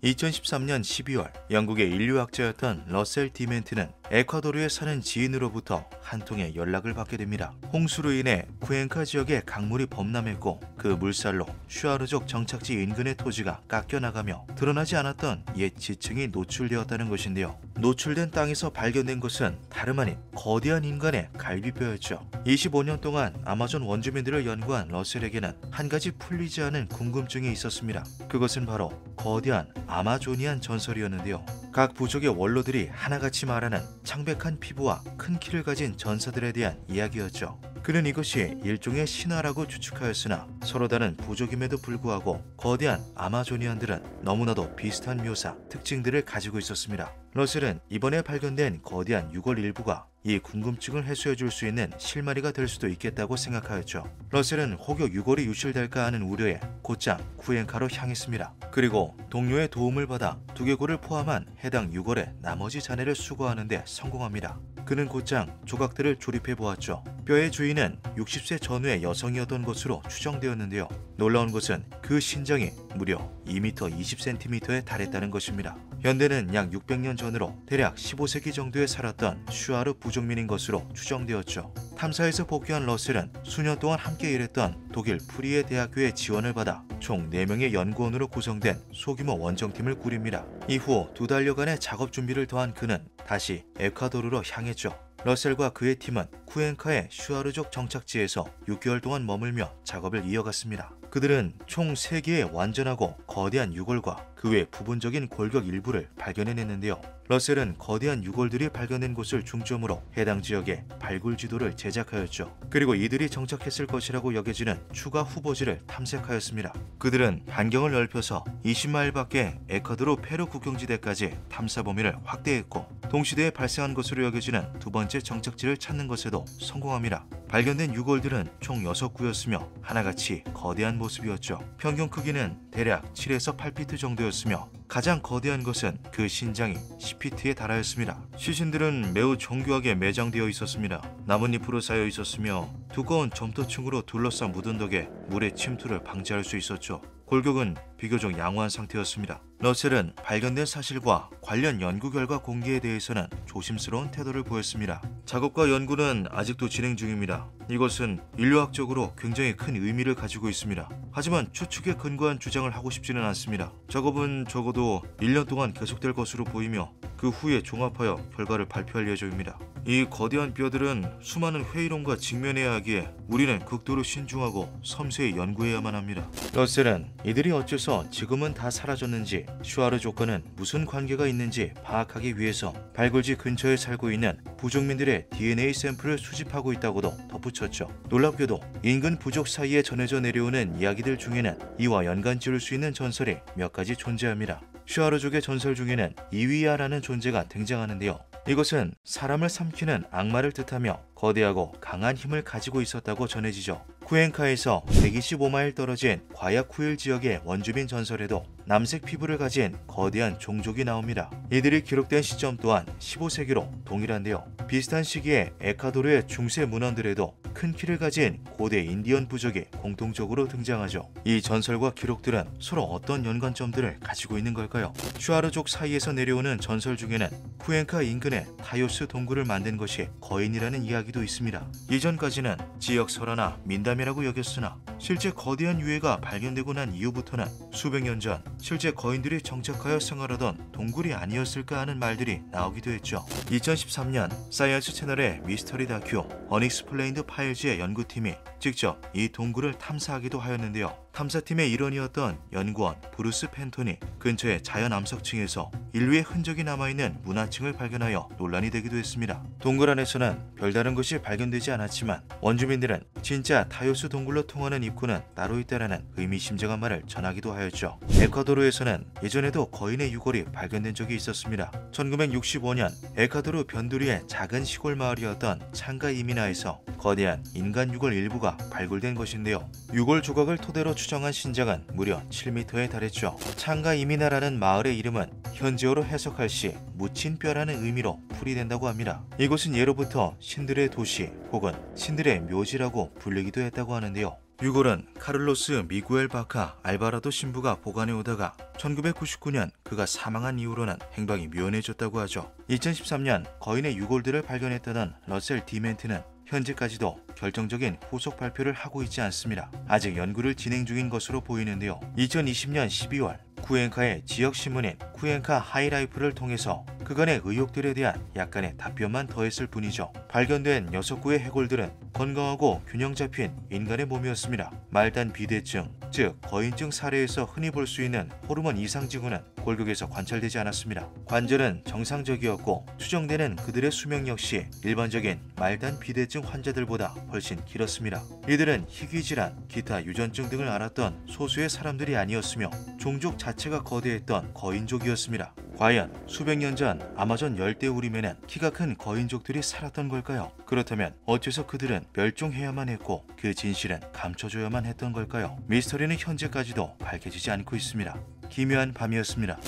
[SPEAKER 1] 2013년 12월 영국의 인류학자였던 러셀 디멘트는 에콰도르에 사는 지인으로부터 한 통의 연락을 받게 됩니다. 홍수로 인해 쿠엔카 지역의 강물이 범람했고 그 물살로 슈아르족 정착지 인근의 토지가 깎여나가며 드러나지 않았던 옛 지층이 노출되었다는 것인데요. 노출된 땅에서 발견된 것은 다름 아닌 거대한 인간의 갈비뼈였죠. 25년 동안 아마존 원주민들을 연구한 러셀에게는 한 가지 풀리지 않은 궁금증이 있었습니다. 그것은 바로 거대한 아마조니안 전설이었는데요. 각 부족의 원로들이 하나같이 말하는 창백한 피부와 큰 키를 가진 전사들에 대한 이야기였죠. 그는 이것이 일종의 신화라고 추측하였으나 서로 다른 부족임에도 불구하고 거대한 아마조니안들은 너무나도 비슷한 묘사, 특징들을 가지고 있었습니다. 러셀은 이번에 발견된 거대한 유골 일부가 이 궁금증을 해소해 줄 수 있는 실마리가 될 수도 있겠다고 생각하였죠. 러셀은 혹여 유골이 유출될까 하는 우려에 곧장 쿠엔카로 향했습니다. 그리고 동료의 도움을 받아 두개골을 포함한 해당 유골의 나머지 잔해를 수거하는 데 성공합니다. 그는 곧장 조각들을 조립해 보았죠. 뼈의 주인은 60세 전후의 여성이었던 것으로 추정되었는데요. 놀라운 것은 그 신장이 무려 2m 20cm에 달했다는 것입니다. 현대는 약 600년 전으로 대략 15세기 정도에 살았던 슈아르 부족민인 것으로 추정되었죠. 탐사에서 복귀한 러셀은 수년 동안 함께 일했던 독일 프리에 대학교의 지원을 받아 총 4명의 연구원으로 구성된 소규모 원정팀을 꾸립니다. 이후 2달여간의 작업 준비를 더한 그는 다시 에콰도르로 향했죠. 러셀과 그의 팀은 쿠엔카의 슈아르족 정착지에서 6개월 동안 머물며 작업을 이어갔습니다. 그들은 총 3개의 완전하고 거대한 유골과 그 외 부분적인 골격 일부를 발견해냈는데요. 러셀은 거대한 유골들이 발견된 곳을 중점으로 해당 지역에 발굴 지도를 제작하였죠. 그리고 이들이 정착했을 것이라고 여겨지는 추가 후보지를 탐색하였습니다. 그들은 반경을 넓혀서 20마일 밖의 에콰도르 페루 국경지대까지 탐사 범위를 확대했고 동시대에 발생한 것으로 여겨지는 두 번째 정착지를 찾는 것에도 성공합니다. 발견된 유골들은 총 6구였으며 하나같이 거대한 모습이었죠. 평균 크기는 대략 7에서 8피트 정도였으며 가장 거대한 것은 그 신장이 10피트에 달하였습니다. 시신들은 매우 정교하게 매장되어 있었습니다. 나뭇잎으로 쌓여 있었으며 두꺼운 점토층으로 둘러싼 묻은 덕에 물의 침투를 방지할 수 있었죠. 골격은 비교적 양호한 상태였습니다. 러셀은 발견된 사실과 관련 연구 결과 공개에 대해서는 조심스러운 태도를 보였습니다. 작업과 연구는 아직도 진행 중입니다. 이것은 인류학적으로 굉장히 큰 의미를 가지고 있습니다. 하지만 추측에 근거한 주장을 하고 싶지는 않습니다. 작업은 적어도 1년 동안 계속될 것으로 보이며 그 후에 종합하여 결과를 발표할 예정입니다. 이 거대한 뼈들은 수많은 회의론과 직면해야 하기에 우리는 극도로 신중하고 섬세히 연구해야만 합니다. 러셀은 이들이 어째서 지금은 다 사라졌는지 슈아르족과는 무슨 관계가 있는지 파악하기 위해서 발굴지 근처에 살고 있는 부족민들의 DNA 샘플을 수집하고 있다고도 덧붙였죠. 놀랍게도 인근 부족 사이에 전해져 내려오는 이야기들 중에는 이와 연관 지을 수 있는 전설이 몇 가지 존재합니다. 슈아르족의 전설 중에는 이위야라는 존재가 등장하는데요. 이것은 사람을 삼키는 악마를 뜻하며 거대하고 강한 힘을 가지고 있었다고 전해지죠. 쿠엔카에서 125마일 떨어진 과야쿠일 지역의 원주민 전설에도 남색 피부를 가진 거대한 종족이 나옵니다. 이들이 기록된 시점 또한 15세기로 동일한데요. 비슷한 시기에 에콰도르의 중세 문헌들에도 큰 키를 가진 고대 인디언 부족이 공통적으로 등장하죠. 이 전설과 기록들은 서로 어떤 연관점들을 가지고 있는 걸까요? 슈아르족 사이에서 내려오는 전설 중에는 쿠엔카 인근에 타요스 동굴을 만든 것이 거인이라는 이야기도 있습니다. 이전까지는 지역 설화나 민담이라고 여겼으나 실제 거대한 유해가 발견되고 난 이후부터는 수백 년 전 실제 거인들이 정착하여 생활하던 동굴이 아니었을까 하는 말들이 나오기도 했죠. 2013년 사이언스 채널의 미스터리 다큐 언익스플레인드 파일즈의 연구팀이 직접 이 동굴을 탐사하기도 하였는데요. 탐사팀의 일원이었던 연구원 브루스 펜톤이 근처의 자연 암석층에서 인류의 흔적이 남아있는 문화층을 발견하여 논란이 되기도 했습니다. 동굴 안에서는 별다른 것이 발견되지 않았지만 원주민들은 진짜 타요스 동굴로 통하는 입구는 따로 있다라는 의미심장한 말을 전하기도 하였죠. 에콰도르에서는 예전에도 거인의 유골이 발견된 적이 있었습니다. 1965년 에콰도르 변두리의 작은 시골 마을이었던 창가 이미나에서 거대한 인간 유골 일부가 발굴된 것인데요. 유골 조각을 토대로 추정한 신장은 무려 7m에 달했죠. 창가 이미나라는 마을의 이름은 현지어로 해석할 시 묻힌 뼈라는 의미로 풀이된다고 합니다. 이곳은 예로부터 신들의 도시 혹은 신들의 묘지라고 불리기도 했다고 하는데요. 유골은 카를로스 미구엘 바카 알바라도 신부가 보관해 오다가 1999년 그가 사망한 이후로는 행방이 묘연해졌다고 하죠. 2013년 거인의 유골들을 발견했다던 러셀 디멘트는 현재까지도 결정적인 후속 발표를 하고 있지 않습니다. 아직 연구를 진행 중인 것으로 보이는데요. 2020년 12월 쿠엔카의 지역신문인 쿠엔카 하이라이프를 통해서 그간의 의혹들에 대한 약간의 답변만 더했을 뿐이죠. 발견된 6구의 해골들은 건강하고 균형 잡힌 인간의 몸이었습니다. 말단 비대증, 즉 거인증 사례에서 흔히 볼 수 있는 호르몬 이상 징후는 골격에서 관찰되지 않았습니다. 관절은 정상적이었고 추정되는 그들의 수명 역시 일반적인 말단 비대증 환자들보다 훨씬 길었습니다. 이들은 희귀질환, 기타 유전증 등을 앓았던 소수의 사람들이 아니었으며 종족 자체가 거대했던 거인족이었습니다. 과연 수백 년 전 아마존 열대우림에는 키가 큰 거인족들이 살았던 걸까요? 그렇다면 어째서 그들은 멸종해야만 했고 그 진실은 감춰줘야만 했던 걸까요? 미스터리는 현재까지도 밝혀지지 않고 있습니다. 기묘한 밤이었습니다.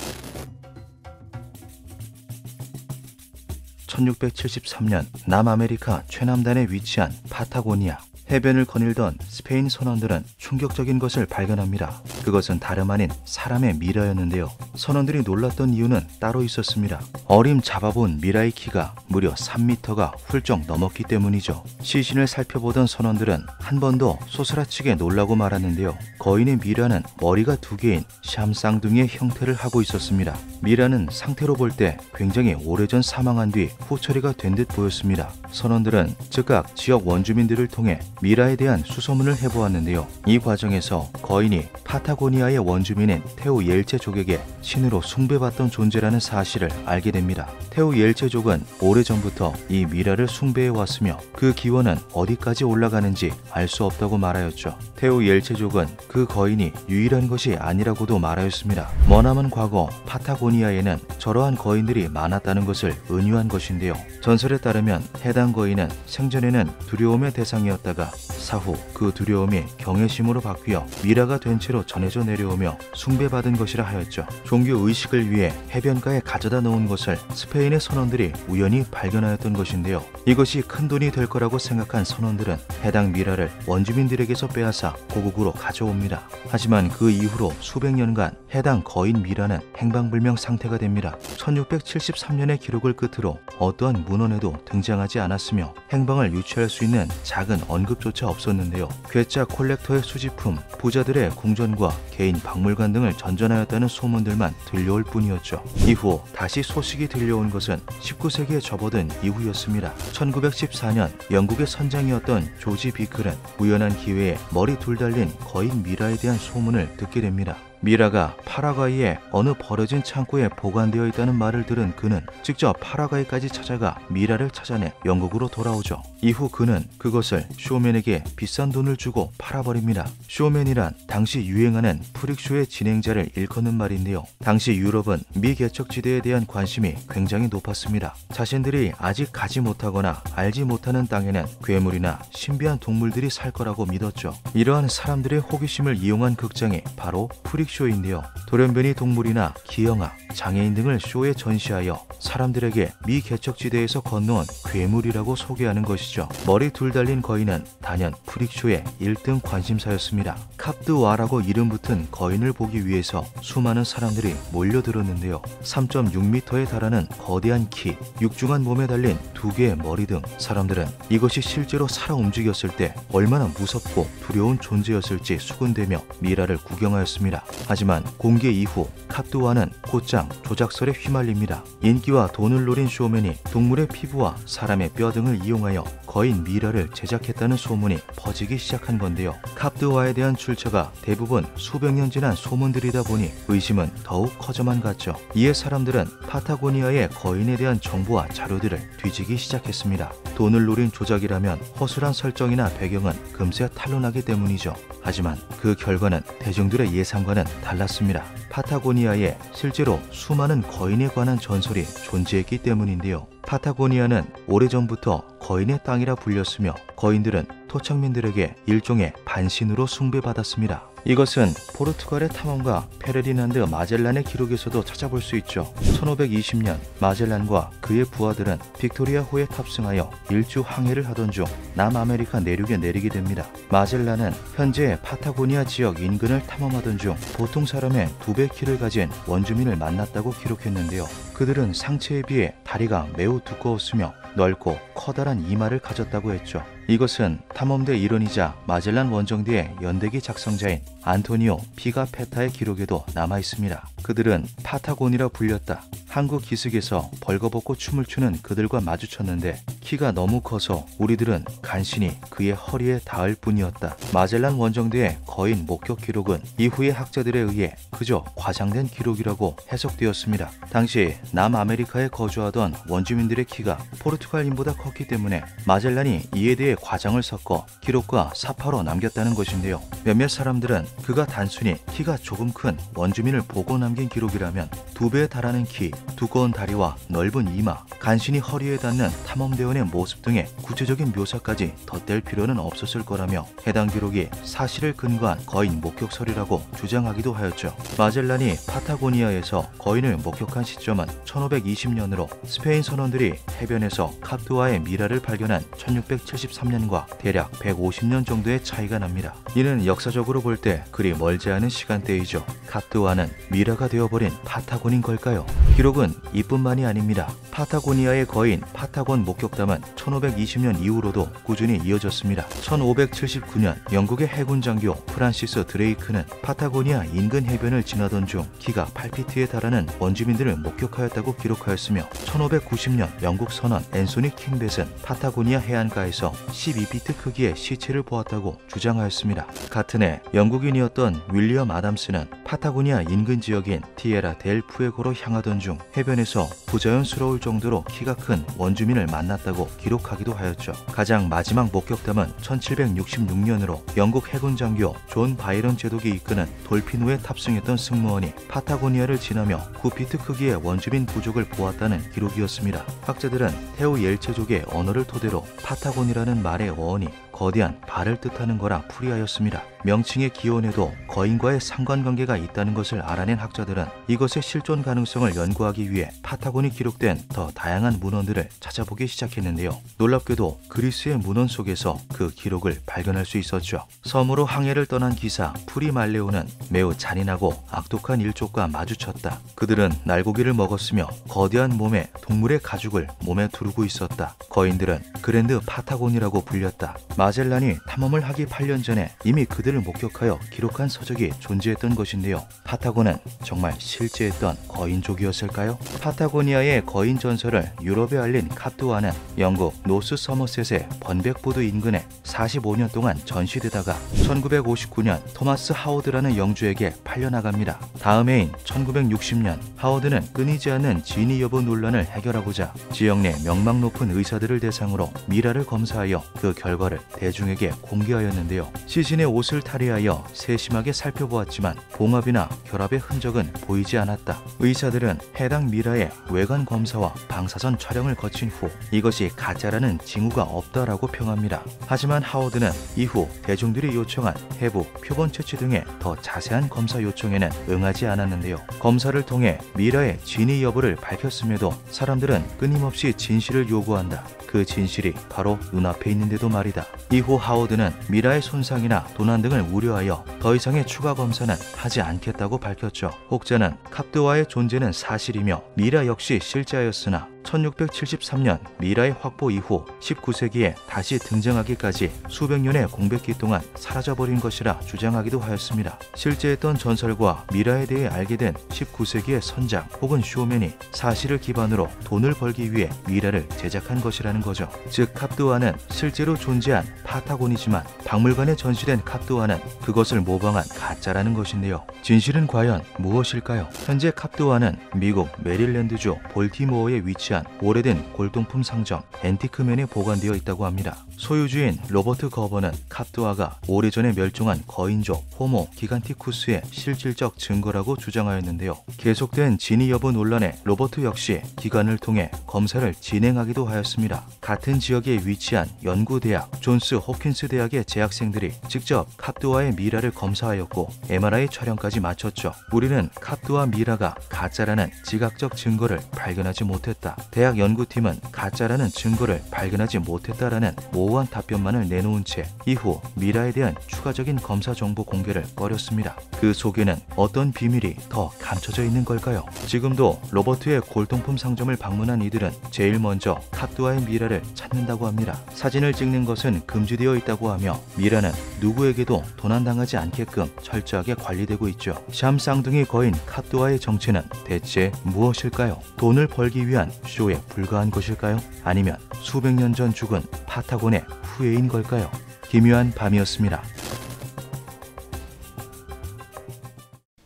[SPEAKER 1] 1673년 남아메리카 최남단에 위치한 파타고니아. 해변을 거닐던 스페인 선원들은 충격적인 것을 발견합니다. 그것은 다름 아닌 사람의 미라였는데요. 선원들이 놀랐던 이유는 따로 있었습니다. 어림잡아본 미라의 키가 무려 3m가 훌쩍 넘었기 때문이죠. 시신을 살펴보던 선원들은 한 번 더 소스라치게 놀라고 말았는데요. 거인의 미라는 머리가 2개인 샴쌍둥이의 형태를 하고 있었습니다. 미라는 상태로 볼 때 굉장히 오래전 사망한 뒤 후처리가 된 듯 보였습니다. 선원들은 즉각 지역 원주민들을 통해 미라에 대한 수소문을 해보았는데요. 이 과정에서 거인이 파타고니아의 원주민인 테오 옐체족에게 신으로 숭배받던 존재라는 사실을 알게 됩니다. 테오 옐체족은 오래전부터 이 미라를 숭배해왔으며 그 기원은 어디까지 올라가는지 알 수 없다고 말하였죠. 테오 옐체족은 그 거인이 유일한 것이 아니라고도 말하였습니다. 머나먼 과거 파타고니아에는 저러한 거인들이 많았다는 것을 은유한 것인데요. 전설에 따르면 해당 거인은 생전에는 두려움의 대상이었다가 사후 그 두려움이 경외심으로 바뀌어 미라가 된 채로 전해져 내려오며 숭배받은 것이라 하였죠. 종교 의식을 위해 해변가에 가져다 놓은 것을 스페인의 선원들이 우연히 발견하였던 것인데요. 이것이 큰 돈이 될 거라고 생각한 선원들은 해당 미라를 원주민들에게서 빼앗아 고국으로 가져옵니다. 하지만 그 이후로 수백 년간 해당 거인 미라는 행방불명 상태가 됩니다. 1673년의 기록을 끝으로 어떠한 문헌에도 등장하지 않았으며 행방을 유추할 수 있는 작은 언급조차 없었는데요. 괴짜 콜렉터의 수집품, 부자들의 궁전과 개인 박물관 등을 전전하였다는 소문들만 들려올 뿐이었죠. 이후 다시 소식이 들려온 것은 19세기에 접어든 이후였습니다. 1914년 영국의 선장이었던 조지 비클은 우연한 기회에 머리 둘 달린 거인 미라에 대한 소문을 듣게 됩니다. 미라가 파라과이의 어느 버려진 창고에 보관되어 있다는 말을 들은 그는 직접 파라과이까지 찾아가 미라를 찾아내 영국으로 돌아오죠. 이후 그는 그것을 쇼맨에게 비싼 돈을 주고 팔아버립니다. 쇼맨이란 당시 유행하는 프릭쇼의 진행자를 일컫는 말인데요. 당시 유럽은 미개척지대에 대한 관심이 굉장히 높았습니다. 자신들이 아직 가지 못하거나 알지 못하는 땅에는 괴물이나 신비한 동물들이 살 거라고 믿었죠. 이러한 사람들의 호기심을 이용한 극장이 바로 프릭쇼인데요. 돌연변이 동물이나 기형아, 장애인 등을 쇼에 전시하여 사람들에게 미개척지대에서 건너온 괴물이라고 소개하는 것이죠. 머리 둘 달린 거인은 단연 프릭쇼의 1등 관심사였습니다. 캅드와라고 이름 붙은 거인을 보기 위해서 수많은 사람들이 몰려들었는데요. 3.6m에 달하는 거대한 키, 육중한 몸에 달린 2개의 머리 등 사람들은 이것이 실제로 살아 움직였을 때 얼마나 무섭고 두려운 존재였을지 수군대며 미라를 구경하였습니다. 하지만 공개 이후 캅두아는 곧장 조작설에 휘말립니다. 인기와 돈을 노린 쇼맨이 동물의 피부와 사람의 뼈 등을 이용하여 거인 미라를 제작했다는 소문이 퍼지기 시작한 건데요. 캅두아에 대한 출처가 대부분 수백 년 지난 소문들이다 보니 의심은 더욱 커져만 갔죠. 이에 사람들은 파타고니아의 거인에 대한 정보와 자료들을 뒤지기 시작했습니다. 돈을 노린 조작이라면 허술한 설정이나 배경은 금세 탄로나기 때문이죠. 하지만 그 결과는 대중들의 예상과는 달랐습니다. 파타고니아에 실제로 수많은 거인에 관한 전설이 존재했기 때문인데요. 파타고니아는 오래전부터 거인의 땅이라 불렸으며 거인들은 토착민들에게 일종의 반신으로 숭배받았습니다. 이것은 포르투갈의 탐험가 페르디난드 마젤란의 기록에서도 찾아볼 수 있죠. 1520년 마젤란과 그의 부하들은 빅토리아호에 탑승하여 일주 항해를 하던 중 남아메리카 내륙에 내리게 됩니다. 마젤란은 현재 파타고니아 지역 인근을 탐험하던 중 보통 사람의 2배 키를 가진 원주민을 만났다고 기록했는데요. 그들은 상체에 비해 다리가 매우 두꺼웠으며 넓고 커다란 이마를 가졌다고 했죠. 이것은 탐험대 일원이자 마젤란 원정대의 연대기 작성자인 안토니오 피가페타의 기록에도 남아있습니다. 그들은 파타곤이라 불렸다. 한국 기슭에서 벌거벗고 춤을 추는 그들과 마주쳤는데 키가 너무 커서 우리들은 간신히 그의 허리에 닿을 뿐이었다. 마젤란 원정대의 거인 목격 기록은 이후의 학자들에 의해 그저 과장된 기록이라고 해석되었습니다. 당시 남아메리카에 거주하던 원주민들의 키가 포르투갈인보다 컸기 때문에 마젤란이 이에 대해 과장을 섞어 기록과 사파로 남겼다는 것인데요. 몇몇 사람들은 그가 단순히 키가 조금 큰 원주민을 보고 남긴 기록이라면 2배에 달하는 키, 두꺼운 다리와 넓은 이마, 간신히 허리에 닿는 탐험대원의 모습 등의 구체적인 묘사까지 덧댈 필요는 없었을 거라며 해당 기록이 사실을 근거한 거인 목격설이라고 주장하기도 하였죠. 마젤란이 파타고니아에서 거인을 목격한 시점은 1520년으로 스페인 선원들이 해변에서 캅두아의 미라를 발견한 1673년과 대략 150년 정도의 차이가 납니다. 이는 역사적으로 볼 때 그리 멀지 않은 시간대이죠. 캅두아는 미라가 되어버린 파타곤인 걸까요? 기록은 이뿐만이 아닙니다. 파타고니아의 거인 파타곤 목격담은 1520년 이후로도 꾸준히 이어졌습니다. 1579년 영국의 해군 장교 프란시스 드레이크는 파타고니아 인근 해변을 지나던 중 키가 8피트에 달하는 원주민들을 목격하였다고 기록하였으며 1590년 영국 선원 앤소니 킹벳은 파타고니아 해안가에서 12피트 크기의 시체를 보았다고 주장하였습니다. 같은 해 영국인이었던 윌리엄 아담스는 파타고니아 인근 지역인 티에라 델 푸에고로 향하던 중 해변에서 부자연스러울 정도로 키가 큰 원주민을 만났다고 기록하기도 하였죠. 가장 마지막 목격담은 1766년으로 영국 해군 장교 존 바이런 제독이 이끄는 돌피노에 탑승했던 승무원이 파타고니아를 지나며 9피트 크기의 원주민 부족을 보았다는 기록이었습니다. 학자들은 테우 옐체족의 언어를 토대로 파타곤이라는 말의 어원이 거대한 발을 뜻하는 거라 풀이하였습니다. 명칭의 기원에도 거인과의 상관관계가 있다는 것을 알아낸 학자들은 이것의 실존 가능성을 연구하기 위해 파타곤이 기록된 더 다양한 문헌들을 찾아보기 시작했는데요. 놀랍게도 그리스의 문헌 속에서 그 기록을 발견할 수 있었죠. 섬으로 항해를 떠난 기사 프리말레오는 매우 잔인하고 악독한 일족과 마주쳤다. 그들은 날고기를 먹었으며 거대한 몸에 동물의 가죽을 몸에 두르고 있었다. 거인들은 그랜드 파타곤이라고 불렸다. 마젤란이 탐험을 하기 8년 전에 이미 그들을 목격하여 기록한 서적이 존재했던 것인데요. 파타곤은 정말 실제했던 거인족이었을까요? 파타고니아의 거인 전설을 유럽에 알린 캅두아는 영국 노스 서머셋의 번백보드 인근에 45년 동안 전시되다가 1959년 토마스 하워드라는 영주에게 팔려나갑니다. 다음 해인 1960년 하워드는 끊이지 않는 진위 여부 논란을 해결하고자 지역 내 명망 높은 의사들을 대상으로 미라를 검사하여 그 결과를 대중에게 공개하였는데요. 시신의 옷을 탈의하여 세심하게 살펴보았지만 봉합이나 결합의 흔적은 보이지 않았다. 의사들은 해당 미라의 외관 검사와 방사선 촬영을 거친 후 이것이 가짜라는 징후가 없다라고 평합니다. 하지만 하워드는 이후 대중들이 요청한 해부, 표본 채취 등의 더 자세한 검사 요청에는 응하지 않았는데요. 검사를 통해 미라의 진위 여부를 밝혔음에도 사람들은 끊임없이 진실을 요구한다. 그 진실이 바로 눈앞에 있는데도 말이다. 이후 하워드는 미라의 손상이나 도난 등을 우려하여 더 이상의 추가 검사는 하지 않겠다고 밝혔죠. 혹자는 캅두아의 존재는 사실이며 미라 역시 실제하였으나 1673년 미라의 확보 이후 19세기에 다시 등장하기까지 수백 년의 공백기 동안 사라져버린 것이라 주장하기도 하였습니다. 실제했던 전설과 미라에 대해 알게 된 19세기의 선장 혹은 쇼맨이 사실을 기반으로 돈을 벌기 위해 미라를 제작한 것이라는 거죠. 즉 카프도아는 실제로 존재한 파타곤이지만 박물관에 전시된 카프도아는 그것을 모방한 가짜라는 것인데요. 진실은 과연 무엇일까요? 현재 카프도아는 미국 메릴랜드주 볼티모어에 위치한 오래된 골동품 상점 앤티크맨에 보관되어 있다고 합니다. 소유주인 로버트 거버는 카프도아가 오래전에 멸종한 거인족 호모 기간티쿠스의 실질적 증거라고 주장하였는데요. 계속된 진위 여부 논란에 로버트 역시 기관을 통해 검사를 진행하기도 하였습니다. 같은 지역에 위치한 연구대학 존스 호킨스 대학의 재학생들이 직접 카프도아의 미라를 검사하였고 MRI 촬영까지 마쳤죠. 우리는 카프도아 미라가 가짜라는 지각적 증거를 발견하지 못했다. 대학 연구팀은 가짜라는 증거를 발견하지 못했다라는 모호한 답변만을 내놓은 채 이후 미라에 대한 추가적인 검사 정보 공개를 꺼렸습니다. 그 속에는 어떤 비밀이 더 감춰져 있는 걸까요? 지금도 로버트의 골동품 상점을 방문한 이들은 제일 먼저 카프도아의 미라를 찾는다고 합니다. 사진을 찍는 것은 금지되어 있다고 하며 미라는 누구에게도 도난당하지 않게끔 철저하게 관리되고 있죠. 샴 쌍둥이 거인 카프도아의 정체는 대체 무엇일까요? 돈을 벌기 위한 쇼에 불과한 것일까요? 아니면 수백 년 전 죽은 파타곤의 후예인 걸까요? 기묘한 밤이었습니다.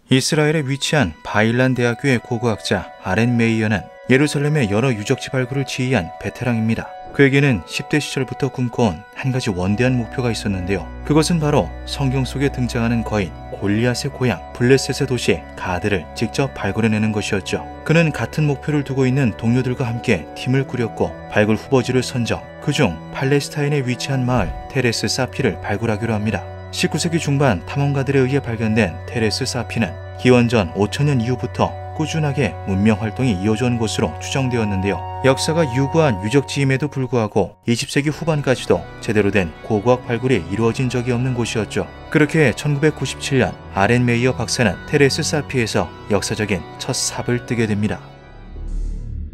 [SPEAKER 1] 이스라엘에 위치한 바일란 대학교의 고고학자 아렌 메이어는 예루살렘의 여러 유적지 발굴을 지휘한 베테랑입니다. 그에게는 10대 시절부터 꿈꿔온 한 가지 원대한 목표가 있었는데요. 그것은 바로 성경 속에 등장하는 거인 골리앗의 고향 블레셋의 도시 가드를 직접 발굴해내는 것이었죠. 그는 같은 목표를 두고 있는 동료들과 함께 팀을 꾸렸고 발굴 후보지를 선정, 그중 팔레스타인에 위치한 마을 테레스 사피를 발굴하기로 합니다. 19세기 중반 탐험가들에 의해 발견된 테레스 사피는 기원전 5000년 이후부터 꾸준하게 문명 활동이 이어져 온 곳으로 추정되었는데요. 역사가 유구한 유적지임에도 불구하고 20세기 후반까지도 제대로 된 고고학 발굴이 이루어진 적이 없는 곳이었죠. 그렇게 1997년 아렌 메이어 박사는 테레스 사피에서 역사적인 첫 삽을 뜨게 됩니다.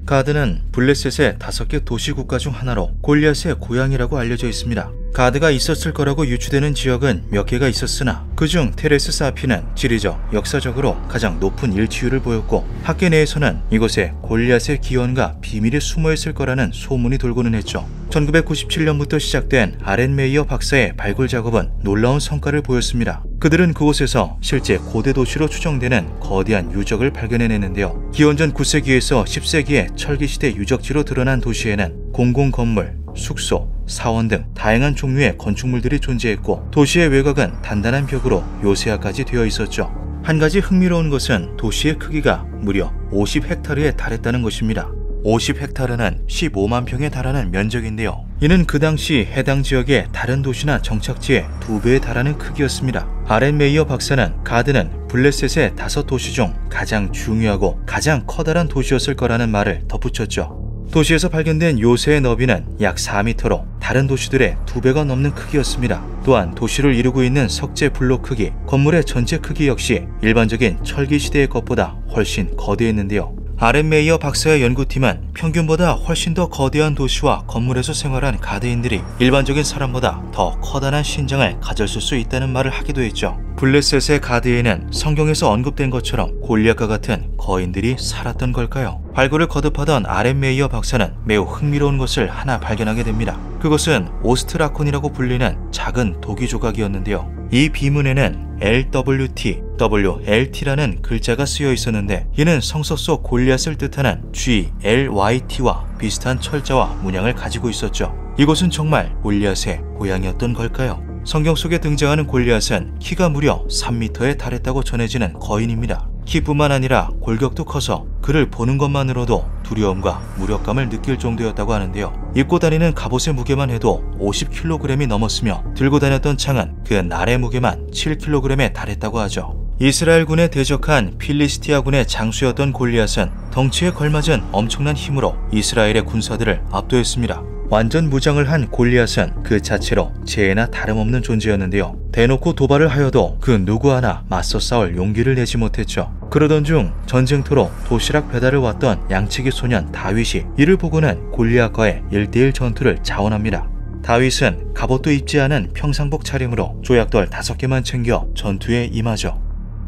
[SPEAKER 1] 가드는 블레셋의 5개 도시 국가 중 하나로 골리앗의 고향이라고 알려져 있습니다. 가드가 있었을 거라고 유추되는 지역은 몇 개가 있었으나 그중 테레스 사피는 지리적, 역사적으로 가장 높은 일치율을 보였고 학계 내에서는 이곳에 골리앗의 기원과 비밀이 숨어있을 거라는 소문이 돌고는 했죠. 1997년부터 시작된 아렌 메이어 박사의 발굴 작업은 놀라운 성과를 보였습니다. 그들은 그곳에서 실제 고대 도시로 추정되는 거대한 유적을 발견해내는데요. 기원전 9세기에서 10세기의 철기시대 유적지로 드러난 도시에는 공공건물, 숙소, 사원 등 다양한 종류의 건축물들이 존재했고 도시의 외곽은 단단한 벽으로 요새화까지 되어 있었죠. 한 가지 흥미로운 것은 도시의 크기가 무려 50헥타르에 달했다는 것입니다. 50헥타르는 15만 평에 달하는 면적인데요. 이는 그 당시 해당 지역의 다른 도시나 정착지의 2배에 달하는 크기였습니다. 아렌 메이어 박사는 가드는 블레셋의 5도시 중 가장 중요하고 가장 커다란 도시였을 거라는 말을 덧붙였죠. 도시에서 발견된 요새의 너비는 약 4m로 다른 도시들의 2배가 넘는 크기였습니다. 또한 도시를 이루고 있는 석재 블록 크기, 건물의 전체 크기 역시 일반적인 철기 시대의 것보다 훨씬 거대했는데요. 아렌 메이어 박사의 연구팀은 평균보다 훨씬 더 거대한 도시와 건물에서 생활한 가드인들이 일반적인 사람보다 더 커다란 신장을 가졌을 수 있다는 말을 하기도 했죠. 블레셋의 가드에는 성경에서 언급된 것처럼 골리앗과 같은 거인들이 살았던 걸까요? 발굴을 거듭하던 아렌 메이어 박사는 매우 흥미로운 것을 하나 발견하게 됩니다. 그것은 오스트라콘이라고 불리는 작은 도기 조각이었는데요. 이 비문에는 LWT, WLT라는 글자가 쓰여 있었는데 이는 성서 속 골리앗을 뜻하는 GLYT와 비슷한 철자와 문양을 가지고 있었죠. 이곳은 정말 골리앗의 고향이었던 걸까요? 성경 속에 등장하는 골리앗은 키가 무려 3m에 달했다고 전해지는 거인입니다. 키뿐만 아니라 골격도 커서 그를 보는 것만으로도 두려움과 무력감을 느낄 정도였다고 하는데요. 입고 다니는 갑옷의 무게만 해도 50kg이 넘었으며 들고 다녔던 창은 그 날의 무게만 7kg에 달했다고 하죠. 이스라엘군에 대적한 필리스티아군의 장수였던 골리앗은 덩치에 걸맞은 엄청난 힘으로 이스라엘의 군사들을 압도했습니다. 완전 무장을 한 골리앗은 그 자체로 재해나 다름없는 존재였는데요. 대놓고 도발을 하여도 그 누구 하나 맞서 싸울 용기를 내지 못했죠. 그러던 중 전쟁터로 도시락 배달을 왔던 양치기 소년 다윗이 이를 보고는 골리앗과의 1대1 전투를 자원합니다. 다윗은 갑옷도 입지 않은 평상복 차림으로 조약돌 5개만 챙겨 전투에 임하죠.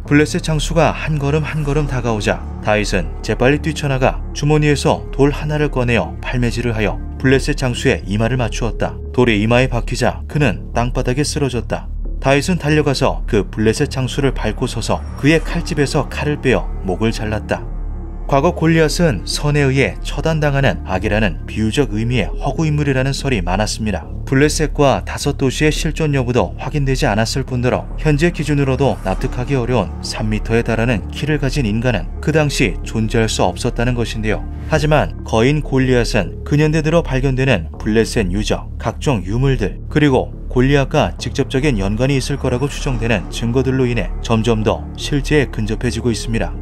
[SPEAKER 1] 블레셋 장수가 한 걸음 한 걸음 다가오자 다윗은 재빨리 뛰쳐나가 주머니에서 돌 하나를 꺼내어 팔매질을 하여 블레셋 장수의 이마를 맞추었다. 돌이 이마에 박히자 그는 땅바닥에 쓰러졌다. 다윗은 달려가서 그 블레셋 장수를 밟고 서서 그의 칼집에서 칼을 빼어 목을 잘랐다. 과거 골리앗은 선에 의해 처단당하는 악이라는 비유적 의미의 허구 인물이라는 설이 많았습니다. 블레셋과 5도시의 실존 여부도 확인되지 않았을 뿐더러 현재 기준으로도 납득하기 어려운 3m에 달하는 키를 가진 인간은 그 당시 존재할 수 없었다는 것인데요. 하지만 거인 골리앗은 근현대 들어 발견되는 블레셋 유적, 각종 유물들, 그리고 골리앗과 직접적인 연관이 있을 거라고 추정되는 증거들로 인해 점점 더 실제에 근접해지고 있습니다.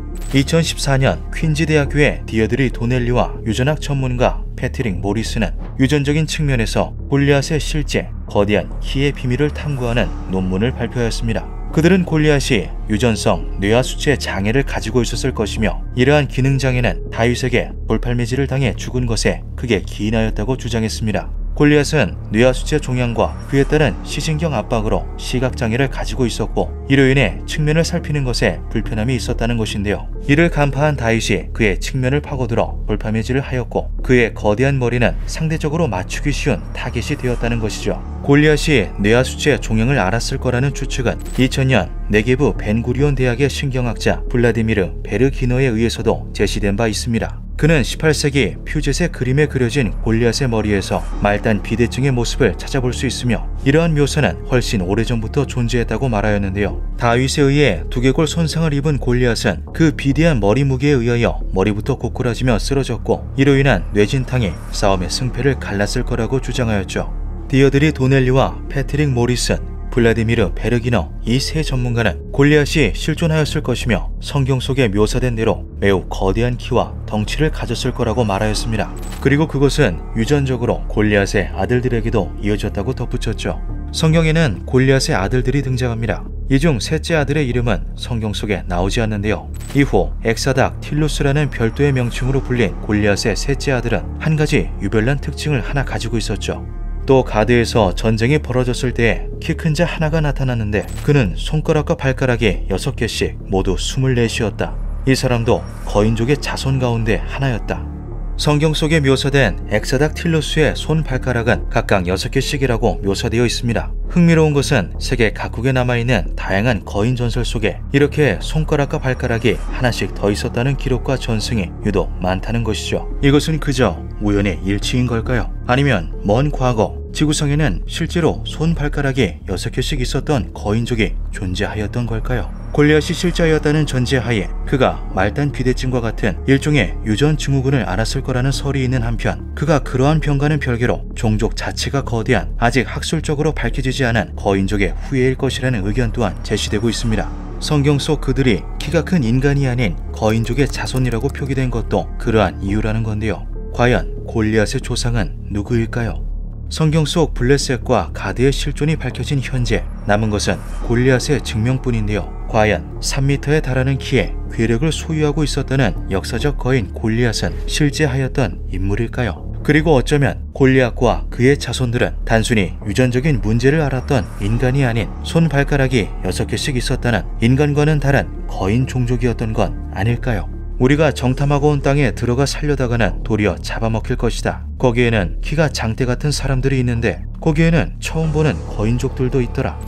[SPEAKER 1] 2014년 퀸즈 대학교의 디어드리 도넬리와 유전학 전문가 패트릭 모리스는 유전적인 측면에서 골리앗의 실제 거대한 키의 비밀을 탐구하는 논문을 발표하였습니다. 그들은 골리앗이 유전성 뇌하수체 장애를 가지고 있었을 것이며 이러한 기능장애는 다윗에게 돌팔매질을 당해 죽은 것에 크게 기인하였다고 주장했습니다. 골리앗은 뇌하수체 종양과 그에 따른 시신경 압박으로 시각장애를 가지고 있었고 이로 인해 측면을 살피는 것에 불편함이 있었다는 것인데요. 이를 간파한 다윗이 그의 측면을 파고들어 돌팔매질을 하였고 그의 거대한 머리는 상대적으로 맞추기 쉬운 타겟이 되었다는 것이죠. 골리앗이 뇌하수체 종양을 앓았을 거라는 추측은 2000년 네게브 벤구리온 대학의 신경학자 블라디미르 베르기너에 의해서도 제시된 바 있습니다. 그는 18세기 퓨젯의 그림에 그려진 골리앗의 머리에서 말단 비대증의 모습을 찾아볼 수 있으며 이러한 묘사는 훨씬 오래전부터 존재했다고 말하였는데요. 다윗에 의해 두개골 손상을 입은 골리앗은 그 비대한 머리 무게에 의하여 머리부터 고꾸라지며 쓰러졌고 이로 인한 뇌진탕이 싸움의 승패를 갈랐을 거라고 주장하였죠. 디어드리 도넬리와 패트릭 모리슨, 블라디미르 베르기너 이 세 전문가는 골리앗이 실존하였을 것이며 성경 속에 묘사된 대로 매우 거대한 키와 덩치를 가졌을 거라고 말하였습니다. 그리고 그것은 유전적으로 골리앗의 아들들에게도 이어졌다고 덧붙였죠. 성경에는 골리앗의 아들들이 등장합니다. 이 중 셋째 아들의 이름은 성경 속에 나오지 않는데요. 이후 엑사닥 틸루스라는 별도의 명칭으로 불린 골리앗의 셋째 아들은 한 가지 유별난 특징을 하나 가지고 있었죠. 또 가드에서 전쟁이 벌어졌을 때 키 큰 자 하나가 나타났는데 그는 손가락과 발가락이 6개씩 모두 24이었다. 이 사람도 거인족의 자손 가운데 하나였다. 성경 속에 묘사된 엑사닥 틸루스의 손 발가락은 각각 6개씩이라고 묘사되어 있습니다. 흥미로운 것은 세계 각국에 남아있는 다양한 거인 전설 속에 이렇게 손가락과 발가락이 하나씩 더 있었다는 기록과 전승이 유독 많다는 것이죠. 이것은 그저 우연의 일치인 걸까요? 아니면 먼 과거 지구상에는 실제로 손 발가락이 6개씩 있었던 거인족이 존재하였던 걸까요? 골리앗이 실제하였다는 전제하에 그가 말단 비대증과 같은 일종의 유전 증후군을 앓았을 거라는 설이 있는 한편 그가 그러한 병과는 별개로 종족 자체가 거대한 아직 학술적으로 밝혀지지 않은 거인족의 후예일 것이라는 의견 또한 제시되고 있습니다. 성경 속 그들이 키가 큰 인간이 아닌 거인족의 자손이라고 표기된 것도 그러한 이유라는 건데요. 과연 골리앗의 조상은 누구일까요? 성경 속 블레셋과 가드의 실존이 밝혀진 현재 남은 것은 골리앗의 증명뿐인데요. 과연 3m에 달하는 키에 괴력을 소유하고 있었다는 역사적 거인 골리앗은 실제하였던 인물일까요? 그리고 어쩌면 골리앗과 그의 자손들은 단순히 유전적인 문제를 앓았던 인간이 아닌 손발가락이 6개씩 있었다는 인간과는 다른 거인 종족이었던 건 아닐까요? 우리가 정탐하고 온 땅에 들어가 살려다가는 도리어 잡아먹힐 것이다. 거기에는 키가 장대 같은 사람들이 있는데 거기에는 처음 보는 거인족들도 있더라.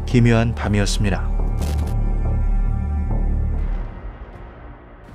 [SPEAKER 1] 기묘한 밤이었습니다.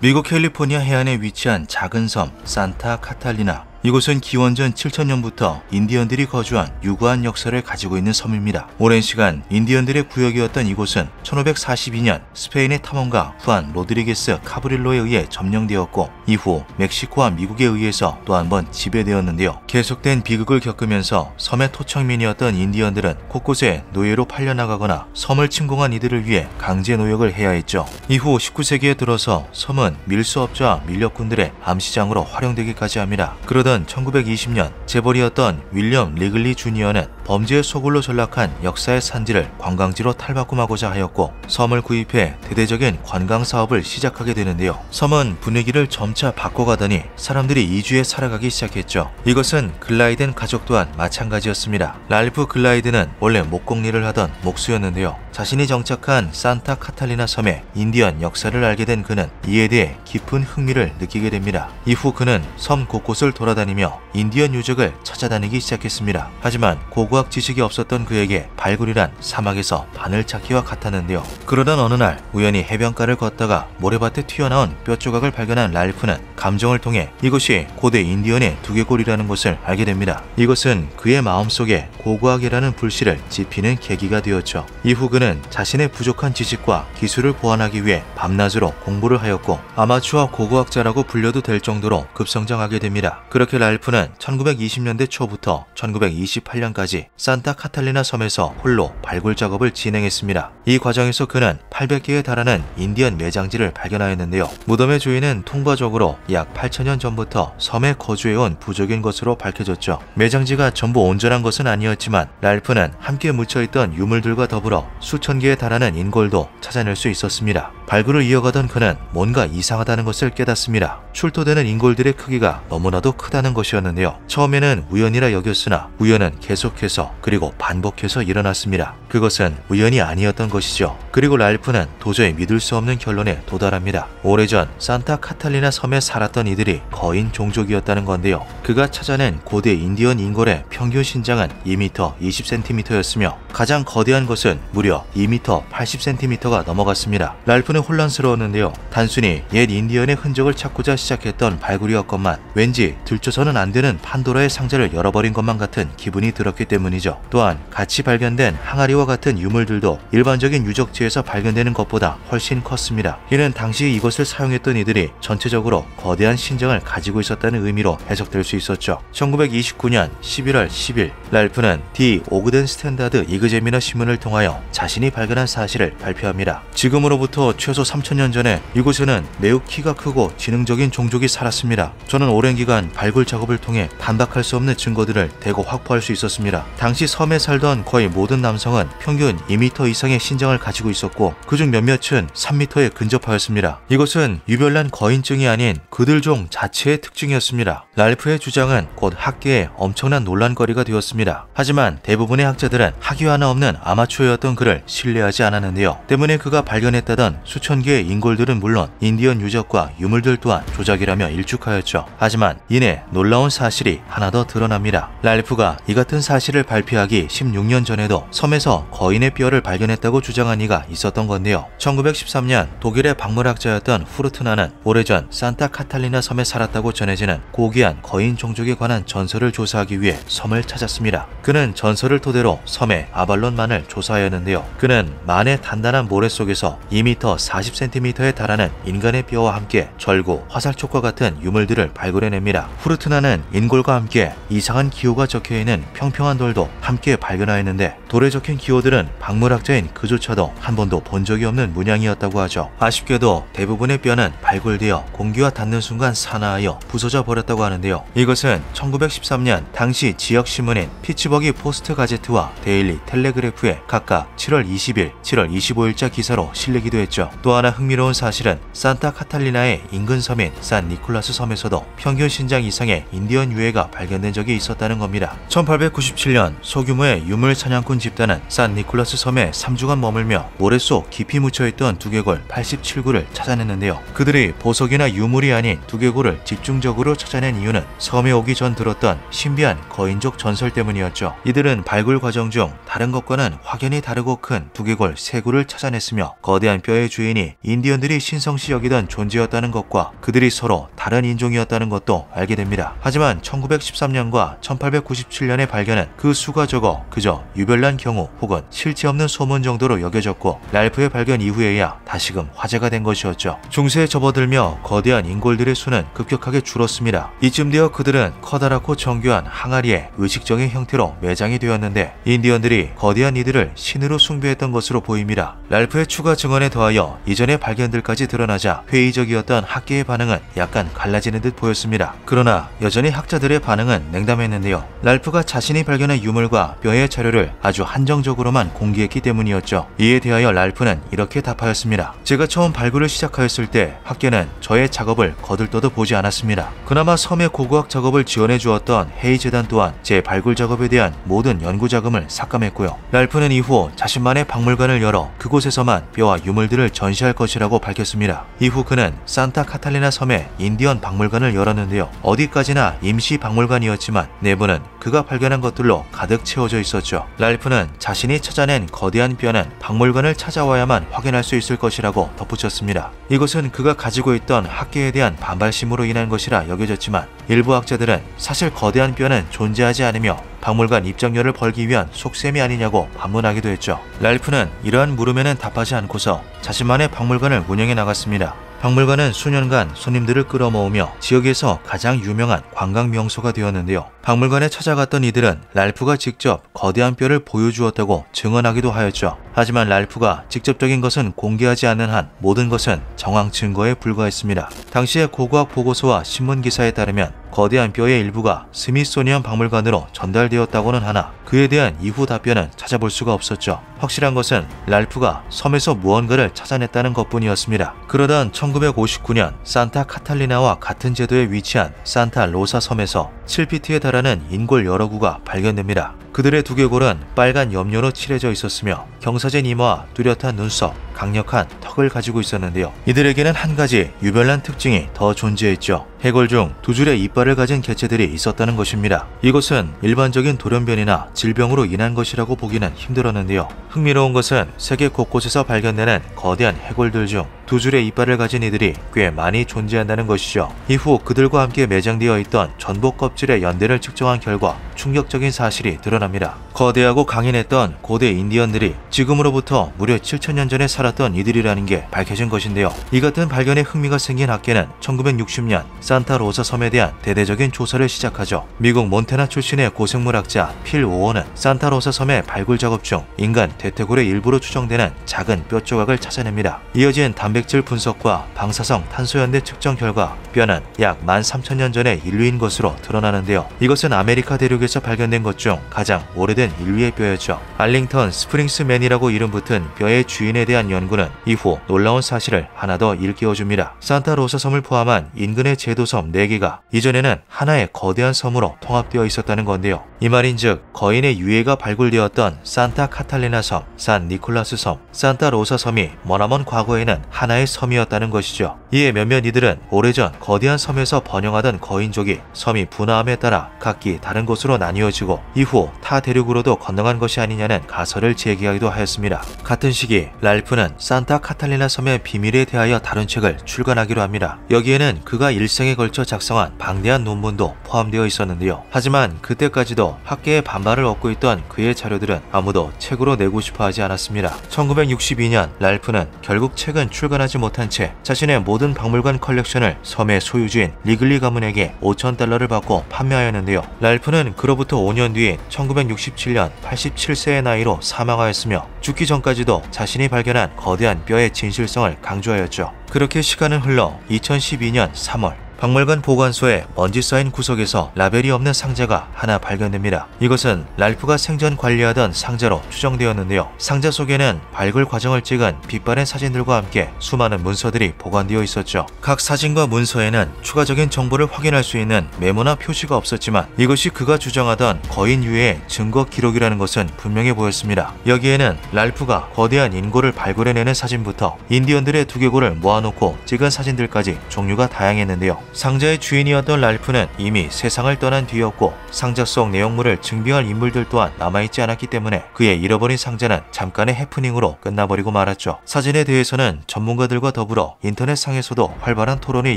[SPEAKER 1] 미국 캘리포니아 해안에 위치한 작은 섬 산타 카탈리나. 이곳은 기원전 7000년부터 인디언들이 거주한 유구한 역사를 가지고 있는 섬입니다. 오랜 시간 인디언들의 구역이었던 이곳은 1542년 스페인의 탐험가 후안 로드리게스 카브릴로에 의해 점령되었고 이후 멕시코와 미국에 의해서 또 한 번 지배되었는데요. 계속된 비극을 겪으면서 섬의 토착민이었던 인디언들은 곳곳에 노예로 팔려나가거나 섬을 침공한 이들을 위해 강제 노역을 해야 했죠. 이후 19세기에 들어서 섬은 밀수업자와 밀렵꾼들의 암시장으로 활용되기까지 합니다. 그러던 1920년 재벌이었던 윌리엄 리글리 주니어는 범죄의 소굴로 전락한 역사의 산지를 관광지로 탈바꿈하고자 하였고 섬을 구입해 대대적인 관광 사업을 시작하게 되는데요. 섬은 분위기를 점차 바꿔가더니 사람들이 이주해 살아가기 시작했죠. 이것은 글라이덴 가족 또한 마찬가지였습니다. 랄프 글라이드는 원래 목공일을 하던 목수였는데요. 자신이 정착한 산타 카탈리나 섬의 인디언 역사를 알게 된 그는 이에 대해 깊은 흥미를 느끼게 됩니다. 이후 그는 섬 곳곳을 돌아다니며 인디언 유적을 찾아다니기 시작했습니다. 하지만 고고학 지식이 없었던 그에게 발굴이란 사막에서 바늘찾기와 같았는데요. 그러던 어느 날 우연히 해변가를 걷다가 모래밭에 튀어나온 뼈 조각을 발견한 랄프는 감정을 통해 이것이 고대 인디언의 두개골이라는 것을 알게 됩니다. 이것은 그의 마음속에 고고학이라는 불씨를 지피는 계기가 되었죠. 이후 그는 자신의 부족한 지식과 기술을 보완하기 위해 밤낮으로 공부를 하였고 아마추어 고고학자라고 불려도 될 정도로 급성장하게 됩니다. 그렇게 랄프는 1920년대 초부터 1928년까지 산타 카탈리나 섬에서 홀로 발굴 작업을 진행했습니다. 이 과정에서 그는 800개에 달하는 인디언 매장지를 발견하였는데요. 무덤의 주인은 통과적으로 약 8천년 전부터 섬에 거주해온 부족인 것으로 밝혀졌죠. 매장지가 전부 온전한 것은 아니었지만 랄프는 함께 묻혀있던 유물들과 더불어 수천 개에 달하는 인골도 찾아낼 수 있었습니다. 발굴을 이어가던 그는 뭔가 이상하다는 것을 깨닫습니다. 출토되는 인골들의 크기가 너무나도 크다는 것이었는데요. 처음에는 우연이라 여겼으나 우연은 계속해서 그리고 반복해서 일어났습니다. 그것은 우연이 아니었던 것이죠. 그리고 랄프는 도저히 믿을 수 없는 결론에 도달합니다. 오래전 산타 카탈리나 섬에 살았던 이들이 거인 종족이었다는 건데요. 그가 찾아낸 고대 인디언 인골의 평균 신장은 2m 20cm였으며 가장 거대한 것은 무려 2m 80cm가 넘어갔습니다. 랄프는 혼란스러웠는데요. 단순히 옛 인디언의 흔적을 찾고자 시작했던 발굴이었건만 왠지 들춰서는 안 되는 판도라의 상자를 열어버린 것만 같은 기분이 들었기 때문이죠. 또한 같이 발견된 항아리와 같은 유물들도 일반적인 유적지에서 발견되는 것보다 훨씬 컸습니다. 이는 당시 이것을 사용했던 이들이 전체적으로 거대한 신장을 가지고 있었다는 의미로 해석될 수 있었죠. 1929년 11월 10일 랄프는 디 오그덴 스탠다드 이그제미너 신문을 통하여 자신이 발견한 사실을 발표합니다. 지금으로부터 최소 3000년 전에 이곳에는 매우 키가 크고 지능적인 종족이 살았습니다. 저는 오랜 기간 발굴 작업을 통해 반박할 수 없는 증거들을 대거 확보할 수 있었습니다. 당시 섬에 살던 거의 모든 남성은 평균 2m 이상의 신장을 가지고 있었고 그중 몇몇은 3m에 근접하였습니다. 이것은 유별난 거인증이 아닌 그들 종 자체의 특징이었습니다. 랄프의 주장은 곧 학계에 엄청난 논란거리가 되었습니다. 하지만 대부분의 학자들은 학위 하나 없는 아마추어였던 그를 신뢰하지 않았는데요. 때문에 그가 발견했다던 수천 개의 인골들은 물론 인디언 유적과 유물들 또한 조작이라며 일축하였죠. 하지만 이내 놀라운 사실이 하나 더 드러납니다. 랄프가 이 같은 사실을 발표하기 16년 전에도 섬에서 거인의 뼈를 발견했다고 주장한 이가 있었던 건데요. 1913년 독일의 박물학자였던 후르트나는 오래전 산타 카탈리나 섬에 살았다고 전해지는 고귀한 거인 종족에 관한 전설을 조사하기 위해 섬을 찾았습니다. 그는 전설을 토대로 섬의 아발론만을 조사하였는데요. 그는 만의 단단한 모래 속에서 2m 40cm에 달하는 인간의 뼈와 함께 절구, 화살촉과 같은 유물들을 발굴해냅니다. 후르트나는 인골과 함께 이상한 기호가 적혀있는 평평한 돌도 함께 발견하였는데 돌에 적힌 기호들은 박물학자인 그조차도 한 번도 본 적이 없는 문양이었다고 하죠. 아쉽게도 대부분의 뼈는 발굴되어 공기와 닿는 순간 산화하여 부서져 버렸다고 하는데요. 이것은 1913년 당시 지역신문인 피츠버기 포스트 가제트와 데일리 텔레그래프에 각각 7월 20일, 7월 25일자 기사로 실리기도 했죠. 또 하나 흥미로운 사실은 산타 카탈리나의 인근 섬인 산 니콜라스 섬에서도 평균 신장 이상의 인디언 유해가 발견된 적이 있었다는 겁니다. 1897년 소규모의 유물 사냥꾼 집단은 산 니콜라스 섬에 3주간 머물며 모래 속 깊이 묻혀있던 두개골 87구를 찾아냈는데요. 그들이 보석이나 유물이 아닌 두개골을 집중적으로 찾아낸 이유는 섬에 오기 전 들었던 신비한 거인족 전설 때문이었죠. 이들은 발굴 과정 중 다른 것과는 확연히 다르고 큰 두개골 3구를 찾아냈으며 거대한 뼈의 주인이 인디언들이 신성시 여기던 존재였다는 것과 그들이 서로 다른 인종이었다는 것도 알게 됩니다. 하지만 1913년과 1897년의 발견은 그 수가 적어 그저 유별난 경우 혹은 실체 없는 소문 정도로 여겨졌고 랄프의 발견 이후에야 다시금 화제가 된 것이었죠. 중세에 접어들며 거대한 인골들의 수는 급격하게 줄었습니다. 이쯤 되어 그들은 커다랗고 정교한 항아리에 의식적인 형태로 매장이 되었는데 인디언들이 학계들이 거대한 이들을 신으로 숭배했던 것으로 보입니다. 랄프의 추가 증언에 더하여 이전의 발견들까지 드러나자 회의적이었던 학계의 반응은 약간 갈라지는 듯 보였습니다. 그러나 여전히 학자들의 반응은 냉담했는데요. 랄프가 자신이 발견한 유물과 뼈의 자료를 아주 한정적으로만 공개했기 때문이었죠. 이에 대하여 랄프는 이렇게 답하였습니다. 제가 처음 발굴을 시작하였을 때 학계는 저의 작업을 거들떠도 보지 않았습니다. 그나마 섬의 고고학 작업을 지원해 주었던 헤이 재단 또한 제 발굴 작업에 대한 모든 연구 자금을 삭감했고요. 랄프는 이후 자신만의 박물관을 열어 그곳에서만 뼈와 유물들을 전시할 것이라고 밝혔습니다. 이후 그는 산타 카탈리나 섬에 인디언 박물관을 열었는데요. 어디까지나 임시 박물관이었지만 내부는 그가 발견한 것들로 가득 채워져 있었죠. 랄프는 자신이 찾아낸 거대한 뼈는 박물관을 찾아와야만 확인할 수 있을 것이라고 덧붙였습니다. 이것은 그가 가지고 있던 학계에 대한 반발심으로 인한 것이라 여겨졌지만 일부 학자들은 사실 거대한 뼈는 존재하지 않으며 박물관 입장료를 벌기 위한 속셈이 아니냐고 반문하기도 했죠. 랄프는 이러한 물음에는 답하지 않고서 자신만의 박물관을 운영해 나갔습니다. 박물관은 수년간 손님들을 끌어모으며 지역에서 가장 유명한 관광 명소가 되었는데요. 박물관에 찾아갔던 이들은 랄프가 직접 거대한 뼈를 보여주었다고 증언하기도 하였죠. 하지만 랄프가 직접적인 것은 공개하지 않는 한 모든 것은 정황 증거에 불과했습니다. 당시의 고고학 보고서와 신문 기사에 따르면 거대한 뼈의 일부가 스미소니언 박물관으로 전달되었다고는 하나 그에 대한 이후 답변은 찾아볼 수가 없었죠. 확실한 것은 랄프가 섬에서 무언가를 찾아냈다는 것뿐이었습니다. 그러던 1959년 산타 카탈리나와 같은 제도에 위치한 산타 로사 섬에서 7피트에 달하는 인골 여러 구가 발견됩니다. 그들의 두개골은 빨간 염료로 칠해져 있었으며 경사진 이마와 뚜렷한 눈썹, 강력한 턱을 가지고 있었는데요. 이들에게는 한 가지 유별난 특징이 더 존재했죠. 해골 중 두 줄의 이빨을 가진 개체들이 있었다는 것입니다. 이것은 일반적인 돌연변이나 질병으로 인한 것이라고 보기는 힘들었는데요. 흥미로운 것은 세계 곳곳에서 발견되는 거대한 해골들 중 두 줄의 이빨을 가진 이들이 꽤 많이 존재한다는 것이죠. 이후 그들과 함께 매장되어 있던 전복 껍질의 연대를 측정한 결과 충격적인 사실이 드러납니다. 거대하고 강인했던 고대 인디언들이 지금으로부터 무려 7,000년 전에 살았던 이들이라는 게 밝혀진 것인데요. 이 같은 발견에 흥미가 생긴 학계는 1960년 산타 로사 섬에 대한 대대적인 조사를 시작하죠. 미국 몬태나 출신의 고생물학자 필 오원은 산타 로사 섬의 발굴 작업 중 인간 대퇴골의 일부로 추정되는 작은 뼈 조각을 찾아냅니다. 이어진 단백질 분석과 방사성 탄소연대 측정 결과 뼈는 약 13,000년 전의 인류인 것으로 드러나는데요. 이것은 아메리카 대륙에서 발견된 것 중 가장 오래된 인류의 뼈였죠. 알링턴 스프링스맨이라고 이름 붙은 뼈의 주인에 대한 연구는 이후 놀라운 사실을 하나 더 일깨워줍니다. 산타 로사 섬을 포함한 인근의 제도섬 4개가 이전에는 하나의 거대한 섬으로 통합되어 있었다는 건데요. 이 말인즉 거인의 유해가 발굴되었던 산타 카탈리나 섬, 산 니콜라스 섬, 산타 로사 섬이 머나먼 과거에는 하나의 섬이었다는 것이죠. 이에 몇몇 이들은 오래전 거대한 섬에서 번영하던 거인족이 섬이 분화함에 따라 각기 다른 곳으로 나뉘어지고 이후 타 대륙으로도 건너간 것이 아니냐는 가설을 제기하기도 하였습니다. 같은 시기 랄프는 산타 카탈리나 섬의 비밀에 대하여 다룬 책을 출간하기로 합니다. 여기에는 그가 일생에 걸쳐 작성한 방대한 논문도 포함되어 있었는데요. 하지만 그때까지도 학계의 반발을 얻고 있던 그의 자료들은 아무도 책으로 내고 싶어 하지 않았습니다. 1962년 랄프는 결국 책은 출간하지 못한 채 자신의 모든 박물관 컬렉션을 섬의 소유주인 리글리 가문에게 $5,000를 받고 판매하였는데요. 랄프는 그로부터 5년 뒤인 1967년 87세의 나이로 사망하였으며 죽기 전까지도 자신이 발견한 거대한 뼈의 진실성을 강조하였죠. 그렇게 시간은 흘러 2012년 3월 박물관 보관소의 먼지 쌓인 구석에서 라벨이 없는 상자가 하나 발견됩니다. 이것은 랄프가 생전 관리하던 상자로 추정되었는데요. 상자 속에는 발굴 과정을 찍은 빛바랜 사진들과 함께 수많은 문서들이 보관되어 있었죠. 각 사진과 문서에는 추가적인 정보를 확인할 수 있는 메모나 표시가 없었지만 이것이 그가 주장하던 거인 유해의 증거 기록이라는 것은 분명해 보였습니다. 여기에는 랄프가 거대한 인골을 발굴해내는 사진부터 인디언들의 두개골을 모아놓고 찍은 사진들까지 종류가 다양했는데요. 상자의 주인이었던 랄프는 이미 세상을 떠난 뒤였고 상자 속 내용물을 증빙할 인물들 또한 남아있지 않았기 때문에 그의 잃어버린 상자는 잠깐의 해프닝으로 끝나버리고 말았죠. 사진에 대해서는 전문가들과 더불어 인터넷상에서도 활발한 토론이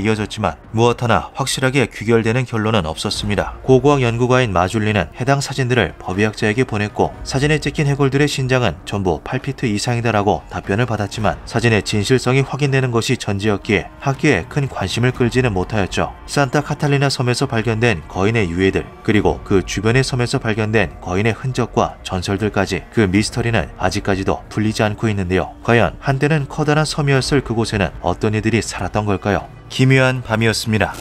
[SPEAKER 1] 이어졌지만 무엇 하나 확실하게 귀결되는 결론은 없었습니다. 고고학 연구가인 마줄리는 해당 사진들을 법의학자에게 보냈고 사진에 찍힌 해골들의 신장은 전부 8피트 이상이다라고 답변을 받았지만 사진의 진실성이 확인되는 것이 전제였기에 학계에 큰 관심을 끌지는 못하였죠. 있었죠. 산타 카탈리나 섬에서 발견된 거인의 유해들, 그리고 그 주변의 섬에서 발견된 거인의 흔적과 전설들까지 그 미스터리는 아직까지도 풀리지 않고 있는데요. 과연 한때는 커다란 섬이었을 그곳에는 어떤 이들이 살았던 걸까요? 기묘한 밤이었습니다.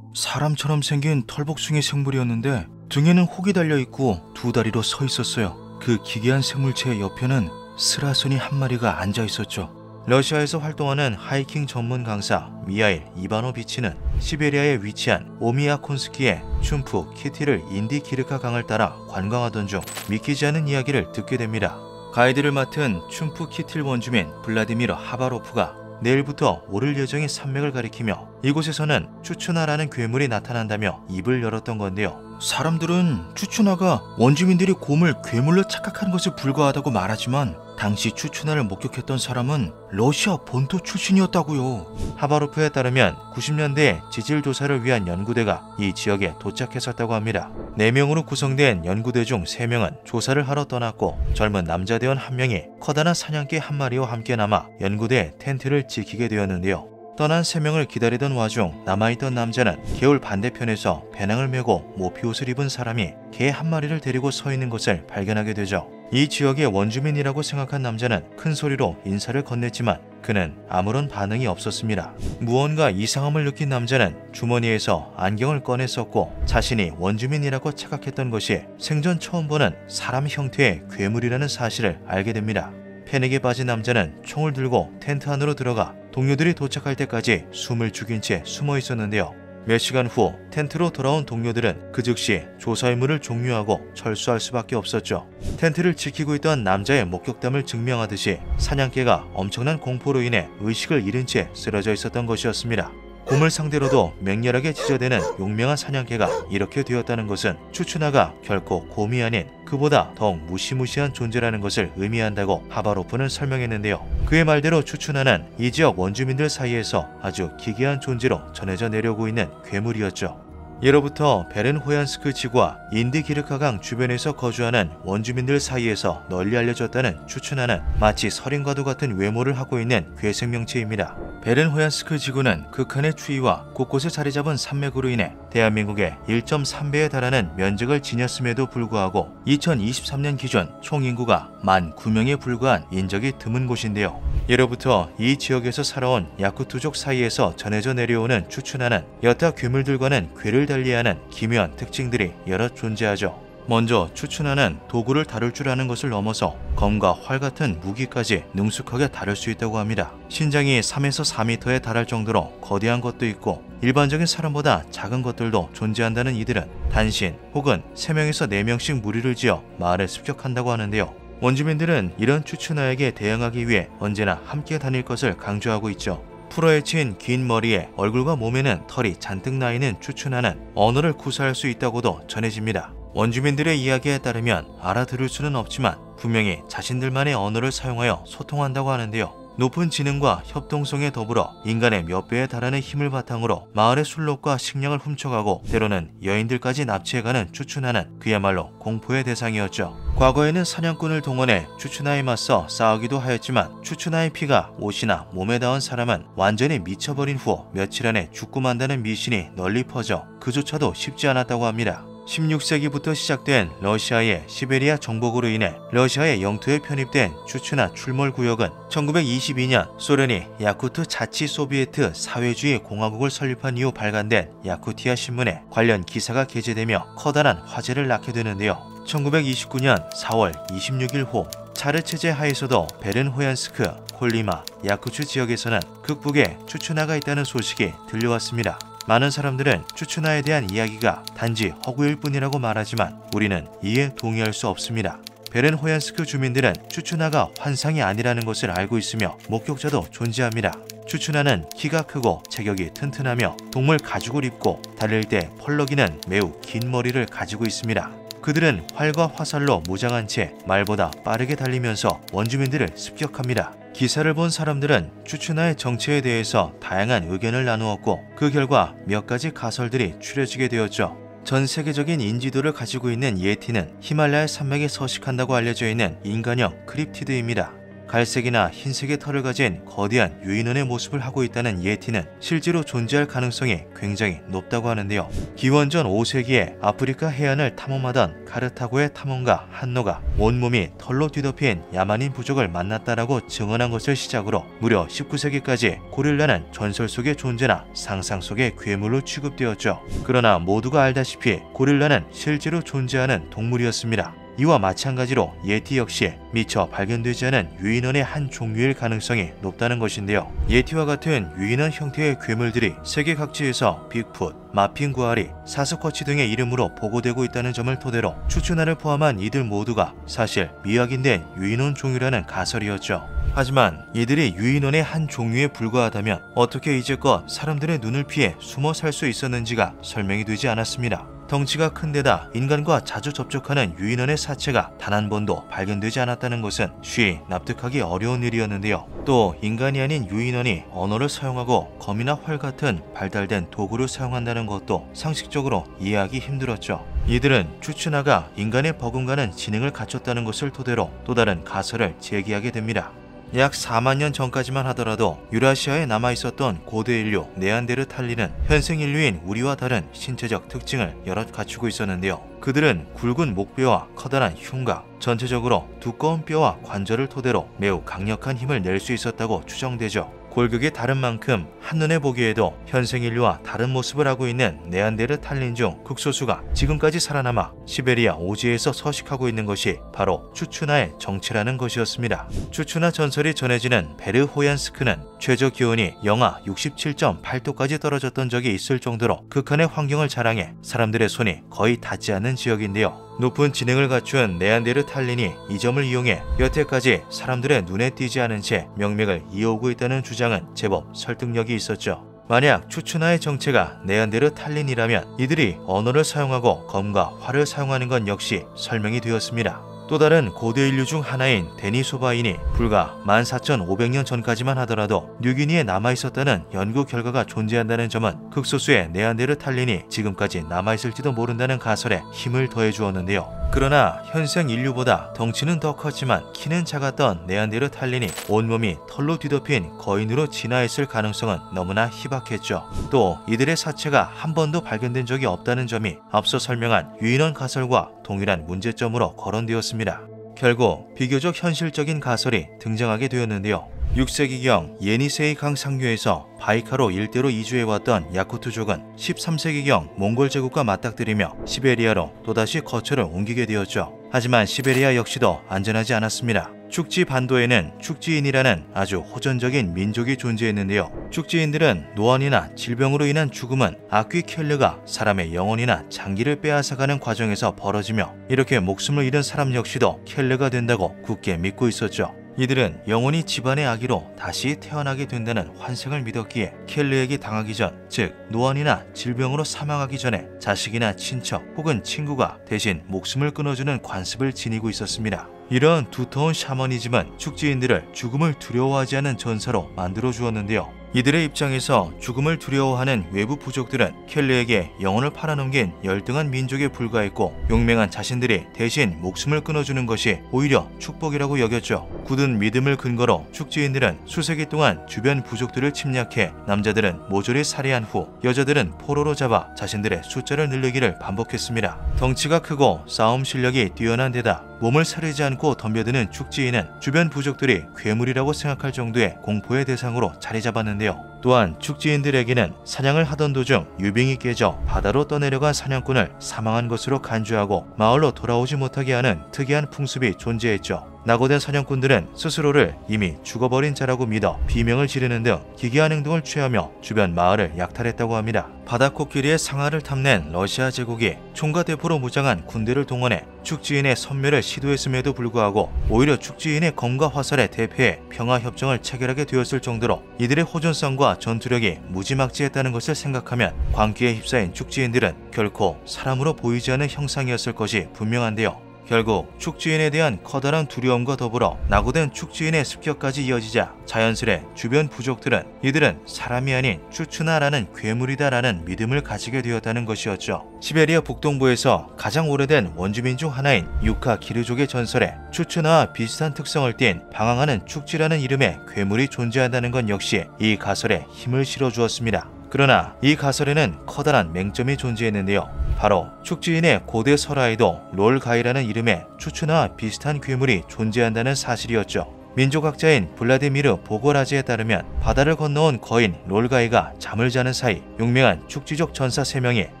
[SPEAKER 1] 사람처럼 생긴 털복숭이 생물이었는데 등에는 혹이 달려있고 두 다리로 서 있었어요. 그 기괴한 생물체 옆에는 스라소니 한 마리가 앉아 있었죠. 러시아에서 활동하는 하이킹 전문 강사 미하일 이바노비치는 시베리아에 위치한 오미야콘스키의 춤프 키티를 인디키르카 강을 따라 관광하던 중 믿기지 않은 이야기를 듣게 됩니다. 가이드를 맡은 춤프 키틸 원주민 블라디미르 하바로프가 내일부터 오를 예정인 산맥을 가리키며 이곳에서는 추추나라는 괴물이 나타난다며 입을 열었던 건데요. 사람들은 추추나가 원주민들이 곰을 괴물로 착각한 것에 불과하다고 말하지만 당시 추추나를 목격했던 사람은 러시아 본토 출신이었다고요. 하바로프에 따르면 90년대에 지질 조사를 위한 연구대가 이 지역에 도착했었다고 합니다. 4명으로 구성된 연구대 중 3명은 조사를 하러 떠났고 젊은 남자 대원 1명이 커다란 사냥개 1마리와 함께 남아 연구대의 텐트를 지키게 되었는데요. 떠난 3명을 기다리던 와중 남아있던 남자는 개울 반대편에서 배낭을 메고 모피옷을 입은 사람이 개 1마리를 데리고 서 있는 것을 발견하게 되죠. 이 지역의 원주민이라고 생각한 남자는 큰 소리로 인사를 건넸지만 그는 아무런 반응이 없었습니다. 무언가 이상함을 느낀 남자는 주머니에서 안경을 꺼냈었고 자신이 원주민이라고 착각했던 것이 생전 처음 보는 사람 형태의 괴물이라는 사실을 알게 됩니다. 패닉에 빠진 남자는 총을 들고 텐트 안으로 들어가 동료들이 도착할 때까지 숨을 죽인 채 숨어 있었는데요. 몇 시간 후 텐트로 돌아온 동료들은 그 즉시 조사 임무를 종료하고 철수할 수밖에 없었죠. 텐트를 지키고 있던 남자의 목격담을 증명하듯이 사냥개가 엄청난 공포로 인해 의식을 잃은 채 쓰러져 있었던 것이었습니다. 곰을 상대로도 맹렬하게 지저대는 용맹한 사냥개가 이렇게 되었다는 것은 추추나가 결코 곰이 아닌 그보다 더욱 무시무시한 존재라는 것을 의미한다고 하바로프는 설명했는데요. 그의 말대로 추추나는 이 지역 원주민들 사이에서 아주 기괴한 존재로 전해져 내려오고 있는 괴물이었죠. 예로부터 베른호얀스크 지구와 인디기르카강 주변에서 거주하는 원주민들 사이에서 널리 알려졌다는 추추나는 마치 서린과도 같은 외모를 하고 있는 괴생명체입니다. 베른호얀스크 지구는 극한의 추위와 곳곳에 자리 잡은 산맥으로 인해 대한민국의 1.3배에 달하는 면적을 지녔음에도 불구하고 2023년 기준 총 인구가 19,000명에 불과한 인적이 드문 곳인데요. 예로부터 이 지역에서 살아온 야쿠투족 사이에서 전해져 내려오는 추추나는 여타 괴물들과는 괴를 달리하는 기묘한 특징들이 여럿 존재하죠. 먼저 추추나는 도구를 다룰 줄 아는 것을 넘어서 검과 활 같은 무기까지 능숙하게 다룰 수 있다고 합니다. 신장이 3에서 4m에 달할 정도로 거대한 것도 있고 일반적인 사람보다 작은 것들도 존재한다는 이들은 단신 혹은 3명에서 4명씩 무리를 지어 마을을 습격한다고 하는데요. 원주민들은 이런 추추나에게 대응하기 위해 언제나 함께 다닐 것을 강조하고 있죠. 풀어헤친 긴 머리에 얼굴과 몸에는 털이 잔뜩 나있는 추추나는 언어를 구사할 수 있다고도 전해집니다. 원주민들의 이야기에 따르면 알아들을 수는 없지만 분명히 자신들만의 언어를 사용하여 소통한다고 하는데요. 높은 지능과 협동성에 더불어 인간의 몇 배에 달하는 힘을 바탕으로 마을의 술록과 식량을 훔쳐가고 때로는 여인들까지 납치해가는 추추나는 그야말로 공포의 대상이었죠. 과거에는 사냥꾼을 동원해 추추나에 맞서 싸우기도 하였지만 추추나의 피가 옷이나 몸에 닿은 사람은 완전히 미쳐버린 후 며칠 안에 죽고 만다는 미신이 널리 퍼져 그조차도 쉽지 않았다고 합니다. 16세기부터 시작된 러시아의 시베리아 정복으로 인해 러시아의 영토에 편입된 추추나 출몰구역은 1922년 소련이 야쿠트 자치 소비에트 사회주의 공화국을 설립한 이후 발간된 야쿠티아 신문에 관련 기사가 게재되며 커다란 화제를 낳게 되는데요. 1929년 4월 26일 후 차르 체제 하에서도 베른호얀스크, 콜리마, 야쿠츠 지역에서는 극북에 추추나가 있다는 소식이 들려왔습니다. 많은 사람들은 추추나에 대한 이야기가 단지 허구일 뿐이라고 말하지만 우리는 이에 동의할 수 없습니다. 베른호얀스크 주민들은 추추나가 환상이 아니라는 것을 알고 있으며 목격자도 존재합니다. 추추나는 키가 크고 체격이 튼튼하며 동물 가죽을 입고 달릴 때 펄럭이는 매우 긴 머리를 가지고 있습니다. 그들은 활과 화살로 무장한 채 말보다 빠르게 달리면서 원주민들을 습격합니다. 기사를 본 사람들은 추추나의 정체에 대해서 다양한 의견을 나누었고 그 결과 몇 가지 가설들이 추려지게 되었죠. 전 세계적인 인지도를 가지고 있는 예티는 히말라야 산맥에 서식한다고 알려져 있는 인간형 크립티드입니다. 갈색이나 흰색의 털을 가진 거대한 유인원의 모습을 하고 있다는 예티는 실제로 존재할 가능성이 굉장히 높다고 하는데요. 기원전 5세기에 아프리카 해안을 탐험하던 카르타고의 탐험가 한노가 온몸이 털로 뒤덮인 야만인 부족을 만났다라고 증언한 것을 시작으로 무려 19세기까지 고릴라는 전설 속의 존재나 상상 속의 괴물로 취급되었죠. 그러나 모두가 알다시피 고릴라는 실제로 존재하는 동물이었습니다. 이와 마찬가지로 예티 역시 미처 발견되지 않은 유인원의 한 종류일 가능성이 높다는 것인데요. 예티와 같은 유인원 형태의 괴물들이 세계 각지에서 빅풋, 마핑구아리, 사스쿼치 등의 이름으로 보고되고 있다는 점을 토대로 추추나를 포함한 이들 모두가 사실 미확인된 유인원 종류라는 가설이었죠. 하지만 이들이 유인원의 한 종류에 불과하다면 어떻게 이제껏 사람들의 눈을 피해 숨어 살 수 있었는지가 설명이 되지 않았습니다. 덩치가 큰 데다 인간과 자주 접촉하는 유인원의 사체가 단 한 번도 발견되지 않았다는 것은 쉬이 납득하기 어려운 일이었는데요. 또 인간이 아닌 유인원이 언어를 사용하고 검이나 활 같은 발달된 도구를 사용한다는 것도 상식적으로 이해하기 힘들었죠. 이들은 추추나가 인간에 버금가는 지능을 갖췄다는 것을 토대로 또 다른 가설을 제기하게 됩니다. 약 4만 년 전까지만 하더라도 유라시아에 남아있었던 고대 인류 네안데르탈린은 현생 인류인 우리와 다른 신체적 특징을 여럿 갖추고 있었는데요. 그들은 굵은 목뼈와 커다란 흉곽, 전체적으로 두꺼운 뼈와 관절을 토대로 매우 강력한 힘을 낼 수 있었다고 추정되죠. 골격이 다른 만큼 한눈에 보기에도 현생 인류와 다른 모습을 하고 있는 네안데르탈린 중 극소수가 지금까지 살아남아 시베리아 오지에서 서식하고 있는 것이 바로 추추나의 정체라는 것이었습니다. 추추나 전설이 전해지는 베르호얀스크는 최저 기온이 영하 67.8도까지 떨어졌던 적이 있을 정도로 극한의 환경을 자랑해 사람들의 손이 거의 닿지 않는 지역인데요. 높은 지능을 갖춘 네안데르탈린이 이 점을 이용해 여태까지 사람들의 눈에 띄지 않은 채 명맥을 이어오고 있다는 주장은 제법 설득력이 있었죠. 만약 추추나의 정체가 네안데르탈린이라면 이들이 언어를 사용하고 검과 활을 사용하는 건 역시 설명이 되었습니다. 또 다른 고대 인류 중 하나인 데니소바인이 불과 14,500년 전까지만 하더라도 뉴기니에 남아있었다는 연구 결과가 존재한다는 점은 극소수의 네안데르탈린이 지금까지 남아있을지도 모른다는 가설에 힘을 더해주었는데요. 그러나 현생 인류보다 덩치는 더 컸지만 키는 작았던 네안데르탈린이 온몸이 털로 뒤덮인 거인으로 진화했을 가능성은 너무나 희박했죠. 또 이들의 사체가 한 번도 발견된 적이 없다는 점이 앞서 설명한 유인원 가설과 동일한 문제점으로 거론되었습니다. 결국 비교적 현실적인 가설이 등장하게 되었는데요. 6세기경 예니세이 강 상류에서 바이카로 일대로 이주해왔던 야쿠트족은 13세기경 몽골 제국과 맞닥뜨리며 시베리아로 또다시 거처를 옮기게 되었죠. 하지만 시베리아 역시도 안전하지 않았습니다. 축지 반도에는 축지인이라는 아주 호전적인 민족이 존재했는데요. 축지인들은 노안이나 질병으로 인한 죽음은 아퀴켈르가 사람의 영혼이나 장기를 빼앗아가는 과정에서 벌어지며 이렇게 목숨을 잃은 사람 역시도 켈르가 된다고 굳게 믿고 있었죠. 이들은 영혼이 집안의 아기로 다시 태어나게 된다는 환생을 믿었기에 켈르에게 당하기 전, 즉 노안이나 질병으로 사망하기 전에 자식이나 친척 혹은 친구가 대신 목숨을 끊어주는 관습을 지니고 있었습니다. 이런 두터운 샤머니즘은 축지인들을 죽음을 두려워하지 않은 전사로 만들어 주었는데요. 이들의 입장에서 죽음을 두려워하는 외부 부족들은 켈르에게 영혼을 팔아넘긴 열등한 민족에 불과했고 용맹한 자신들이 대신 목숨을 끊어주는 것이 오히려 축복이라고 여겼죠. 굳은 믿음을 근거로 축지인들은 수세기 동안 주변 부족들을 침략해 남자들은 모조리 살해한 후 여자들은 포로로 잡아 자신들의 숫자를 늘리기를 반복했습니다. 덩치가 크고 싸움 실력이 뛰어난 데다 몸을 사르지 않고 덤벼드는 축지인은 주변 부족들이 괴물이라고 생각할 정도의 공포의 대상으로 자리 잡았는데요. 또한 축지인들에게는 사냥을 하던 도중 유빙이 깨져 바다로 떠내려간 사냥꾼을 사망한 것으로 간주하고 마을로 돌아오지 못하게 하는 특이한 풍습이 존재했죠. 낙오된 사냥꾼들은 스스로를 이미 죽어버린 자라고 믿어 비명을 지르는 등 기괴한 행동을 취하며 주변 마을을 약탈했다고 합니다. 바다코끼리의 상하를 탐낸 러시아 제국이 총과 대포로 무장한 군대를 동원해 축지인의 섬멸을 시도했음에도 불구하고 오히려 축지인의 검과 화살에 대패해 평화협정을 체결하게 되었을 정도로 이들의 호전성과 전투력이 무지막지했다는 것을 생각하면 광기에 휩싸인 축지인들은 결코 사람으로 보이지 않는 형상이었을 것이 분명한데요. 결국 축지인에 대한 커다란 두려움과 더불어 낙오된 축지인의 습격까지 이어지자 자연스레 주변 부족들은 이들은 사람이 아닌 추추나라는 괴물이다라는 믿음을 가지게 되었다는 것이었죠. 시베리아 북동부에서 가장 오래된 원주민 중 하나인 유카 기르족의 전설에 추추나와 비슷한 특성을 띤 방황하는 축지라는 이름의 괴물이 존재한다는 건 역시 이 가설에 힘을 실어주었습니다. 그러나 이 가설에는 커다란 맹점이 존재했는데요. 바로 축지인의 고대 설화에도 롤가이라는 이름의 추추나와 비슷한 괴물이 존재한다는 사실이었죠. 민족학자인 블라디미르 보고라즈에 따르면 바다를 건너온 거인 롤가이가 잠을 자는 사이 용맹한 축지족 전사 3명이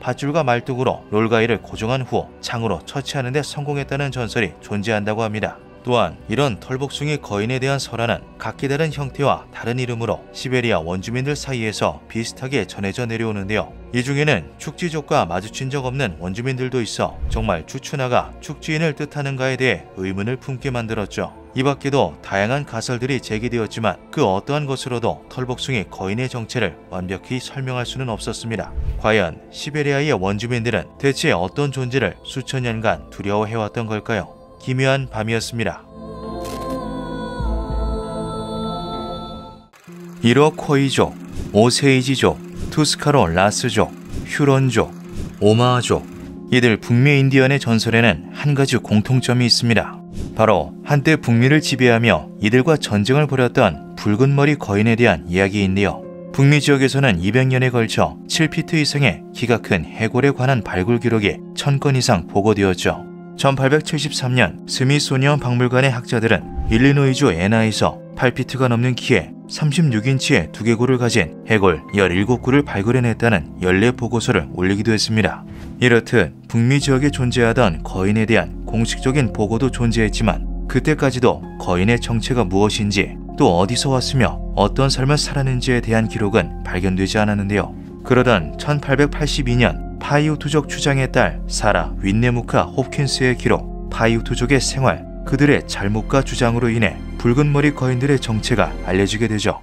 [SPEAKER 1] 밧줄과 말뚝으로 롤가이를 고정한 후 창으로 처치하는 데 성공했다는 전설이 존재한다고 합니다. 또한 이런 털복숭이 거인에 대한 설화는 각기 다른 형태와 다른 이름으로 시베리아 원주민들 사이에서 비슷하게 전해져 내려오는데요. 이 중에는 축지족과 마주친 적 없는 원주민들도 있어 정말 추추나가 축지인을 뜻하는가에 대해 의문을 품게 만들었죠. 이 밖에도 다양한 가설들이 제기되었지만 그 어떠한 것으로도 털복숭이 거인의 정체를 완벽히 설명할 수는 없었습니다. 과연 시베리아의 원주민들은 대체 어떤 존재를 수천 년간 두려워해왔던 걸까요? 기묘한 밤이었습니다. 이로코이족, 오세이지족, 투스카로 라스족, 휴런족, 오마아족, 이들 북미 인디언의 전설에는 한 가지 공통점이 있습니다. 바로 한때 북미를 지배하며 이들과 전쟁을 벌였던 붉은 머리 거인에 대한 이야기인데요. 북미 지역에서는 200년에 걸쳐 7피트 이상의 키가 큰 해골에 관한 발굴 기록이 1000건 이상 보고되었죠. 1873년 스미소니언 박물관의 학자들은 일리노이주 애나에서 8피트가 넘는 키에 36인치의 두개골을 가진 해골 17구를 발굴해냈다는 연례 보고서를 올리기도 했습니다. 이렇듯 북미 지역에 존재하던 거인에 대한 공식적인 보고도 존재했지만 그때까지도 거인의 정체가 무엇인지 또 어디서 왔으며 어떤 삶을 살았는지에 대한 기록은 발견되지 않았는데요. 그러던 1882년 파이우투족 추장의 딸 사라 윈네무카 홉킨스의 기록, 파이우투족의 생활, 그들의 잘못과 주장으로 인해 붉은 머리 거인들의 정체가 알려지게 되죠.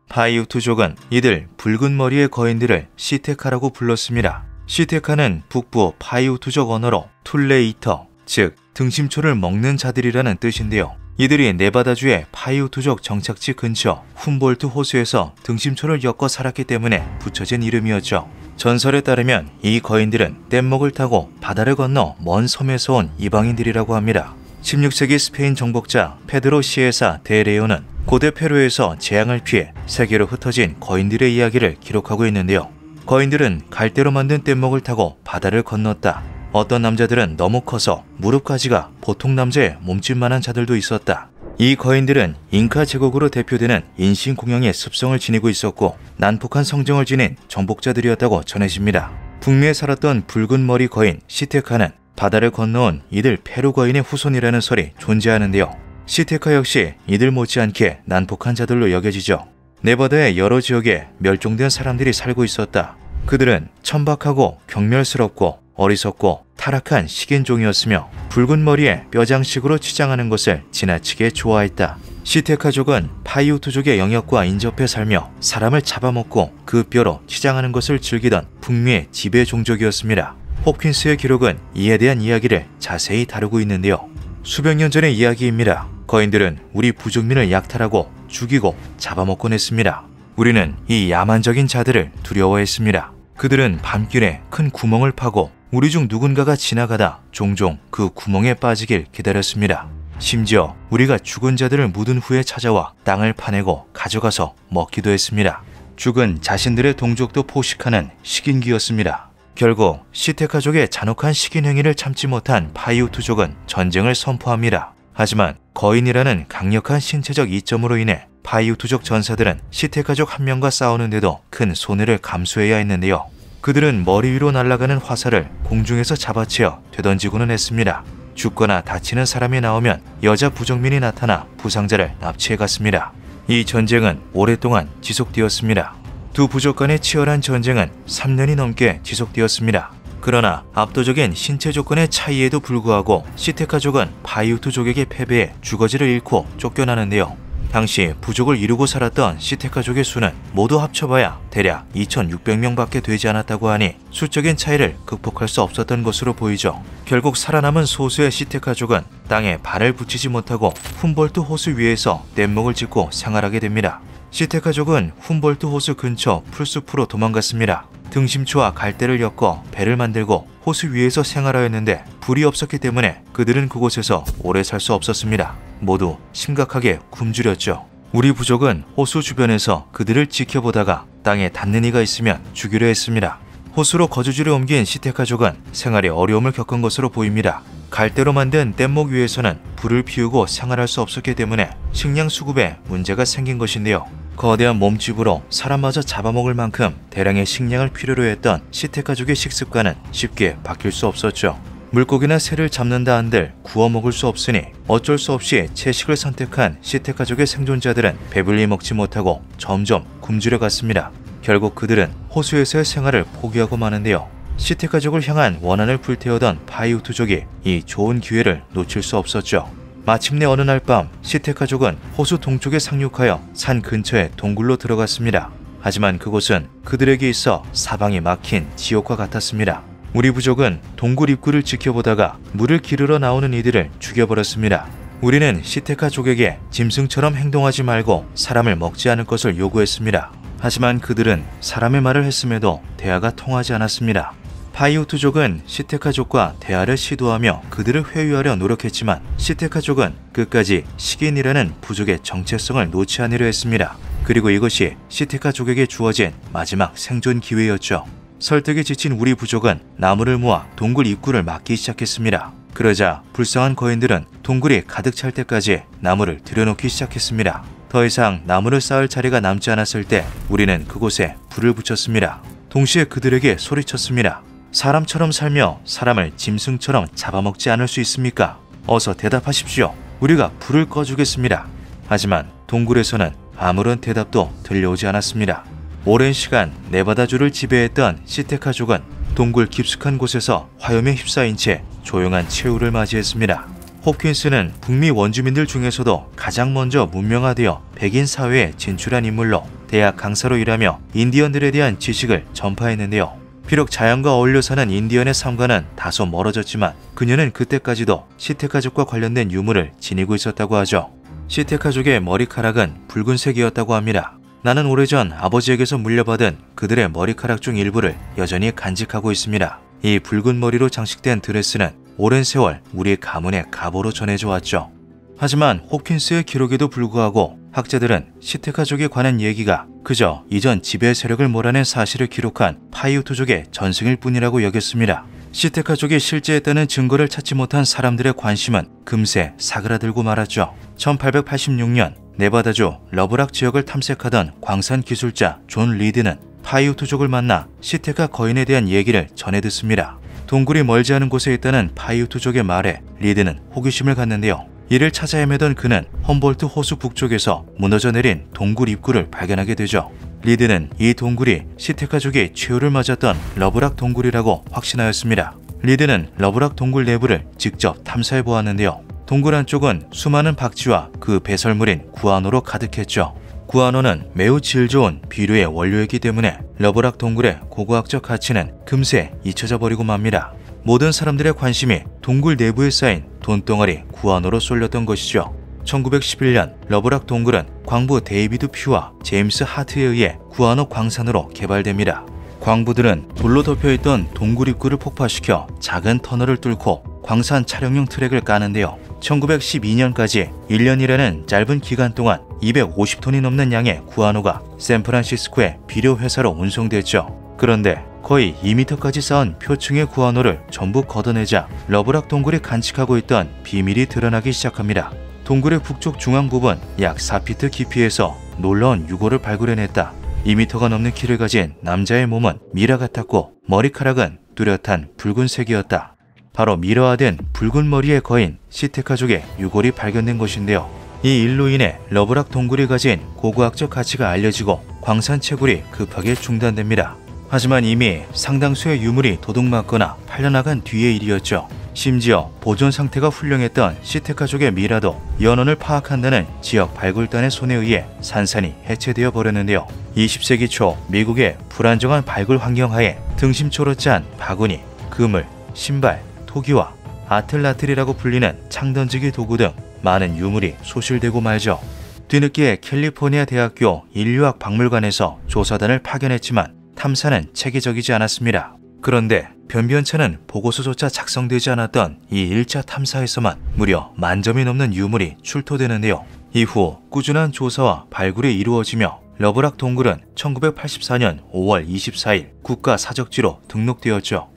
[SPEAKER 1] 파이우투족은 이들 붉은 머리의 거인들을 시테카라고 불렀습니다. 시테카는 북부 파이우투족 언어로 툴레이터, 즉 등심초를 먹는 자들이라는 뜻인데요. 이들이 네바다주의 파이우투족 정착지 근처 훔볼트 호수에서 등심초를 엮어 살았기 때문에 붙여진 이름이었죠. 전설에 따르면 이 거인들은 뗏목을 타고 바다를 건너 먼 섬에서 온 이방인들이라고 합니다. 16세기 스페인 정복자 페드로 시에사 데 레오는 고대 페루에서 재앙을 피해 세계로 흩어진 거인들의 이야기를 기록하고 있는데요. 거인들은 갈대로 만든 뗏목을 타고 바다를 건넜다. 어떤 남자들은 너무 커서 무릎까지가 보통 남자의 몸집만한 자들도 있었다. 이 거인들은 잉카 제국으로 대표되는 인신공양의 습성을 지니고 있었고 난폭한 성정을 지닌 정복자들이었다고 전해집니다. 북미에 살았던 붉은 머리 거인 시테카는 바다를 건너온 이들 페루 거인의 후손이라는 설이 존재하는데요. 시테카 역시 이들 못지않게 난폭한 자들로 여겨지죠. 네바다의 여러 지역에 멸종된 사람들이 살고 있었다. 그들은 천박하고 경멸스럽고 어리석고 타락한 식인종이었으며 붉은 머리에 뼈장식으로 치장하는 것을 지나치게 좋아했다. 시테카족은 파이우투족의 영역과 인접해 살며 사람을 잡아먹고 그 뼈로 치장하는 것을 즐기던 북미의 지배 종족이었습니다. 홉킨스의 기록은 이에 대한 이야기를 자세히 다루고 있는데요. 수백 년 전의 이야기입니다. 거인들은 우리 부족민을 약탈하고 죽이고 잡아먹곤 했습니다. 우리는 이 야만적인 자들을 두려워했습니다. 그들은 밤길에 큰 구멍을 파고 우리 중 누군가가 지나가다 종종 그 구멍에 빠지길 기다렸습니다. 심지어 우리가 죽은 자들을 묻은 후에 찾아와 땅을 파내고 가져가서 먹기도 했습니다. 죽은 자신들의 동족도 포식하는 식인귀였습니다. 결국 시테카족의 잔혹한 식인 행위를 참지 못한 파이우투족은 전쟁을 선포합니다. 하지만 거인이라는 강력한 신체적 이점으로 인해 파이우투족 전사들은 시테카족 한 명과 싸우는데도 큰 손해를 감수해야 했는데요. 그들은 머리 위로 날아가는 화살을 공중에서 잡아채어 되던지고는 했습니다. 죽거나 다치는 사람이 나오면 여자 부족민이 나타나 부상자를 납치해갔습니다. 이 전쟁은 오랫동안 지속되었습니다. 두 부족 간의 치열한 전쟁은 3년이 넘게 지속되었습니다. 그러나 압도적인 신체 조건의 차이에도 불구하고 시테카족은 파이우투족에게 패배해 주거지를 잃고 쫓겨나는데요. 당시 부족을 이루고 살았던 시텍 가족의 수는 모두 합쳐봐야 대략 2,600명밖에 되지 않았다고 하니 수적인 차이를 극복할 수 없었던 것으로 보이죠. 결국 살아남은 소수의 시텍 가족은 땅에 발을 붙이지 못하고 훔볼트 호수 위에서 뗏목을 짓고 생활하게 됩니다. 시텍 가족은 훔볼트 호수 근처 풀숲으로 도망갔습니다. 등심초와 갈대를 엮어 배를 만들고 호수 위에서 생활하였는데 불이 없었기 때문에 그들은 그곳에서 오래 살 수 없었습니다. 모두 심각하게 굶주렸죠. 우리 부족은 호수 주변에서 그들을 지켜보다가 땅에 닿는 이가 있으면 죽이려 했습니다. 호수로 거주지를 옮긴 시텍 가족은 생활에 어려움을 겪은 것으로 보입니다. 갈대로 만든 뗏목 위에서는 불을 피우고 생활할 수 없었기 때문에 식량 수급에 문제가 생긴 것인데요. 거대한 몸집으로 사람마저 잡아먹을 만큼 대량의 식량을 필요로 했던 시텍 가족의 식습관은 쉽게 바뀔 수 없었죠. 물고기나 새를 잡는다 한들 구워 먹을 수 없으니 어쩔 수 없이 채식을 선택한 시텍 가족의 생존자들은 배불리 먹지 못하고 점점 굶주려 갔습니다. 결국 그들은 호수에서의 생활을 포기하고 마는데요. 시텍 가족을 향한 원한을 불태우던 파이우트족이 이 좋은 기회를 놓칠 수 없었죠. 마침내 어느 날 밤 시텍 가족은 호수 동쪽에 상륙하여 산 근처의 동굴로 들어갔습니다. 하지만 그곳은 그들에게 있어 사방이 막힌 지옥과 같았습니다. 우리 부족은 동굴 입구를 지켜보다가 물을 기르러 나오는 이들을 죽여버렸습니다. 우리는 시텍 가족에게 짐승처럼 행동하지 말고 사람을 먹지 않을 것을 요구했습니다. 하지만 그들은 사람의 말을 했음에도 대화가 통하지 않았습니다. 파이우트족은 시텍 가족과 대화를 시도하며 그들을 회유하려 노력했지만 시텍 가족은 끝까지 식인이라는 부족의 정체성을 놓지 않으려 했습니다. 그리고 이것이 시텍 가족에게 주어진 마지막 생존 기회였죠. 설득에 지친 우리 부족은 나무를 모아 동굴 입구를 막기 시작했습니다. 그러자 불쌍한 거인들은 동굴이 가득 찰 때까지 나무를 들여놓기 시작했습니다. 더 이상 나무를 쌓을 자리가 남지 않았을 때 우리는 그곳에 불을 붙였습니다. 동시에 그들에게 소리쳤습니다. 사람처럼 살며 사람을 짐승처럼 잡아먹지 않을 수 있습니까? 어서 대답하십시오. 우리가 불을 꺼주겠습니다. 하지만 동굴에서는 아무런 대답도 들려오지 않았습니다. 오랜 시간 네바다주를 지배했던 시텍 가족은 동굴 깊숙한 곳에서 화염에 휩싸인 채 조용한 최후를 맞이했습니다. 홉킨스는 북미 원주민들 중에서도 가장 먼저 문명화되어 백인 사회에 진출한 인물로 대학 강사로 일하며 인디언들에 대한 지식을 전파했는데요. 비록 자연과 어울려 사는 인디언의 삶과는 다소 멀어졌지만 그녀는 그때까지도 시텍 가족과 관련된 유물을 지니고 있었다고 하죠. 시텍 가족의 머리카락은 붉은색이었다고 합니다. 나는 오래전 아버지에게서 물려받은 그들의 머리카락 중 일부를 여전히 간직하고 있습니다. 이 붉은 머리로 장식된 드레스는 오랜 세월 우리 가문의 갑오로 전해져 왔죠. 하지만 홉킨스의 기록에도 불구하고 학자들은 시텍 가족에 관한 얘기가 그저 이전 지배 세력을 몰아낸 사실을 기록한 파이우트족의 전승일 뿐이라고 여겼습니다. 시텍 가족이 실제했다는 증거를 찾지 못한 사람들의 관심은 금세 사그라들고 말았죠. 1886년 네바다주 러브락 지역을 탐색하던 광산 기술자 존 리드는 파이우트족을 만나 시텍과 거인에 대한 얘기를 전해 듣습니다. 동굴이 멀지 않은 곳에 있다는 파이우트족의 말에 리드는 호기심을 갖는데요. 이를 찾아 헤매던 그는 험볼트 호수 북쪽에서 무너져 내린 동굴 입구를 발견하게 되죠. 리드는 이 동굴이 시텍 가족이 최후를 맞았던 러브락 동굴이라고 확신하였습니다. 리드는 러브락 동굴 내부를 직접 탐사해 보았는데요. 동굴 안쪽은 수많은 박쥐와 그 배설물인 구아노로 가득했죠. 구아노는 매우 질 좋은 비료의 원료이기 때문에 러브락 동굴의 고고학적 가치는 금세 잊혀져 버리고 맙니다. 모든 사람들의 관심이 동굴 내부에 쌓인 돈덩어리 구아노로 쏠렸던 것이죠. 1911년 러브락 동굴은 광부 데이비드 퓨와 제임스 하트에 의해 구아노 광산으로 개발됩니다. 광부들은 돌로 덮여있던 동굴 입구를 폭파시켜 작은 터널을 뚫고 광산 촬영용 트랙을 까는데요. 1912년까지 1년이라는 짧은 기간 동안 250톤이 넘는 양의 구아노가 샌프란시스코의 비료 회사로 운송됐죠. 그런데 거의 2m까지 쌓은 표층의 구아노를 전부 걷어내자 러브락 동굴이 간직하고 있던 비밀이 드러나기 시작합니다. 동굴의 북쪽 중앙 부분 약 4피트 깊이에서 놀라운 유골을 발굴해냈다. 2m가 넘는 키를 가진 남자의 몸은 미라 같았고 머리카락은 뚜렷한 붉은색이었다. 바로 미라화된 붉은 머리의 거인 시텍 가족의 유골이 발견된 것인데요. 이 일로 인해 러브락 동굴이 가진 고고학적 가치가 알려지고 광산 채굴이 급하게 중단됩니다. 하지만 이미 상당수의 유물이 도둑맞거나 팔려나간 뒤의 일이었죠. 심지어 보존 상태가 훌륭했던 시테카족의 미라도 연원을 파악한다는 지역 발굴단의 손에 의해 산산이 해체되어 버렸는데요. 20세기 초 미국의 불안정한 발굴 환경하에 등심초로 짠 바구니, 그물, 신발, 토기와 아틀라틀이라고 불리는 창던지기 도구 등 많은 유물이 소실되고 말죠. 뒤늦게 캘리포니아 대학교 인류학 박물관에서 조사단을 파견했지만 탐사는 체계적이지 않았습니다. 그런데 변변찮은 보고서조차 작성되지 않았던 이 1차 탐사에서만 무려 10,000점이 넘는 유물이 출토되는데요. 이후 꾸준한 조사와 발굴이 이루어지며 러브락 동굴은 1984년 5월 24일 국가사적지로 등록되었죠.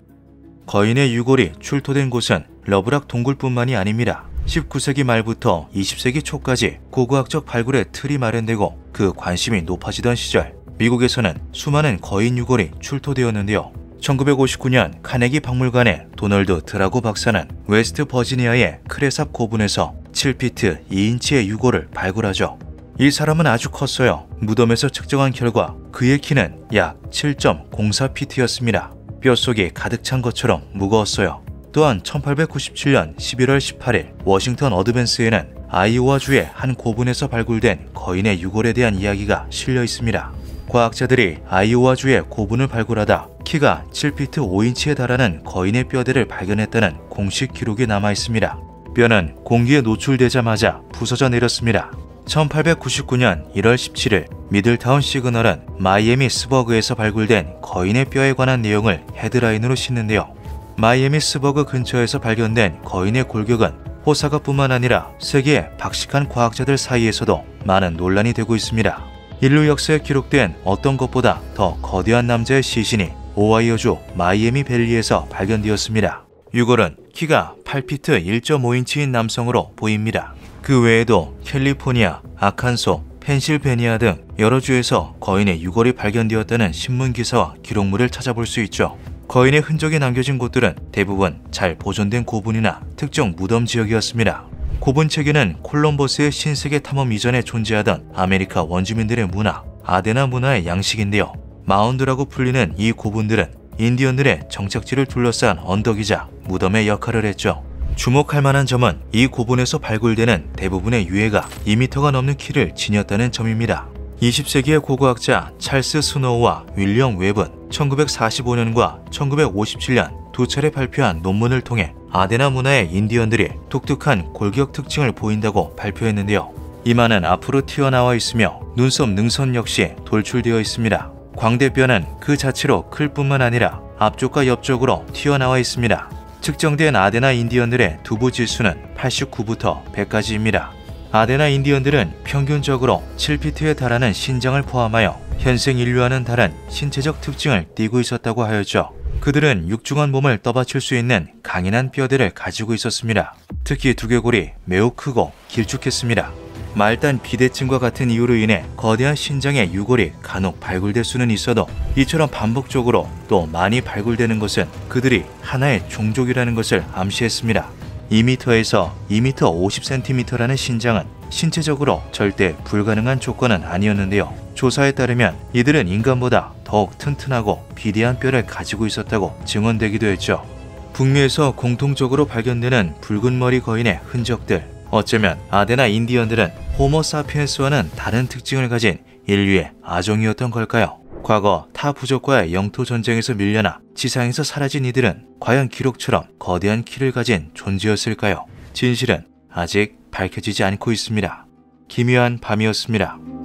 [SPEAKER 1] 거인의 유골이 출토된 곳은 러브락 동굴뿐만이 아닙니다. 19세기 말부터 20세기 초까지 고고학적 발굴의 틀이 마련되고 그 관심이 높아지던 시절 미국에서는 수많은 거인 유골이 출토되었는데요. 1959년 카네기 박물관의 도널드 드라고 박사는 웨스트 버지니아의 크레삽 고분에서 7피트 2인치의 유골을 발굴하죠. 이 사람은 아주 컸어요. 무덤에서 측정한 결과 그의 키는 약 7.04피트였습니다. 뼛속이 가득 찬 것처럼 무거웠어요. 또한 1897년 11월 18일 워싱턴 어드밴스에는 아이오와주의 한 고분에서 발굴된 거인의 유골에 대한 이야기가 실려 있습니다. 과학자들이 아이오와주의 고분을 발굴하다 키가 7피트 5인치에 달하는 거인의 뼈대를 발견했다는 공식 기록이 남아 있습니다. 뼈는 공기에 노출되자마자 부서져 내렸습니다. 1899년 1월 17일 미들타운 시그널은 마이애미 스버그에서 발굴된 거인의 뼈에 관한 내용을 헤드라인으로 싣는데요. 마이애미 스버그 근처에서 발견된 거인의 골격은 호사가뿐만 아니라 세계의 박식한 과학자들 사이에서도 많은 논란이 되고 있습니다. 인류 역사에 기록된 어떤 것보다 더 거대한 남자의 시신이 오하이오주 마이애미 밸리에서 발견되었습니다. 유골은 키가 8피트 1.5인치인 남성으로 보입니다. 그 외에도 캘리포니아, 아칸소, 펜실베니아 등 여러 주에서 거인의 유골이 발견되었다는 신문 기사와 기록물을 찾아볼 수 있죠. 거인의 흔적이 남겨진 곳들은 대부분 잘 보존된 고분이나 특정 무덤 지역이었습니다. 고분 체계는 콜럼버스의 신세계 탐험 이전에 존재하던 아메리카 원주민들의 문화, 아데나 문화의 양식인데요. 마운드라고 불리는 이 고분들은 인디언들의 정착지를 둘러싼 언덕이자 무덤의 역할을 했죠. 주목할 만한 점은 이 고분에서 발굴되는 대부분의 유해가 2m가 넘는 키를 지녔다는 점입니다. 20세기의 고고학자 찰스 스노우와 윌리엄 웹은 1945년과 1957년 두 차례 발표한 논문을 통해 아데나 문화의 인디언들이 독특한 골격 특징을 보인다고 발표했는데요. 이마는 앞으로 튀어나와 있으며 눈썹 능선 역시 돌출되어 있습니다. 광대뼈는 그 자체로 클 뿐만 아니라 앞쪽과 옆쪽으로 튀어나와 있습니다. 측정된 아데나 인디언들의 두부 지수는 89부터 100까지입니다. 아데나 인디언들은 평균적으로 7피트에 달하는 신장을 포함하여 현생 인류와는 다른 신체적 특징을 띠고 있었다고 하였죠. 그들은 육중한 몸을 떠받칠 수 있는 강인한 뼈대를 가지고 있었습니다. 특히 두개골이 매우 크고 길쭉했습니다. 말단 비대증과 같은 이유로 인해 거대한 신장의 유골이 간혹 발굴될 수는 있어도 이처럼 반복적으로 또 많이 발굴되는 것은 그들이 하나의 종족이라는 것을 암시했습니다. 2m에서 2m 50cm라는 신장은 신체적으로 절대 불가능한 조건은 아니었는데요. 조사에 따르면 이들은 인간보다 더욱 튼튼하고 비대한 뼈를 가지고 있었다고 증언되기도 했죠. 북미에서 공통적으로 발견되는 붉은 머리 거인의 흔적들, 어쩌면 아데나 인디언들은 호모 사피엔스와는 다른 특징을 가진 인류의 아종이었던 걸까요? 과거 타 부족과의 영토 전쟁에서 밀려나 지상에서 사라진 이들은 과연 기록처럼 거대한 키를 가진 존재였을까요? 진실은 아직 밝혀지지 않고 있습니다. 기묘한 밤이었습니다.